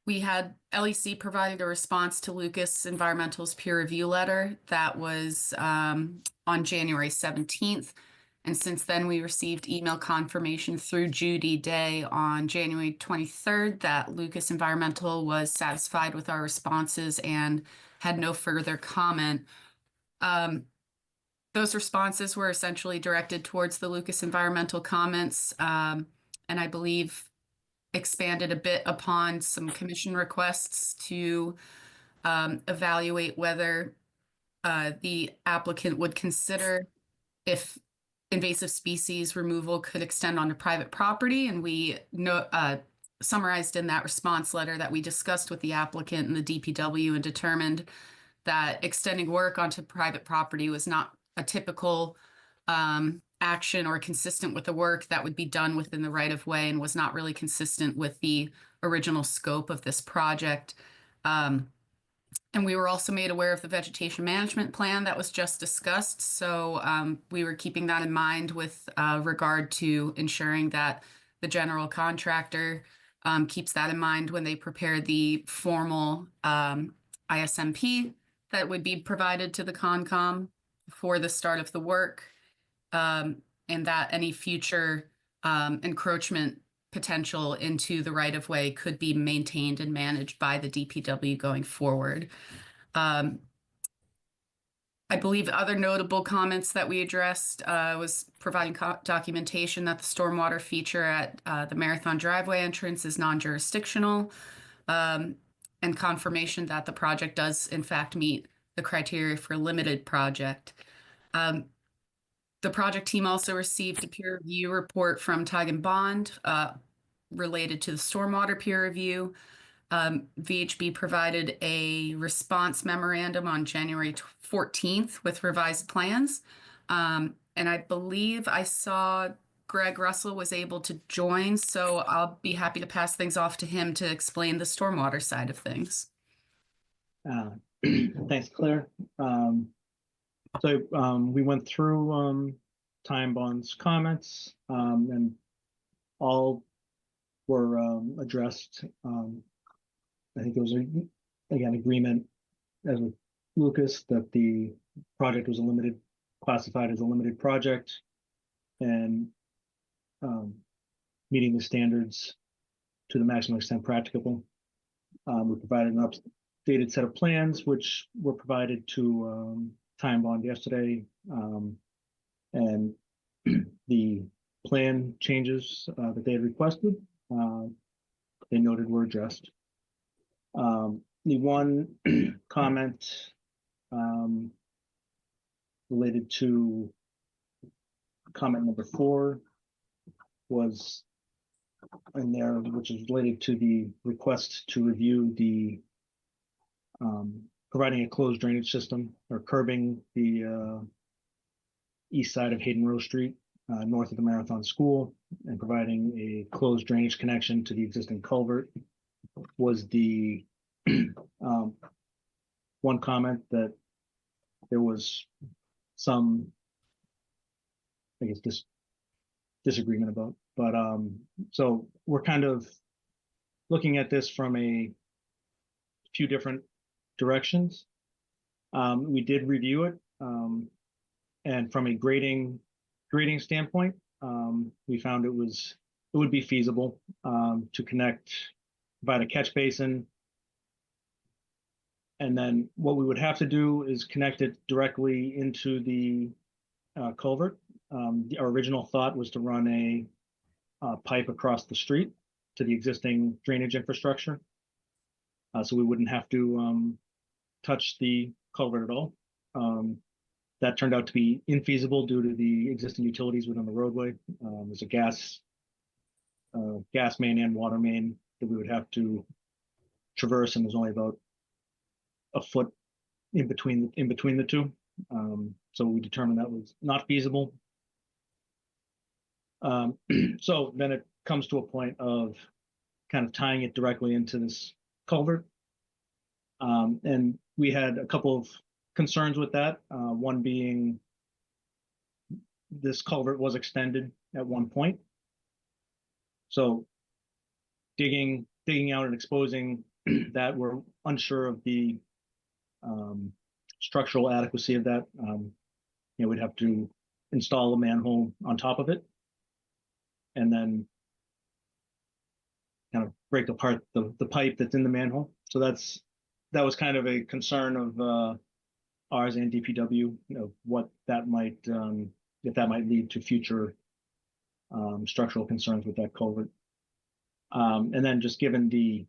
We had LEC provided a response to Lucas Environmental's peer review letter that was on January 17th. And since then, we received email confirmation through Judy Day on January 23rd that Lucas Environmental was satisfied with our responses and had no further comment. Those responses were essentially directed towards the Lucas Environmental comments, and I believe expanded a bit upon some commission requests to evaluate whether the applicant would consider if invasive species removal could extend onto private property. And we summarized in that response letter that we discussed with the applicant and the DPW and determined that extending work onto private property was not a typical action or consistent with the work that would be done within the right of way and was not really consistent with the original scope of this project. And we were also made aware of the vegetation management plan that was just discussed. So we were keeping that in mind with regard to ensuring that the general contractor keeps that in mind when they prepare the formal ISMP that would be provided to the Concom for the start of the work, and that any future encroachment potential into the right-of-way could be maintained and managed by the DPW going forward. I believe other notable comments that we addressed was providing documentation that the stormwater feature at the Marathon driveway entrance is non-jurisdictional, and confirmation that the project does in fact meet the criteria for limited project. The project team also received a peer review report from Tig & Bond related to the stormwater peer review. VHB provided a response memorandum on January 14th with revised plans. And I believe I saw Greg Russell was able to join, so I'll be happy to pass things off to him to explain the stormwater side of things. Thanks, Claire. We went through Time Bond's comments, and all were addressed. I think there was again agreement as with Lucas that the project was classified as a limited project, and meeting the standards to the maximum extent practicable. We provided an updated set of plans, which were provided to Time Bond yesterday, and the plan changes that they had requested, they noted were addressed. The one comment related to comment number 4 was in there, which is related to the request to review the providing a closed drainage system or curbing the east side of Hayden Row Street, north of the Marathon School, and providing a closed drainage connection to the existing culvert was the one comment that there was some, I guess, disagreement about. But so we're kind of looking at this from a few different directions. We did review it, and from a grading standpoint, we found it would be feasible to provide a catch basin, and then what we would have to do is connect it directly into the culvert. Our original thought was to run a pipe across the street to the existing drainage infrastructure, so we wouldn't have to touch the culvert at all. That turned out to be infeasible due to the existing utilities within the roadway. There's a gas main and water main that we would have to traverse, and there's only about a foot in between the two. So we determined that was not feasible. So then it comes to a point of kind of tying it directly into this culvert. And we had a couple of concerns with that. One being this culvert was extended at one point. So digging out and exposing that, we're unsure of the structural adequacy of that. We'd have to install a manhole on top of it and then kind of break apart the pipe that's in the manhole. So that was kind of a concern of ours and DPW, what that might, if that might lead to future structural concerns with that culvert. And then just given the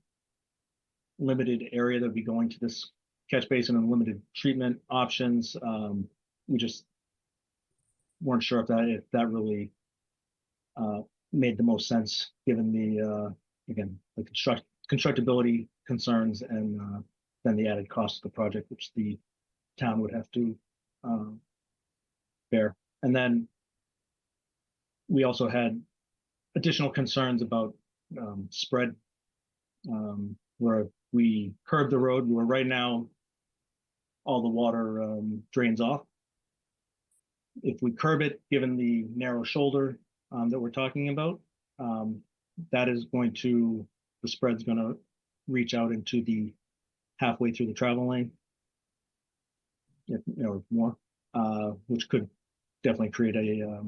limited area that would be going to this catch basin and limited treatment options, we just weren't sure if that really made the most sense given the again, the constructability concerns and then the added cost of the project, which the town would have to bear. And then we also had additional concerns about spread, where we curbed the road, where right now all the water drains off. If we curb it, given the narrow shoulder that we're talking about, that is going to, the spread's going to reach out into the halfway through the travel lane, or more, which could definitely create a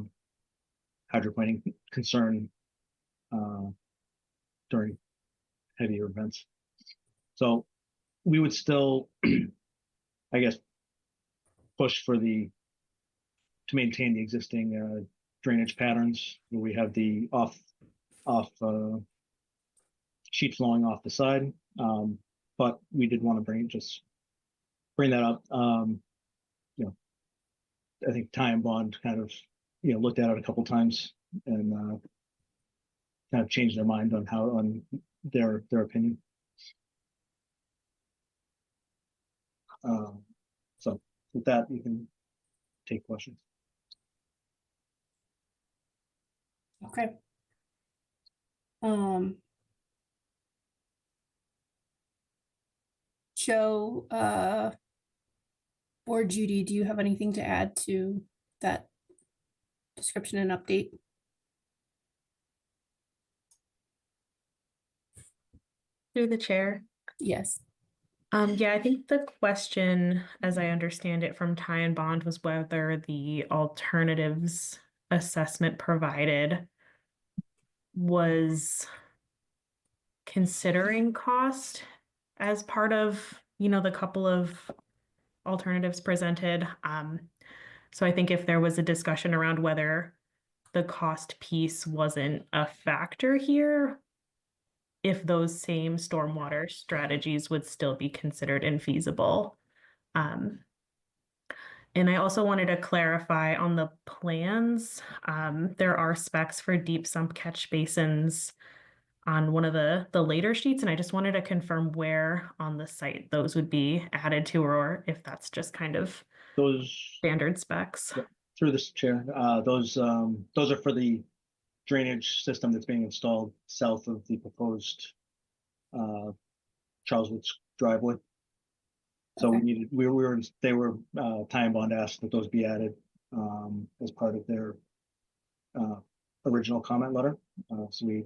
hydroplaning concern during heavier events. So we would still, I guess, push for to maintain the existing drainage patterns where we have the off sheet flowing off the side. But we did want to bring that up. I think Ty and Bond kind of, looked at it a couple times and kind of changed their mind on their opinion. So with that, we can take questions. Okay. Joe, or Judy, do you have anything to add to that description and update? Through the chair. Yes. Yeah, I think the question, as I understand it from Ty and Bond, was whether the alternatives assessment provided was considering cost as part of, the couple of alternatives presented. So I think if there was a discussion around whether the cost piece wasn't a factor here, if those same stormwater strategies would still be considered infeasible. And I also wanted to clarify on the plans, there are specs for deep sump catch basins on one of the later sheets, and I just wanted to confirm where on the site those would be added to, or if that's just kind of those standard specs. Through this chair, those are for the drainage system that's being installed south of the proposed Charles Woods driveway. So okay. They were Ty and Bond asked that those be added as part of their original comment letter. So we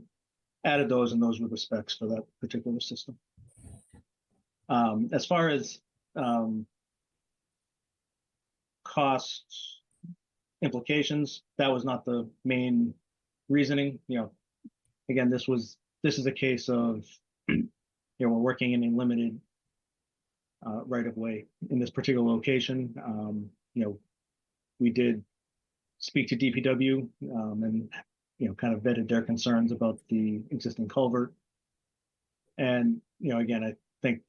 added those, and those were the specs for that particular system. As far as cost implications, that was not the main reasoning. Again, this is a case of we're working in a limited right of way in this particular location. We did speak to DPW and kind of vetted their concerns about the existing culvert. And again, I think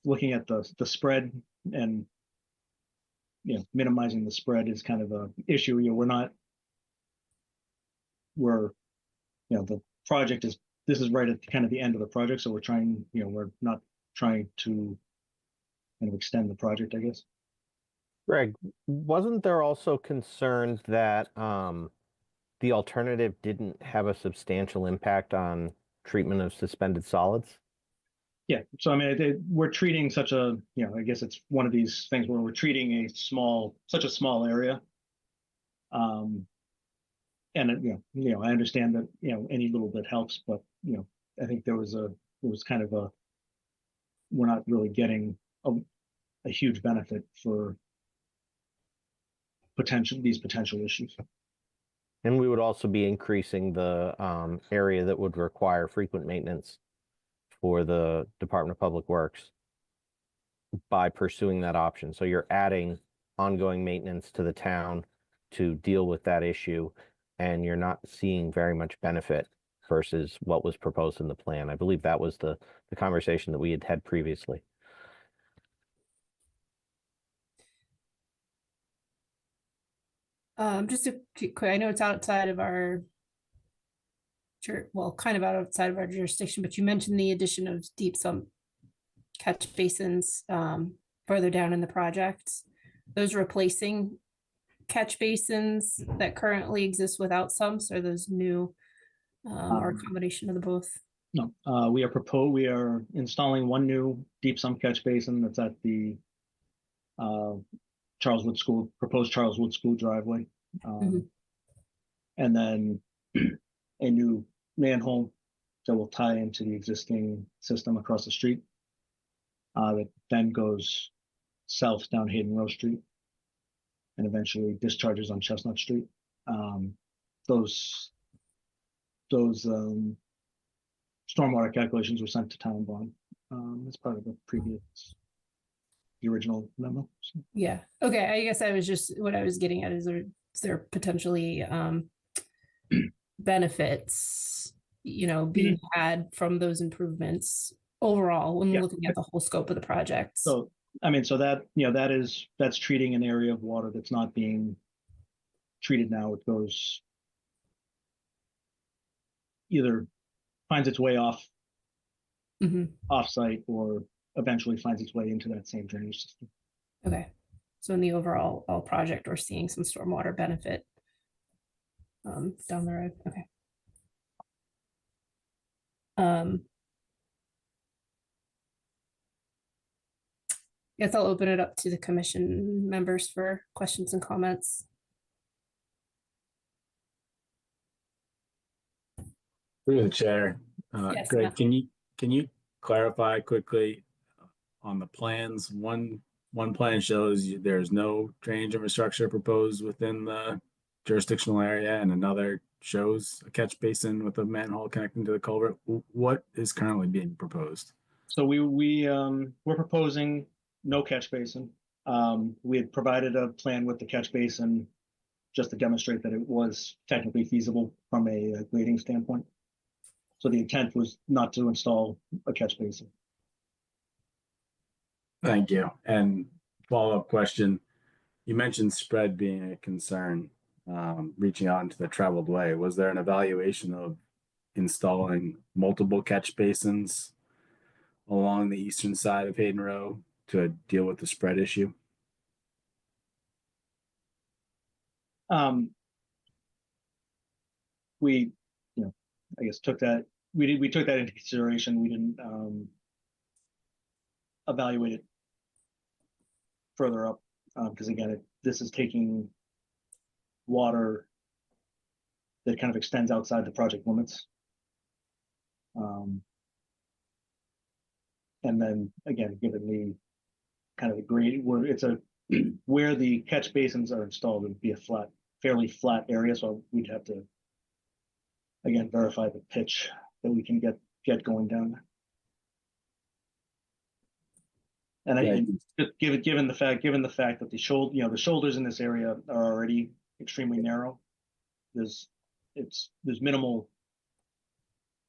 looking at the spread and minimizing the spread is kind of a issue. The project this is right at kind of the end of the project, so we're not trying to kind of extend the project, I guess. Greg, wasn't there also concerns that the alternative didn't have a substantial impact on treatment of suspended solids? Yeah, so I mean, we're treating such a, I guess it's one of these things where we're treating such a small area. And I understand that, any little bit helps, but, I think it was kind of we're not really getting a huge benefit for these potential issues. And we would also be increasing the area that would require frequent maintenance for the Department of Public Works by pursuing that option. So you're adding ongoing maintenance to the town to deal with that issue, and you're not seeing very much benefit versus what was proposed in the plan. I believe that was the conversation that we had had previously. Just a quick, I know it's outside of our, well, kind of outside of our jurisdiction, but you mentioned the addition of deep sump catch basins further down in the project. Those replacing catch basins that currently exist without sumps, or those new, or a combination of the both? No, we are installing one new deep sump catch basin that's at the proposed Charleswood School driveway. And then a new manhole that will tie into the existing system across the street that then goes south down Hayden Row Street and eventually discharges on Chestnut Street. Those stormwater calculations were sent to Town Bond as part of the original memo. So. Yeah. Okay. I guess what I was getting at is there potentially benefits, being had from those improvements overall when looking at the whole scope of the project? So, that's treating an area of water that's not being treated now. It goes either finds its way off-site or eventually finds its way into that same drainage system. Okay. So in the overall project, we're seeing some stormwater benefit down the road. Okay. Guess I'll open it up to the commission members for questions and comments. Through the chair, Yes, Greg, Matt. can you clarify quickly on the plans? One plan shows there's no drainage infrastructure proposed within the jurisdictional area, and another shows a catch basin with a manhole connecting to the culvert. What is currently being proposed? So we're proposing no catch basin. We had provided a plan with the catch basin just to demonstrate that it was technically feasible from a grading standpoint. So the intent was not to install a catch basin. Thank you. And follow-up question, you mentioned spread being a concern, reaching out into the traveled way. Was there an evaluation of installing multiple catch basins along the eastern side of Hayden Row to deal with the spread issue? We, I guess took that we took that into consideration. We didn't evaluate it further up because again, this is taking water that kind of extends outside the project limits. And then again, given the kind of the grade where where the catch basins are installed, it would be a fairly flat area. So we'd have to again verify the pitch that we can get going down there. And given the fact that the shoulders in this area are already extremely narrow, there's minimal.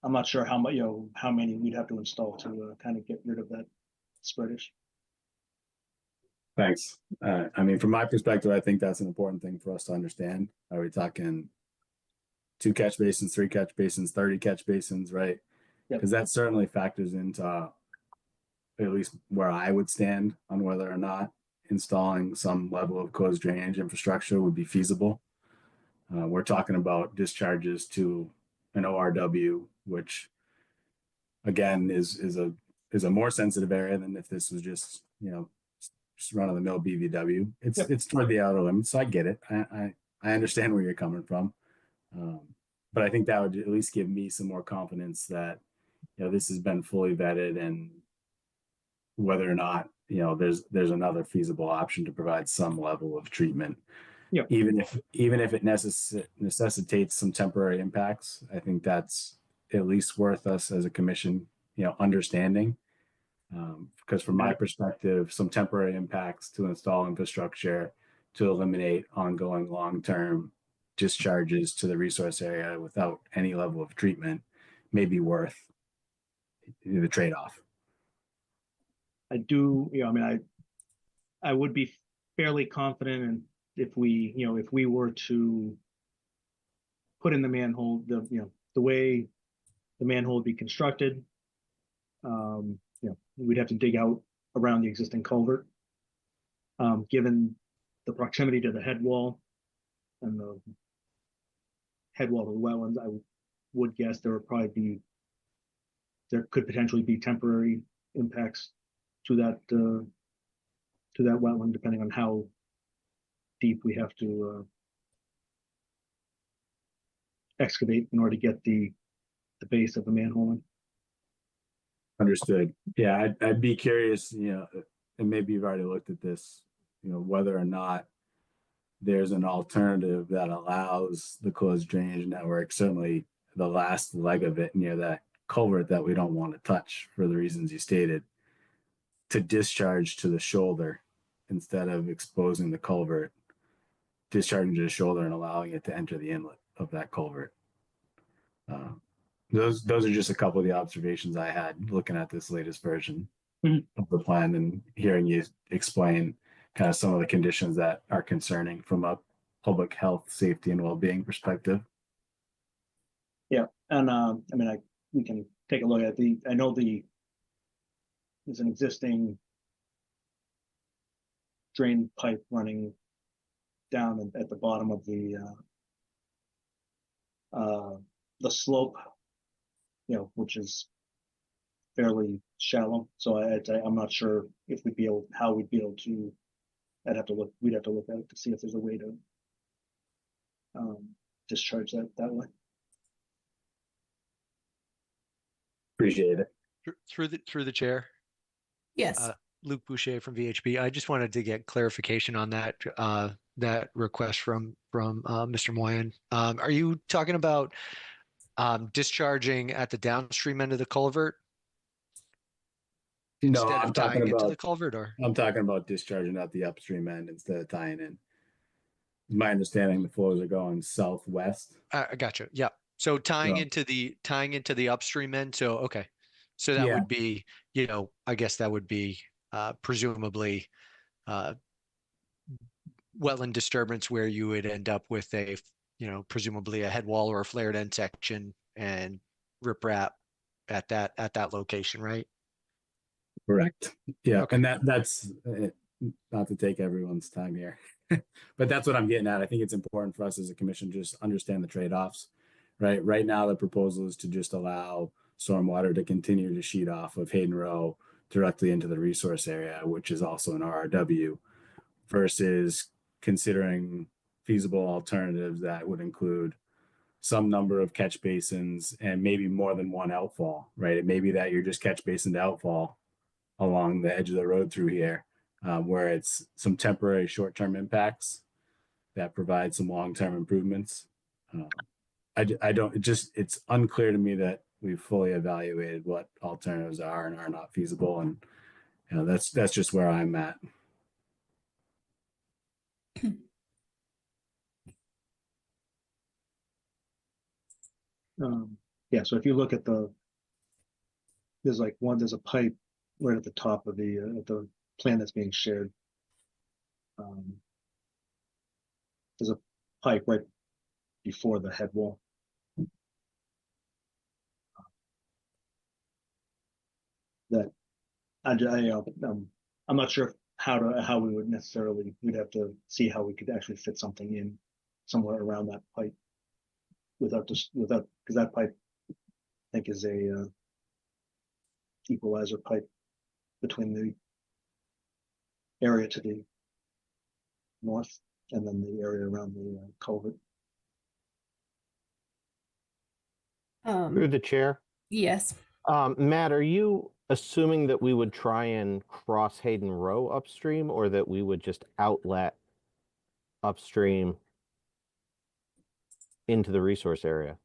I'm not sure how many we'd have to install to kind of get rid of that spread issue. Thanks. I mean, from my perspective, I think that's an important thing for us to understand. Are we talking 2 catch basins, 3 catch basins, 30 catch basins, right? Because that certainly factors into at least where I would stand on whether or not installing some level of closed drainage infrastructure would be feasible. We're talking about discharges to an ORW, which again is a is a more sensitive area than if this was just, just run of the mill BVW. It's toward the outer limits, so I get it. I understand where you're coming from. But I think that would at least give me some more confidence that, this has been fully vetted, and whether or not, there's another feasible option to provide some level of treatment. Yeah. Even if it necessitates some temporary impacts, I think that's at least worth us as a commission, understanding. Because from my perspective, some temporary impacts to install infrastructure to eliminate ongoing long-term discharges to the resource area without any level of treatment may be worth the trade-off. I do, I would be fairly confident in if we were to put in the manhole, the way the manhole would be constructed, we'd have to dig out around the existing culvert. Given the proximity to the head wall and the head wall of the wetlands, I would guess there could potentially be temporary impacts to that wetland, depending on how deep we have to excavate in order to get the base of the manhole in. Understood. Yeah, I'd be curious, and maybe you've already looked at this, whether or not there's an alternative that allows the closed drainage network, certainly the last leg of it near that culvert that we don't want to touch for the reasons you stated, to discharge to the shoulder instead of exposing the culvert, discharging to the shoulder and allowing it to enter the inlet of that culvert. Those are just a couple of the observations I had looking at this latest version of the plan and hearing you explain kind of some of the conditions that are concerning from a public health, safety, and well-being perspective. Yeah, and we can take a look at I know there's an existing drain pipe running down at the bottom of the slope, which is fairly shallow. So I'm not sure if how we'd be able to. We'd have to look at it to see if there's a way to discharge that way. Appreciate it. Through the chair. Yes. Luke Boucher from VHB. I just wanted to get clarification on that request from Mr. Moyen. Are you talking about discharging at the downstream end of the culvert? No, Instead I'm of talking tying into about the culvert, or I'm talking about discharging at the upstream end instead of tying in. My understanding, the flows are going southwest. I gotcha. Yeah. So tying So- into the upstream end. So okay. So that would be, I guess that would be presumably wetland disturbance where you would end up with presumably a head wall or a flared end section and riprap at that location, right? Correct. Yeah, and that's not to take everyone's time here, but that's what I'm getting at. I think it's important for us as a commission to just understand the trade-offs, right? Right now, the proposal is to just allow stormwater to continue to sheet off of Hayden Row directly into the resource area, which is also an RRW, versus considering feasible alternatives that would include some number of catch basins and maybe more than one outfall, right? It may be that you're just catch basin to outfall along the edge of the road through here, where it's some temporary short-term impacts that provide some long-term improvements. It's unclear to me that we've fully evaluated what alternatives are and are not feasible. And, that's just where I'm at. Yeah, so if you look at there's a pipe right at the top of the plan that's being shared. There's a pipe right before the head wall. That I'm not sure how we would necessarily, we'd have to see how we could actually fit something in somewhere around that pipe without because that pipe I think is equalizer pipe between the area to the north and then the area around the culvert. Through the chair. Yes. Matt, are you assuming that we would try and cross Hayden Row upstream, or that we would just outlet upstream into the resource area?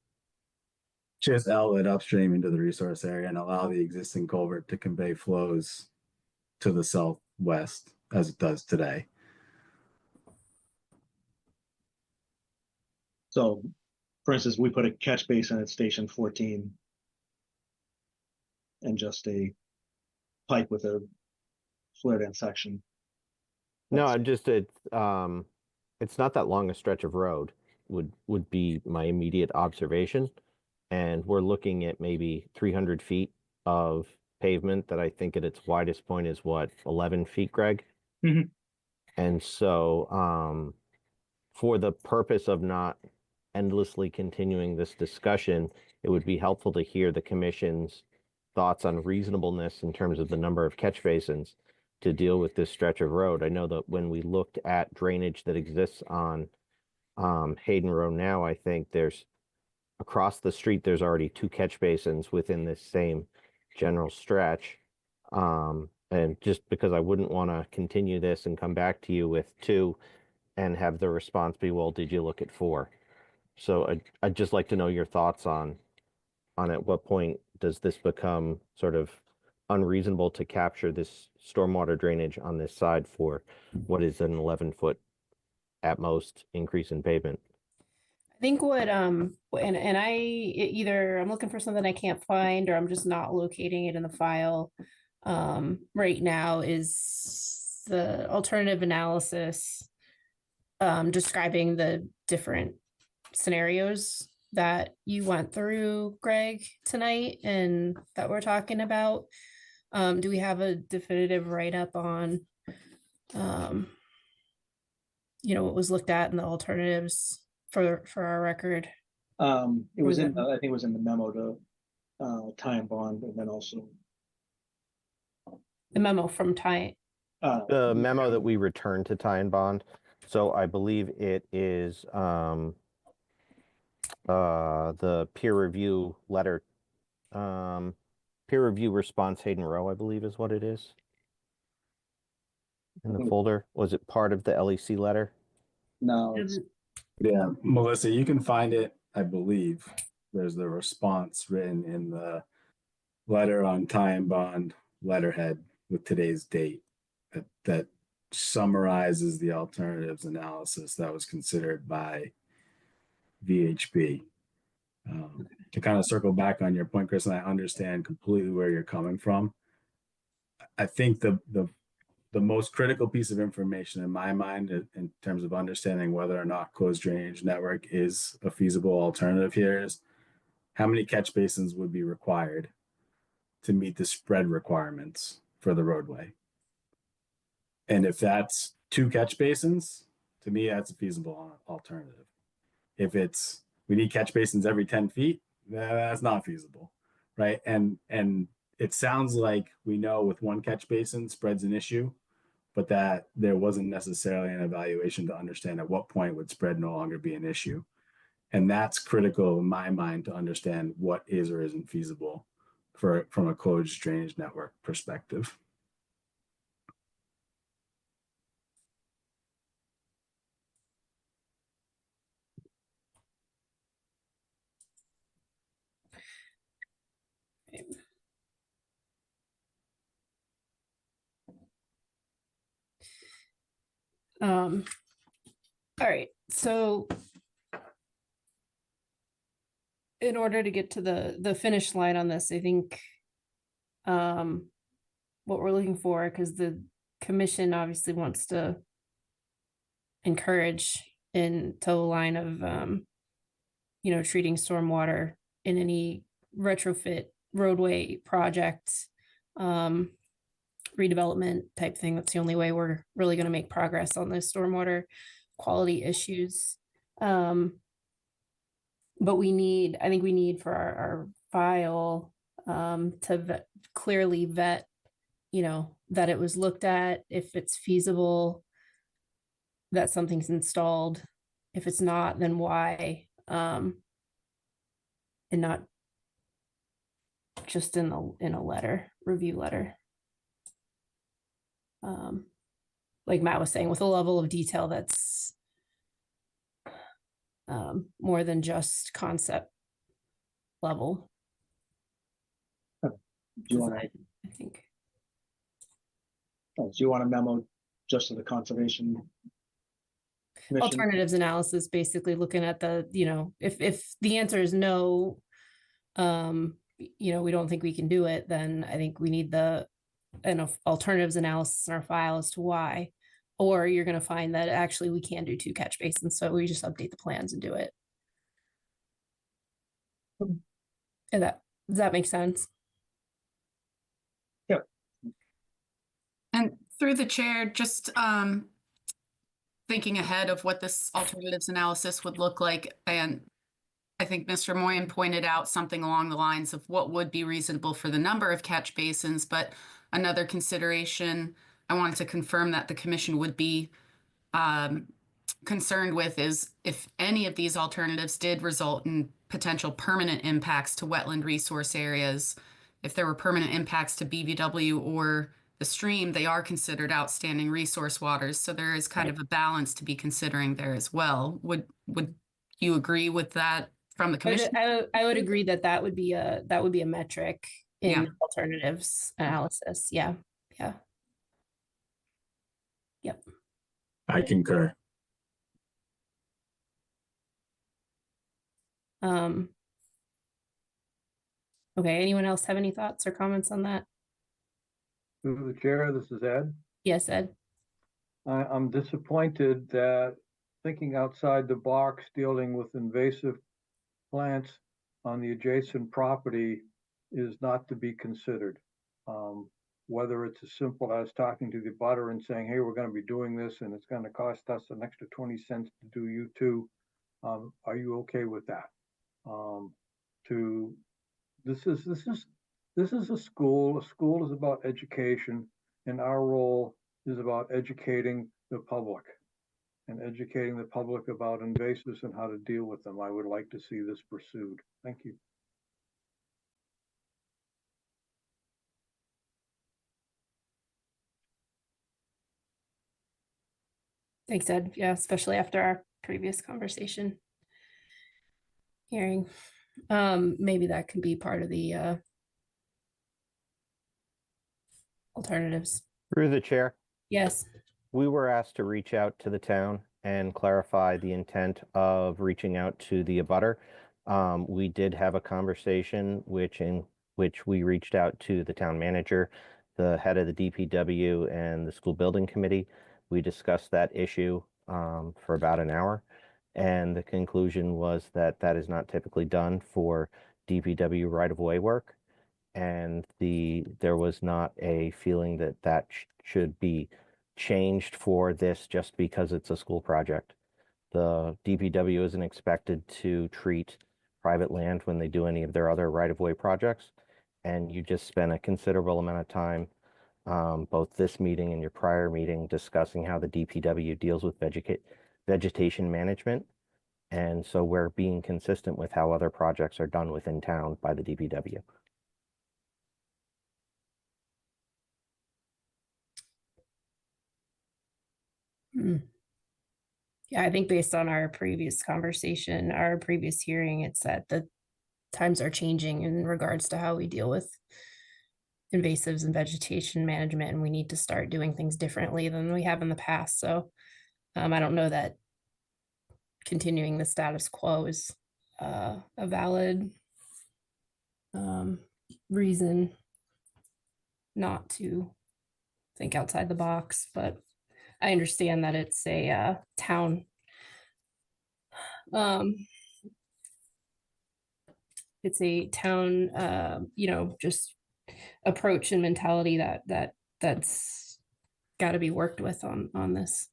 Just outlet upstream into the resource area and allow the existing culvert to convey flows to the southwest as it does today. So, for instance, we put a catch basin at Station 14 and just a pipe with a flared end section. No, I'm just it's not that long a stretch of road would be my immediate observation. And we're looking at maybe 300 feet of pavement that I think at its widest point is what, 11 feet, Greg? Mhm. And so for the purpose of not endlessly continuing this discussion, it would be helpful to hear the commission's thoughts on reasonableness in terms of the number of catch basins to deal with this stretch of road. I know that when we looked at drainage that exists on Hayden Row now, I think there's across the street, there's already 2 catch basins within this same general stretch. And just because I wouldn't want to continue this and come back to you with 2 and have the response be, well, did you look at 4? So I'd just like to know your thoughts on at what point does this become sort of unreasonable to capture this stormwater drainage on this side for what is an 11-foot at most increase in pavement? I think what either I'm looking for something I can't find, or I'm just not locating it in the file right now, is the alternative analysis describing the different scenarios that you went through, Greg, tonight and that we're talking about. Do we have a definitive write-up on what was looked at in the alternatives for our record? It was in, I think it was in the memo to Ty and Bond, and then also the memo from Ty. The memo that we returned to Ty and Bond. So I believe it is the peer review letter, peer review response Hayden Row, I believe is what it is. In the folder, was it part of the LEC letter? No. Yeah, Melissa, you can find it, I believe. There's the response written in the letter on Ty and Bond letterhead with today's date that summarizes the alternatives analysis that was considered by VHB. To kind of circle back on your point, Chris, and I understand completely where you're coming from. I think the most critical piece of information in my mind in terms of understanding whether or not closed drainage network is a feasible alternative here is how many catch basins would be required to meet the spread requirements for the roadway. And if that's 2 catch basins, to me, that's a feasible alternative. If it's, we need catch basins every 10 feet, that's not feasible, right? And it sounds like we know with 1 catch basin, spread's an issue, but that there wasn't necessarily an evaluation to understand at what point would spread no longer be an issue. And that's critical in my mind to understand what is or isn't feasible from a closed drainage network perspective. All right, so in order to get to the finish line on this, I think what we're looking for, because the commission obviously wants to encourage into the line of treating stormwater in any retrofit roadway project, redevelopment type thing. That's the only way we're really going to make progress on those stormwater quality issues. But I think we need for our file clearly vet, that it was looked at, if it's feasible, that something's installed. If it's not, then why? And not just in a review letter. Like Matt was saying, with a level of detail that's more than just concept level. Do you want I think. Do you want a memo just to the conservation commission? Alternatives analysis, basically looking at the, if the answer is no, we don't think we can do it, then I think we need an alternatives analysis in our file as to why. Or you're going to find that actually we can do 2 catch basins, so we just update the plans and do it. And does that make sense? Yep. And through the chair, just thinking ahead of what this alternatives analysis would look like, and I think Mr. Moyen pointed out something along the lines of what would be reasonable for the number of catch basins, but another consideration I wanted to confirm that the commission would be concerned with is if any of these alternatives did result in potential permanent impacts to wetland resource areas, if there were permanent impacts to BVW or the stream, they are considered outstanding resource waters. So there is kind of a balance to be considering there as well. Would you agree with that from the commission? I would agree that would be a metric in alternatives analysis. Yeah. Yep. I concur. Okay, anyone else have any thoughts or comments on that? Through the chair, this is Ed. Yes, Ed. I'm disappointed that thinking outside the box, dealing with invasive plants on the adjacent property is not to be considered. Whether it's as simple as talking to the butter and saying, hey, we're going to be doing this and it's going to cost us an extra 20 cents to do you too. Are you okay with that? This is a school. A school is about education, and our role is about educating the public and educating the public about invasives and how to deal with them. I would like to see this pursued. Thank you. Thanks, Ed. Yeah, especially after our previous conversation. Hearing. Maybe that can be part of the alternatives. Through the chair, Yes. we were asked to reach out to the town and clarify the intent of reaching out to the abutter. We did have a conversation in which we reached out to the town manager, the head of the DPW, and the school building committee. We discussed that issue for about an hour, and the conclusion was that that is not typically done for DPW right-of-way work, and there was not a feeling that should be changed for this just because it's a school project. The DPW isn't expected to treat private land when they do any of their other right-of-way projects, and you just spent a considerable amount of time both this meeting and your prior meeting discussing how the DPW deals with vegetation management. And so we're being consistent with how other projects are done within town by the DPW. Yeah, I think based on our previous conversation, our previous hearing, it's that the times are changing in regards to how we deal with invasives and vegetation management, and we need to start doing things differently than we have in the past. So I don't know that continuing the status quo is a valid reason not to think outside the box, but I understand that it's a town it's a town just approach and mentality that's got to be worked with on this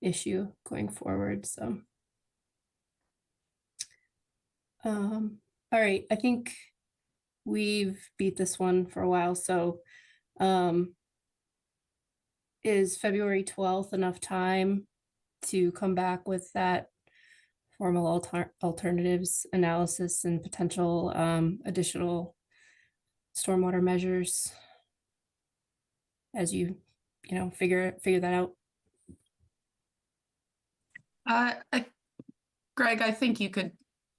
issue going forward. So all right, I think we've beat this one for a while, so is February 12th enough time to come back with that formal alternatives analysis and potential additional stormwater measures as you figure that out? Greg, I think you could,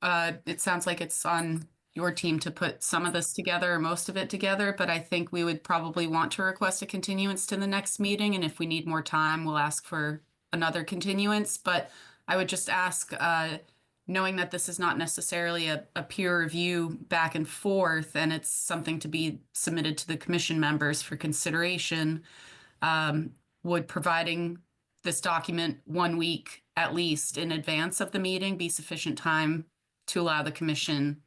it sounds like it's on your team to put some of this together or most of it together, but I think we would probably want to request a continuance to the next meeting. And if we need more time, we'll ask for another continuance. But I would just ask, knowing that this is not necessarily a peer review back and forth, and it's something to be submitted to the commission members for consideration, would providing this document 1 week at least in advance of the meeting be sufficient time to allow the commission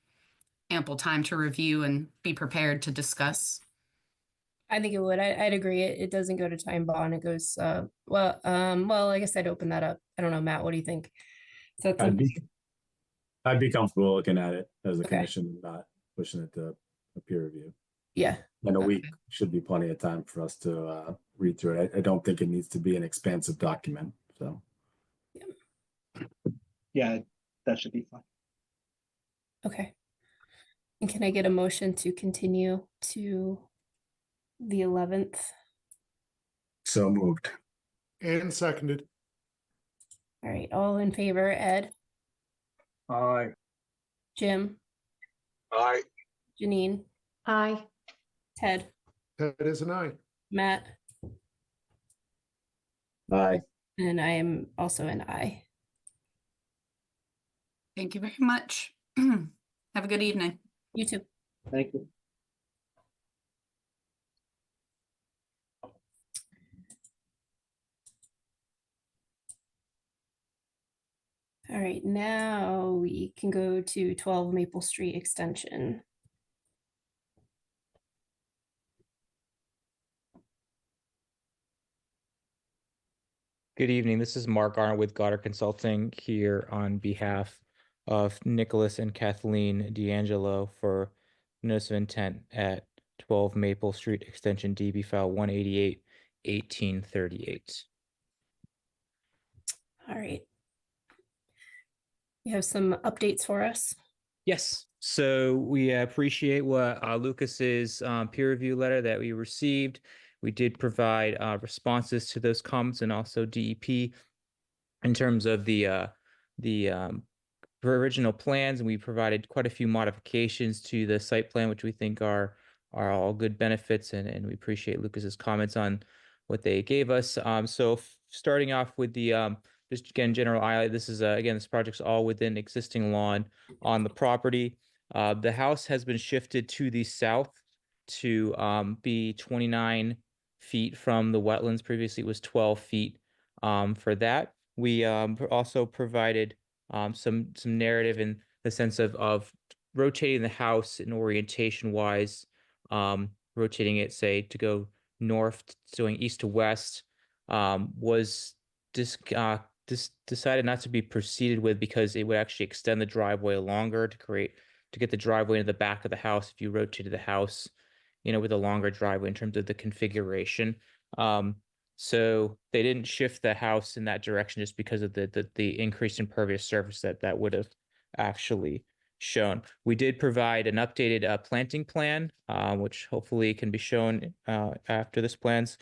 ample time to review and be prepared to discuss? I think it would. I'd agree. It doesn't go to time bond. It goes, well, I guess I'd open that up. I don't know, Matt, what do you think? So I'd be comfortable looking at it as a commission and not pushing it to a peer review. Yeah. And a week should be plenty of time for us to read through it. I don't think it needs to be an expansive document, so. Yeah, that should be fine. Okay. And can I get a motion to continue to the 11th? So moved. And seconded. All right, all in favor, Ed, Aye. Jim, Aye. Janine, Aye. Ted, That is an aye. Matt, Aye. and I am also an aye. Thank you very much. Have a good evening. You too. Thank you. All right, now we can go to 12 Maple Street Extension. Good evening. This is Mark Arnold with Goddard Consulting here on behalf of Nicholas and Kathleen D'Angelo for notice of intent at 12 Maple Street Extension DB file 188-1838. All right. You have some updates for us? Yes. So we appreciate what Lucas's peer review letter that we received. We did provide responses to those comments and also DEP in terms of the original plans, and we provided quite a few modifications to the site plan, which we think are all good benefits, and we appreciate Lucas's comments on what they gave us. So starting off with the just again general highlight, this is again, this project's all within existing lawn on the property. The house has been shifted to the south to be 29 feet from the wetlands. Previously it was 12 feet for that. We also provided some narrative in the sense of rotating the house in orientation wise, rotating it, say, to go north, going east to west, was decided not to be proceeded with because it would actually extend the driveway longer to get the driveway into the back of the house if you rotated the house, with a longer driveway in terms of the configuration. So they didn't shift the house in that direction just because of the increased impervious surface that would have actually shown. We did provide an updated planting plan, which hopefully can be shown after this plan's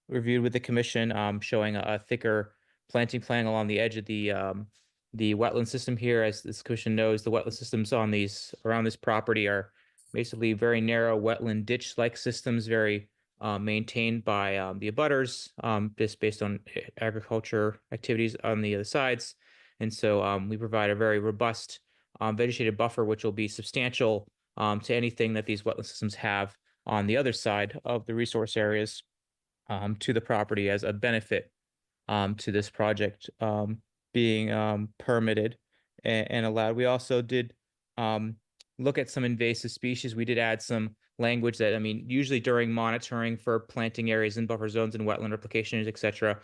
reviewed with the commission, showing a thicker planting plan along the edge of the wetland system here. As this commission knows, the wetland systems around this property are basically very narrow wetland ditch-like systems, very maintained by the abutters, just based on agriculture activities on the other sides. And so we provide a very robust vegetated buffer, which will be substantial to anything that these wetland systems have on the other side of the resource areas to the property as a benefit to this project being permitted and allowed. We also did look at some invasive species. We did add some language that, usually during monitoring for planting areas in buffer zones and wetland replications, et cetera,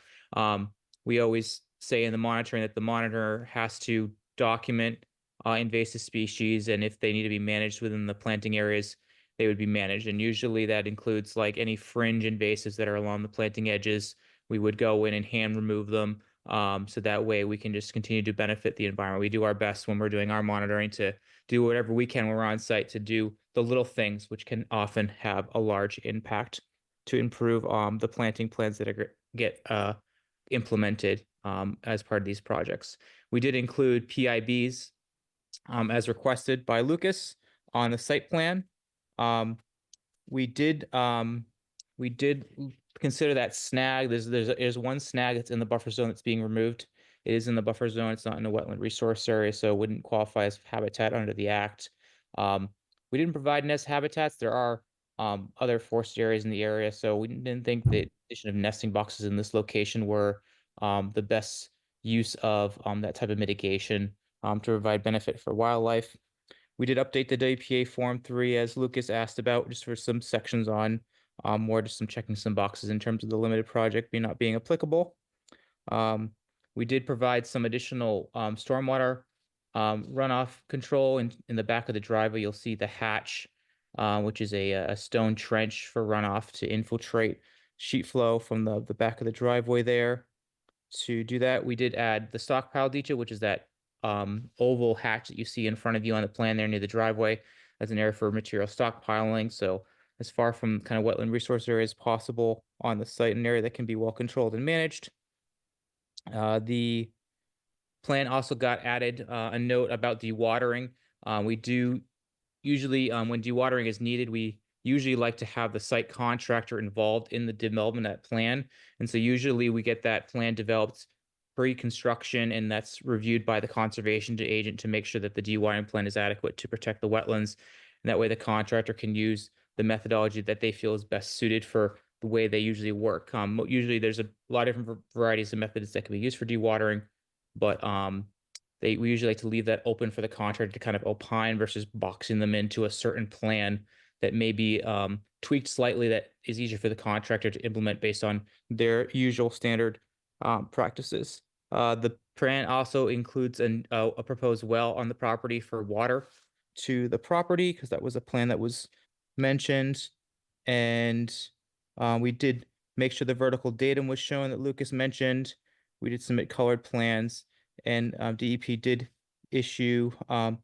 we always say in the monitoring that the monitor has to document invasive species, and if they need to be managed within the planting areas, they would be managed. And usually that includes like any fringe invasives that are along the planting edges. We would go in and hand remove them. So that way we can just continue to benefit the environment. We do our best when we're doing our monitoring to do whatever we can when we're on site to do the little things, which can often have a large impact to improve the planting plans that get implemented as part of these projects. We did include PIBs as requested by Lucas on the site plan. We did consider that snag. There's one snag that's in the buffer zone that's being removed. It is in the buffer zone. It's not in a wetland resource area, so it wouldn't qualify as habitat under the act. We didn't provide nest habitats. There are other forested areas in the area, so we didn't think the addition of nesting boxes in this location were the best use of that type of mitigation to provide benefit for wildlife. We did update the WPA Form 3 as Lucas asked about, just for some sections on more just some checking some boxes in terms of the limited project not being applicable. We did provide some additional stormwater runoff control in the back of the driveway. You'll see the hatch, which is a stone trench for runoff to infiltrate sheet flow from the back of the driveway there. To do that, we did add the stockpile ditch, which is that oval hatch that you see in front of you on the plan there near the driveway as an area for material stockpiling. So as far from kind of wetland resource area as possible on the site, an area that can be well controlled and managed. The plan also got added a note about dewatering. We do usually, when dewatering is needed, we usually like to have the site contractor involved in the development of that plan. And so usually we get that plan developed pre-construction, and that's reviewed by the conservation agent to make sure that the dewatering plan is adequate to protect the wetlands. And that way the contractor can use the methodology that they feel is best suited for the way they usually work. Usually there's a lot of different varieties of methods that can be used for dewatering, but we usually like to leave that open for the contractor to kind of opine versus boxing them into a certain plan that may be tweaked slightly that is easier for the contractor to implement based on their usual standard practices. The plan also includes a proposed well on the property for water to the property, because that was a plan that was mentioned. And we did make sure the vertical datum was shown that Lucas mentioned. We did submit colored plans, and DEP did issue a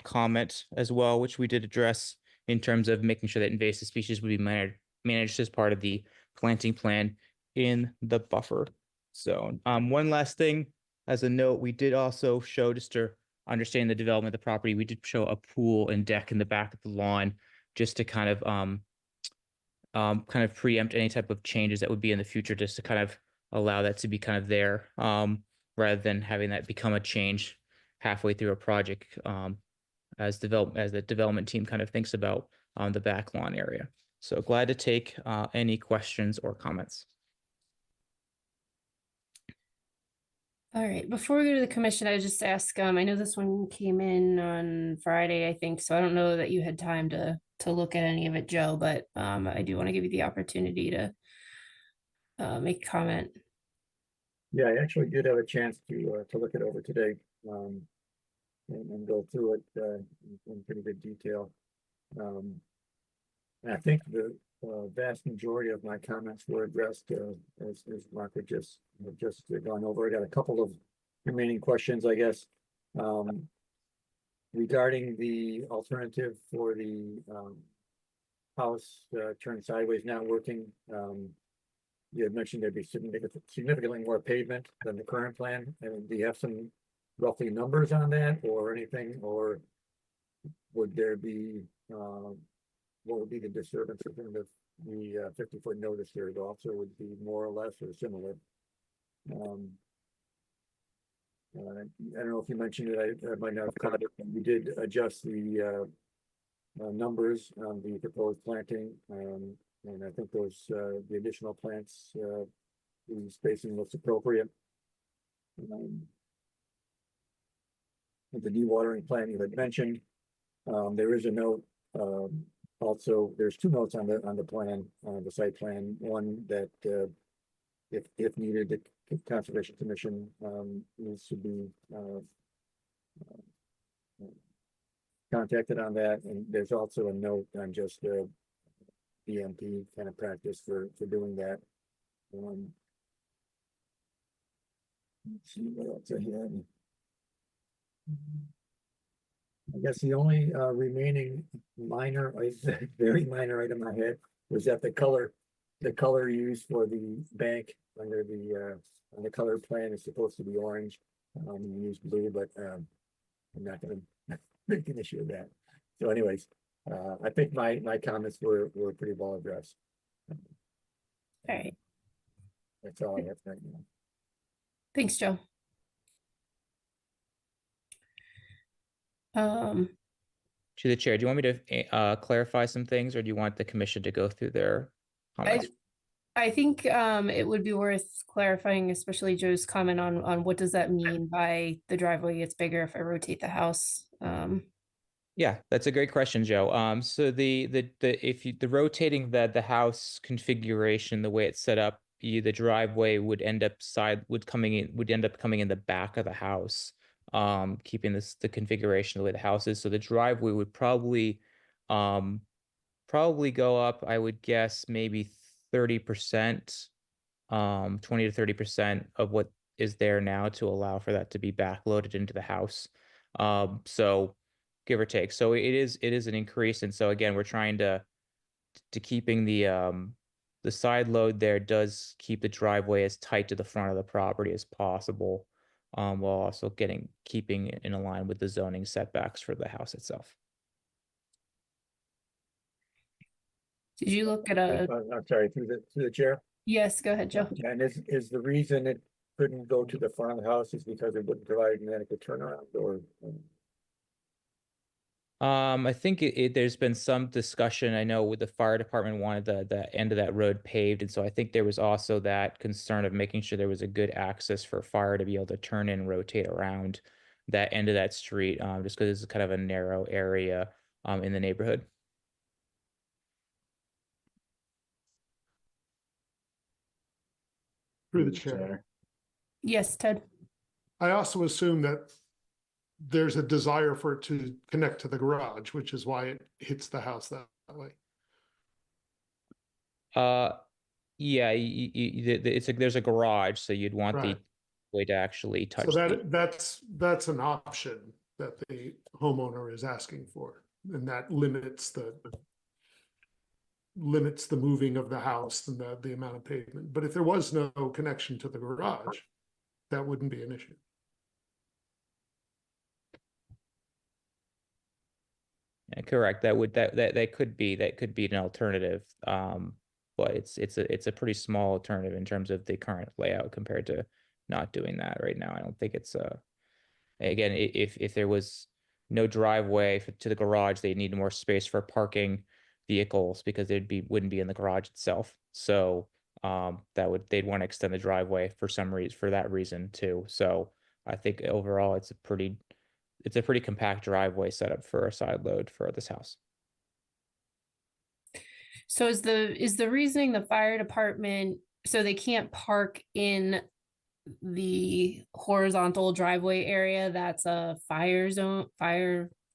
comment as well, which we did address in terms of making sure that invasive species would be managed as part of the planting plan in the buffer zone. One last thing, as a note, we did also show, just to understand the development of the property, we did show a pool and deck in the back of the lawn, just to kind of preempt any type of changes that would be in the future, just to kind of allow that to be kind of there, rather than having that become a change halfway through a project, as the development team kind of thinks about the back lawn area. So glad to take any questions or comments. All right, before we go to the commission, I would just ask, I know this one came in on Friday, I think, so I don't know that you had time to look at any of it, Joe, but I do want to give you the opportunity to make a comment. Yeah, I actually did have a chance to look it over today, and go through it in pretty good detail. And I think the vast majority of my comments were addressed, as Mark had just gone over. I got a couple of remaining questions, I guess, regarding the alternative for the house turned sideways not working. You had mentioned there'd be significantly more pavement than the current plan. And do you have some roughly numbers on that or anything, or would there be what would be the disturbance within the 50-foot notice period? Also would be more or less or similar. I don't know if you mentioned it, I might not have caught it. We did adjust the numbers on the proposed planting, and I think those the additional plants, the spacing looks appropriate. The dewatering plan you had mentioned, there is a note. Also, there's two notes on the plan, the site plan. One that if needed, the Conservation Commission needs to be contacted on that, and there's also a note on just the BMP kind of practice for doing that. Let's see what else I had. I guess the only remaining minor, very minor item I had was that the color used for the bank under the on the color plan is supposed to be orange. You use blue, but I'm not going to make an issue of that. So, anyways, I think my comments were pretty well addressed. All right. That's all I have right now. Thanks, Joe. To the chair, do you want me to clarify some things, or do you want the commission to go through their comments? I think it would be worth clarifying, especially Joe's comment on what does that mean by the driveway gets bigger if I rotate the house. Yeah, that's a great question, Joe. So the rotating the house configuration, the way it's set up, the driveway would end up coming in the back of the house, keeping the configuration the way the house is. So the driveway would probably go up, I would guess, maybe 30%, 20 to 30% of what is there now to allow for that to be backloaded into the house. So give or take. So it is an increase. And so again, we're trying to keeping the side load there does keep the driveway as tight to the front of the property as possible, while also keeping it in line with the zoning setbacks for the house itself. Did you look at a? I'm sorry, through the chair. Yes, go ahead, Joe. And is the reason it couldn't go to the front of the house is because it wouldn't provide an adequate turnaround, or? I think there's been some discussion. I know with the fire department wanted the end of that road paved, and so I think there was also that concern of making sure there was a good access for fire to be able to turn in, rotate around that end of that street, just because it's kind of a narrow area in the neighborhood. Through the chair. Yes, Ted. I also assume that there's a desire for it to connect to the garage, which is why it hits the house that way. Yeah, there's a garage, so you'd want Right. the way to actually touch. So that's an option that the homeowner is asking for, and that limits the moving of the house and the amount of pavement. But if there was no connection to the garage, that wouldn't be an issue. Yeah, correct. That could be an alternative. But it's a pretty small alternative in terms of the current layout compared to not doing that right now. I don't think it's again, if there was no driveway to the garage, they need more space for parking vehicles because wouldn't be in the garage itself. So they'd want to extend the driveway for that reason too. So I think overall it's a pretty compact driveway setup for a side load for this house. So is the reasoning the fire department, so they can't park in the horizontal driveway area that's a fire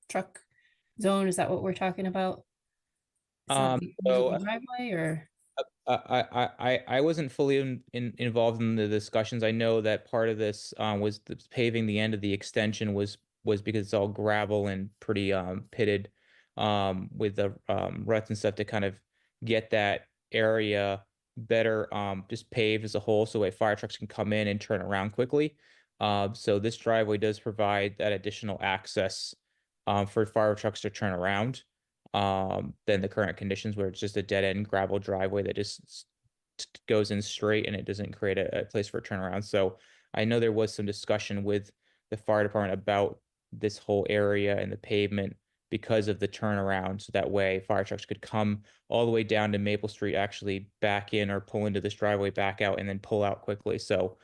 truck zone? Is that what we're talking about? So driveway, or I wasn't fully involved in the discussions. I know that part of this was paving the end of the extension was because it's all gravel and pretty pitted with the ruts and stuff to kind of get that area better just paved as a whole, so fire trucks can come in and turn around quickly. So this driveway does provide that additional access for fire trucks to turn around than the current conditions, where it's just a dead end gravel driveway that just goes in straight and it doesn't create a place for a turnaround. So I know there was some discussion with the fire department about this whole area and the pavement because of the turnaround, so that way fire trucks could come all the way down to Maple Street, actually back in or pull into this driveway, back out, and then pull out quickly. So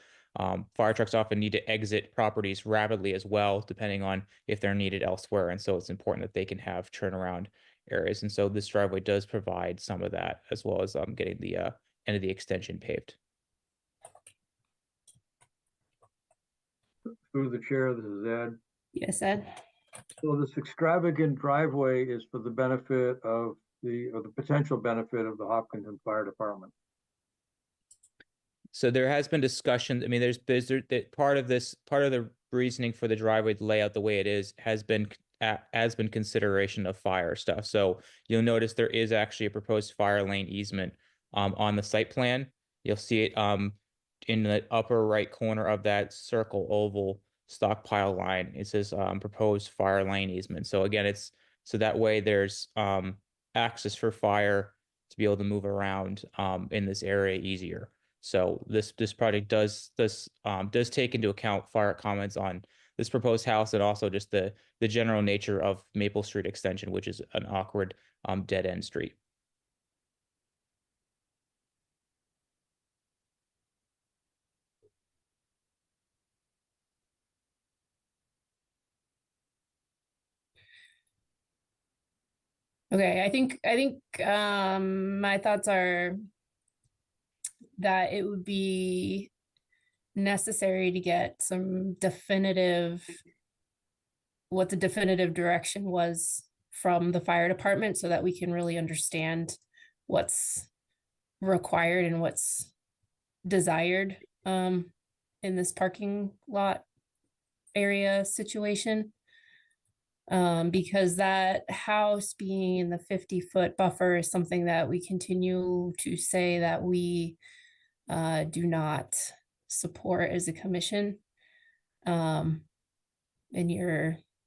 fire trucks often need to exit properties rapidly as well, depending on if they're needed elsewhere. And so it's important that they can have turnaround areas. And so this driveway does provide some of that, as well as getting the end of the extension paved. Through the chair, this is Ed. Yes, Ed. So this extravagant driveway is for the benefit of or the potential benefit of the Hopkinton Fire Department. So there has been discussion. I mean, there's part of the reasoning for the driveway layout the way it is has been consideration of fire stuff. So you'll notice there is actually a proposed fire lane easement on the site plan. You'll see it in the upper right corner of that circle oval stockpile line. It says proposed fire lane easement. So again, it's so that way there's access for fire to be able to move around in this area easier. So this project does take into account fire comments on this proposed house and also just the general nature of Maple Street Extension, which is an awkward dead end street. Okay, I think my thoughts are that it would be necessary to get some what the definitive direction was from the fire department so that we can really understand what's required and what's desired in this parking lot area situation. Because that house being in the 50-foot buffer is something that we continue to say that we do not support as a commission. And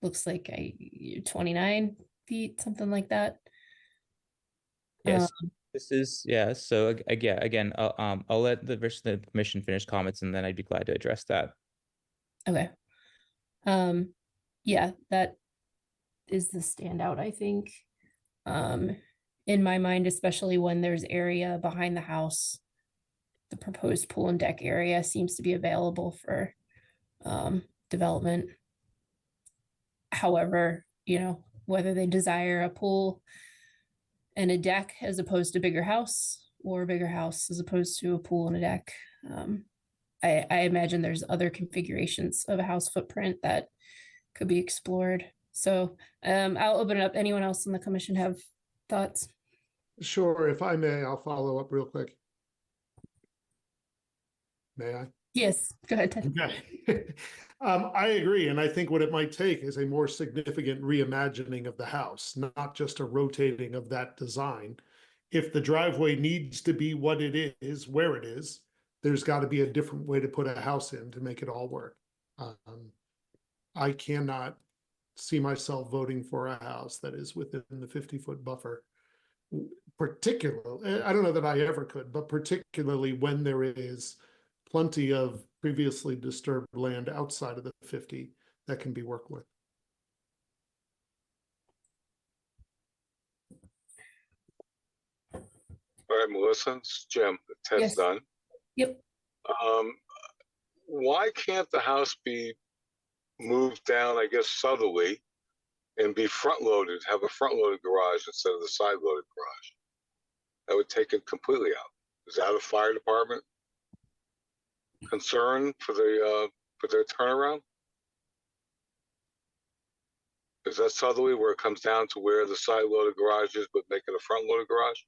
looks like you're 29 feet, something like that. Yes, this is, yeah. So again, I'll let the rest of the commission finish comments and then I'd be glad to address that. Okay. Yeah, that is the standout, I think. In my mind, especially when there's area behind the house, the proposed pool and deck area seems to be available for development. However, whether they desire a pool and a deck as opposed to bigger house or a bigger house as opposed to a pool and a deck, I imagine there's other configurations of a house footprint that could be explored. So I'll open it up. Anyone else in the commission have thoughts? Sure, if I may, I'll follow up real quick. May I? Yes, go ahead, Ted. Okay. I agree, and I think what it might take is a more significant reimagining of the house, not just a rotating of that design. If the driveway needs to be what it is, where it is, there's got to be a different way to put a house in to make it all work. I cannot see myself voting for a house that is within the 50-foot buffer. Particularly, I don't know that I ever could, but particularly when there is plenty of previously disturbed land outside of the 50 that can be worked with. All right, Melissa, it's Jim. Ted's Yes. done. Yep. Why can't the house be moved down, I guess, southerly and be front loaded, have a front loaded garage instead of the side loaded garage? That would take it completely out. Is that a fire department concern for their turnaround? Is that southerly where it comes down to where the side loaded garage is, but make it a front loaded garage?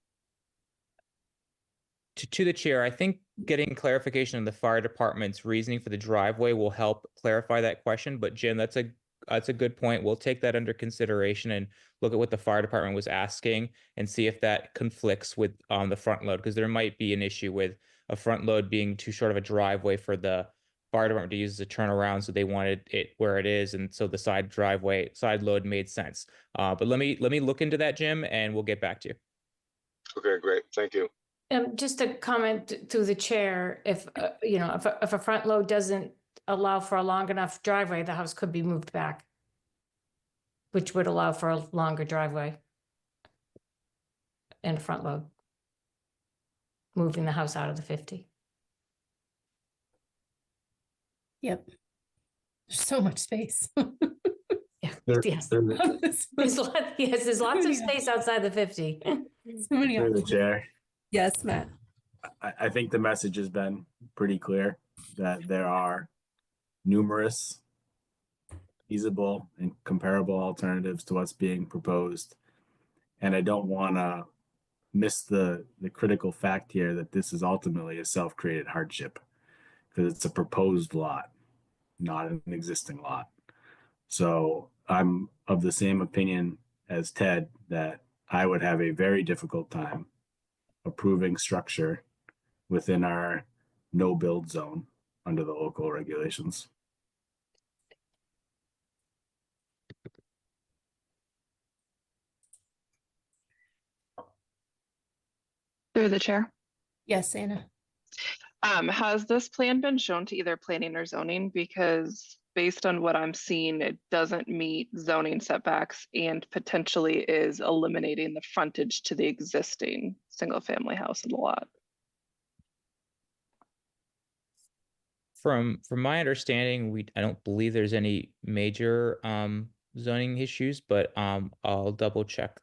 To the chair, I think getting clarification of the fire department's reasoning for the driveway will help clarify that question. But Jim, that's a good point. We'll take that under consideration and look at what the fire department was asking and see if that conflicts with the front load, because there might be an issue with a front load being too short of a driveway for the fire department to use as a turnaround. So they wanted it where it is, and so the side load made sense. But let me look into that, Jim, and we'll get back to you. Okay, great. Thank you. Just a comment through the chair, if a front load doesn't allow for a long enough driveway, the house could be moved back, which would allow for a longer driveway and a front load, moving the house out of the 50. Yep. There's so much space. Yeah. There- Yes. there- There's lots of space outside the 50. So many Through the options. chair, Yes, Matt. I think the message has been pretty clear that there are numerous feasible and comparable alternatives to what's being proposed. And I don't want to miss the critical fact here that this is ultimately a self-created hardship because it's a proposed lot, not an existing lot. So I'm of the same opinion as Ted that I would have a very difficult time approving structure within our no build zone under the local regulations. Through the chair. Yes, Anna. Has this plan been shown to either planning or zoning? Because based on what I'm seeing, it doesn't meet zoning setbacks and potentially is eliminating the frontage to the existing single family house in the lot. From my understanding, I don't believe there's any major zoning issues, but I'll double check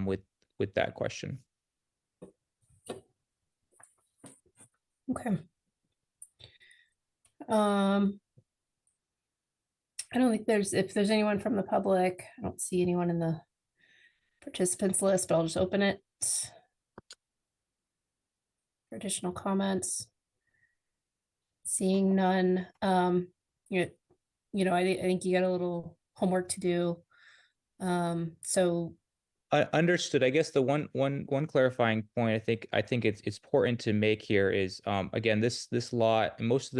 with that question. Okay. I don't think if there's anyone from the public, I don't see anyone in the participants list, but I'll just open it for additional comments. Seeing none, I think you got a little homework to do. So Understood. I guess the one clarifying point I think it's important to make here is again this lot, most of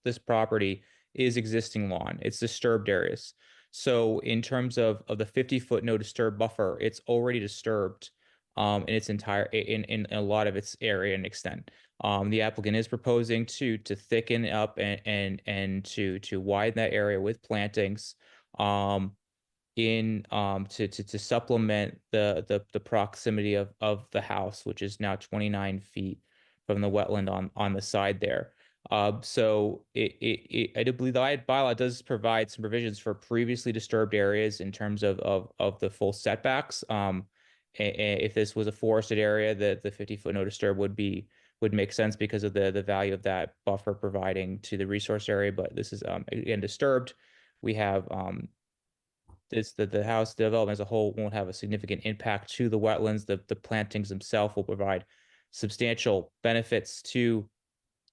this property is existing lawn. It's disturbed areas. So in terms of the 50-foot no disturb buffer, it's already disturbed in its entire in a lot of its area and extent. The applicant is proposing to thicken up and to widen that area with plantings. To supplement the proximity of the house, which is now 29 feet from the wetland on the side there. So I do believe the bylaw does provide some provisions for previously disturbed areas in terms of the full setbacks. If this was a forested area, the 50-foot no disturb would make sense because of the value of that buffer providing to the resource area. But this is again disturbed. We have the house development as a whole won't have a significant impact to the wetlands. The plantings themselves will provide substantial benefits to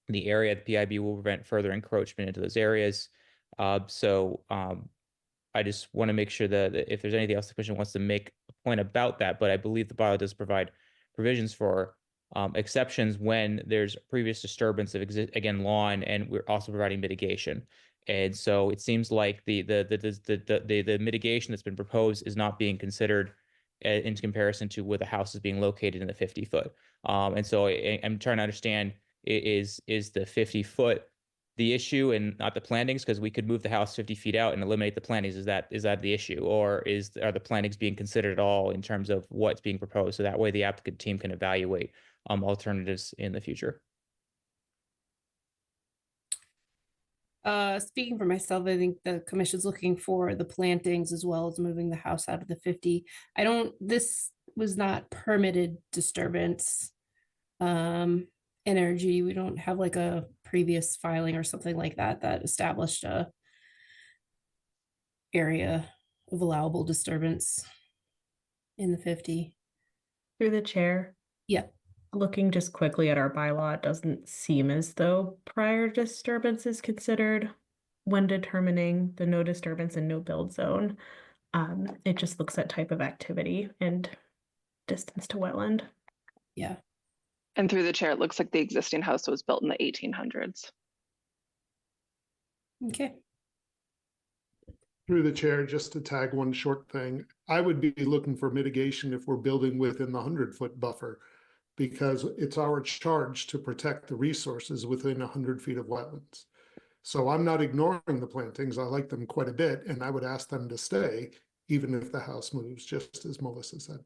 the area. The PIB will prevent further encroachment into those areas. I just want to make sure that if there's anything else the commission wants to make a point about that, but I believe the bylaw does provide provisions for exceptions when there's previous disturbance of again lawn, and we're also providing mitigation. And so it seems like the mitigation that's been proposed is not being considered in comparison to where the house is being located in the 50-foot. And so I'm trying to understand, is the 50-foot the issue and not the plantings? Because we could move the house 50 feet out and eliminate the plantings. Is that the issue, or are the plantings being considered at all in terms of what's being proposed? So that way the applicant team can evaluate alternatives in the future. Speaking for myself, I think the commission's looking for the plantings as well as moving the house out of the 50. This was not permitted disturbance. Energy, we don't have like a previous filing or something like that established a area of allowable disturbance in the 50. Through the chair. Yeah. Looking just quickly at our bylaw, it doesn't seem as though prior disturbance is considered when determining the no disturbance and no build zone. It just looks at type of activity and distance to wetland. Yeah. And through the chair, it looks like the existing house was built in the 1800s. Okay. Through the chair, just to tag one short thing, I would be looking for mitigation if we're building within the 100-foot buffer, because it's our charge to protect the resources within 100 feet of wetlands. So I'm not ignoring the plantings. I like them quite a bit, and I would ask them to stay, even if the house moves, just as Melissa said.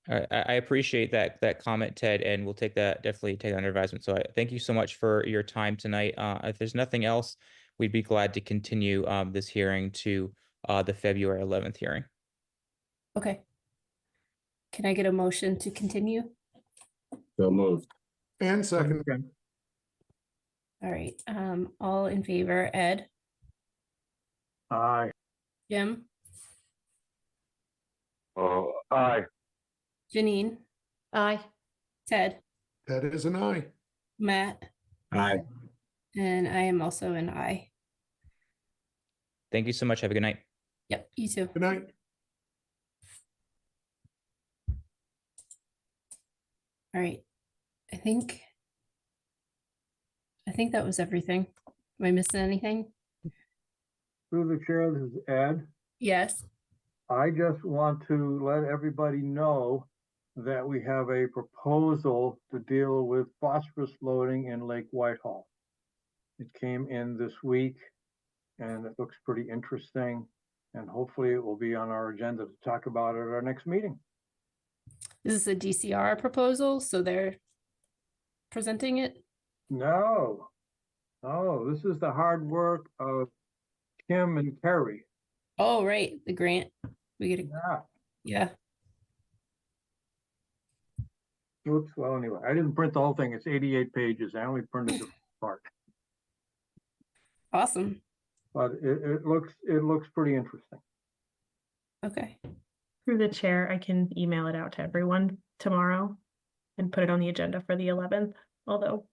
I appreciate that comment, Ted, and we'll definitely take that under advisement. So thank you so much for your time tonight. If there's nothing else, we'd be glad to continue this hearing to the February 11th hearing. Okay. Can I get a motion to continue? So moved. And second. All right, all in favor, Ed, Aye. Jim, Oh, aye. Janine, Aye. Ted, That is an aye. Matt, Aye. and I am also an aye. Thank you so much. Have a good night. Yep, you too. Good night. All right. I think that was everything. Am I missing anything? Through the chair, this is Ed. Yes. I just want to let everybody know that we have a proposal to deal with phosphorus loading in Lake Whitehall. It came in this week and it looks pretty interesting. And hopefully it will be on our agenda to talk about it at our next meeting. This is a DCR proposal, so they're presenting it. No, this is the hard work of Kim and Kerry. Oh, right, the grant. We get a, Yeah. yeah. Oops, well, anyway, I didn't print the whole thing. It's 88 pages. I only printed the part. Awesome. But it looks pretty interesting. Okay. Through the chair, I can email it out to everyone tomorrow and put it on the agenda for the 11th, although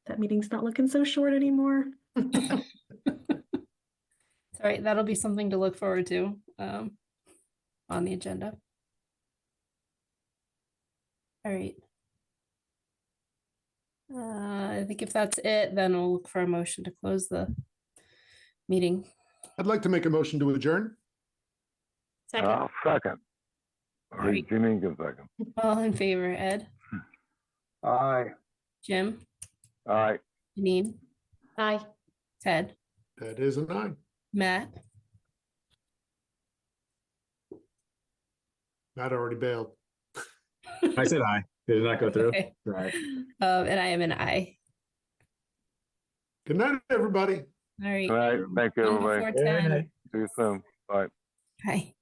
that meeting's not looking so short anymore. All right, that'll be something to look forward to on the agenda. All right. I think if that's it, then we'll look for a motion to close the meeting. I'd like to make a motion to adjourn. Second. Second. All right. Janine can second. All in favor, Ed, Aye. Jim, Aye. Janine, Aye. Ted, That is an aye. Matt, Matt already bailed. I said aye. Did it not go through? Okay. Right. And I am an aye. Good night, everybody. All right. All right. Thank you, On everybody. before 10. See you soon. Bye. Bye.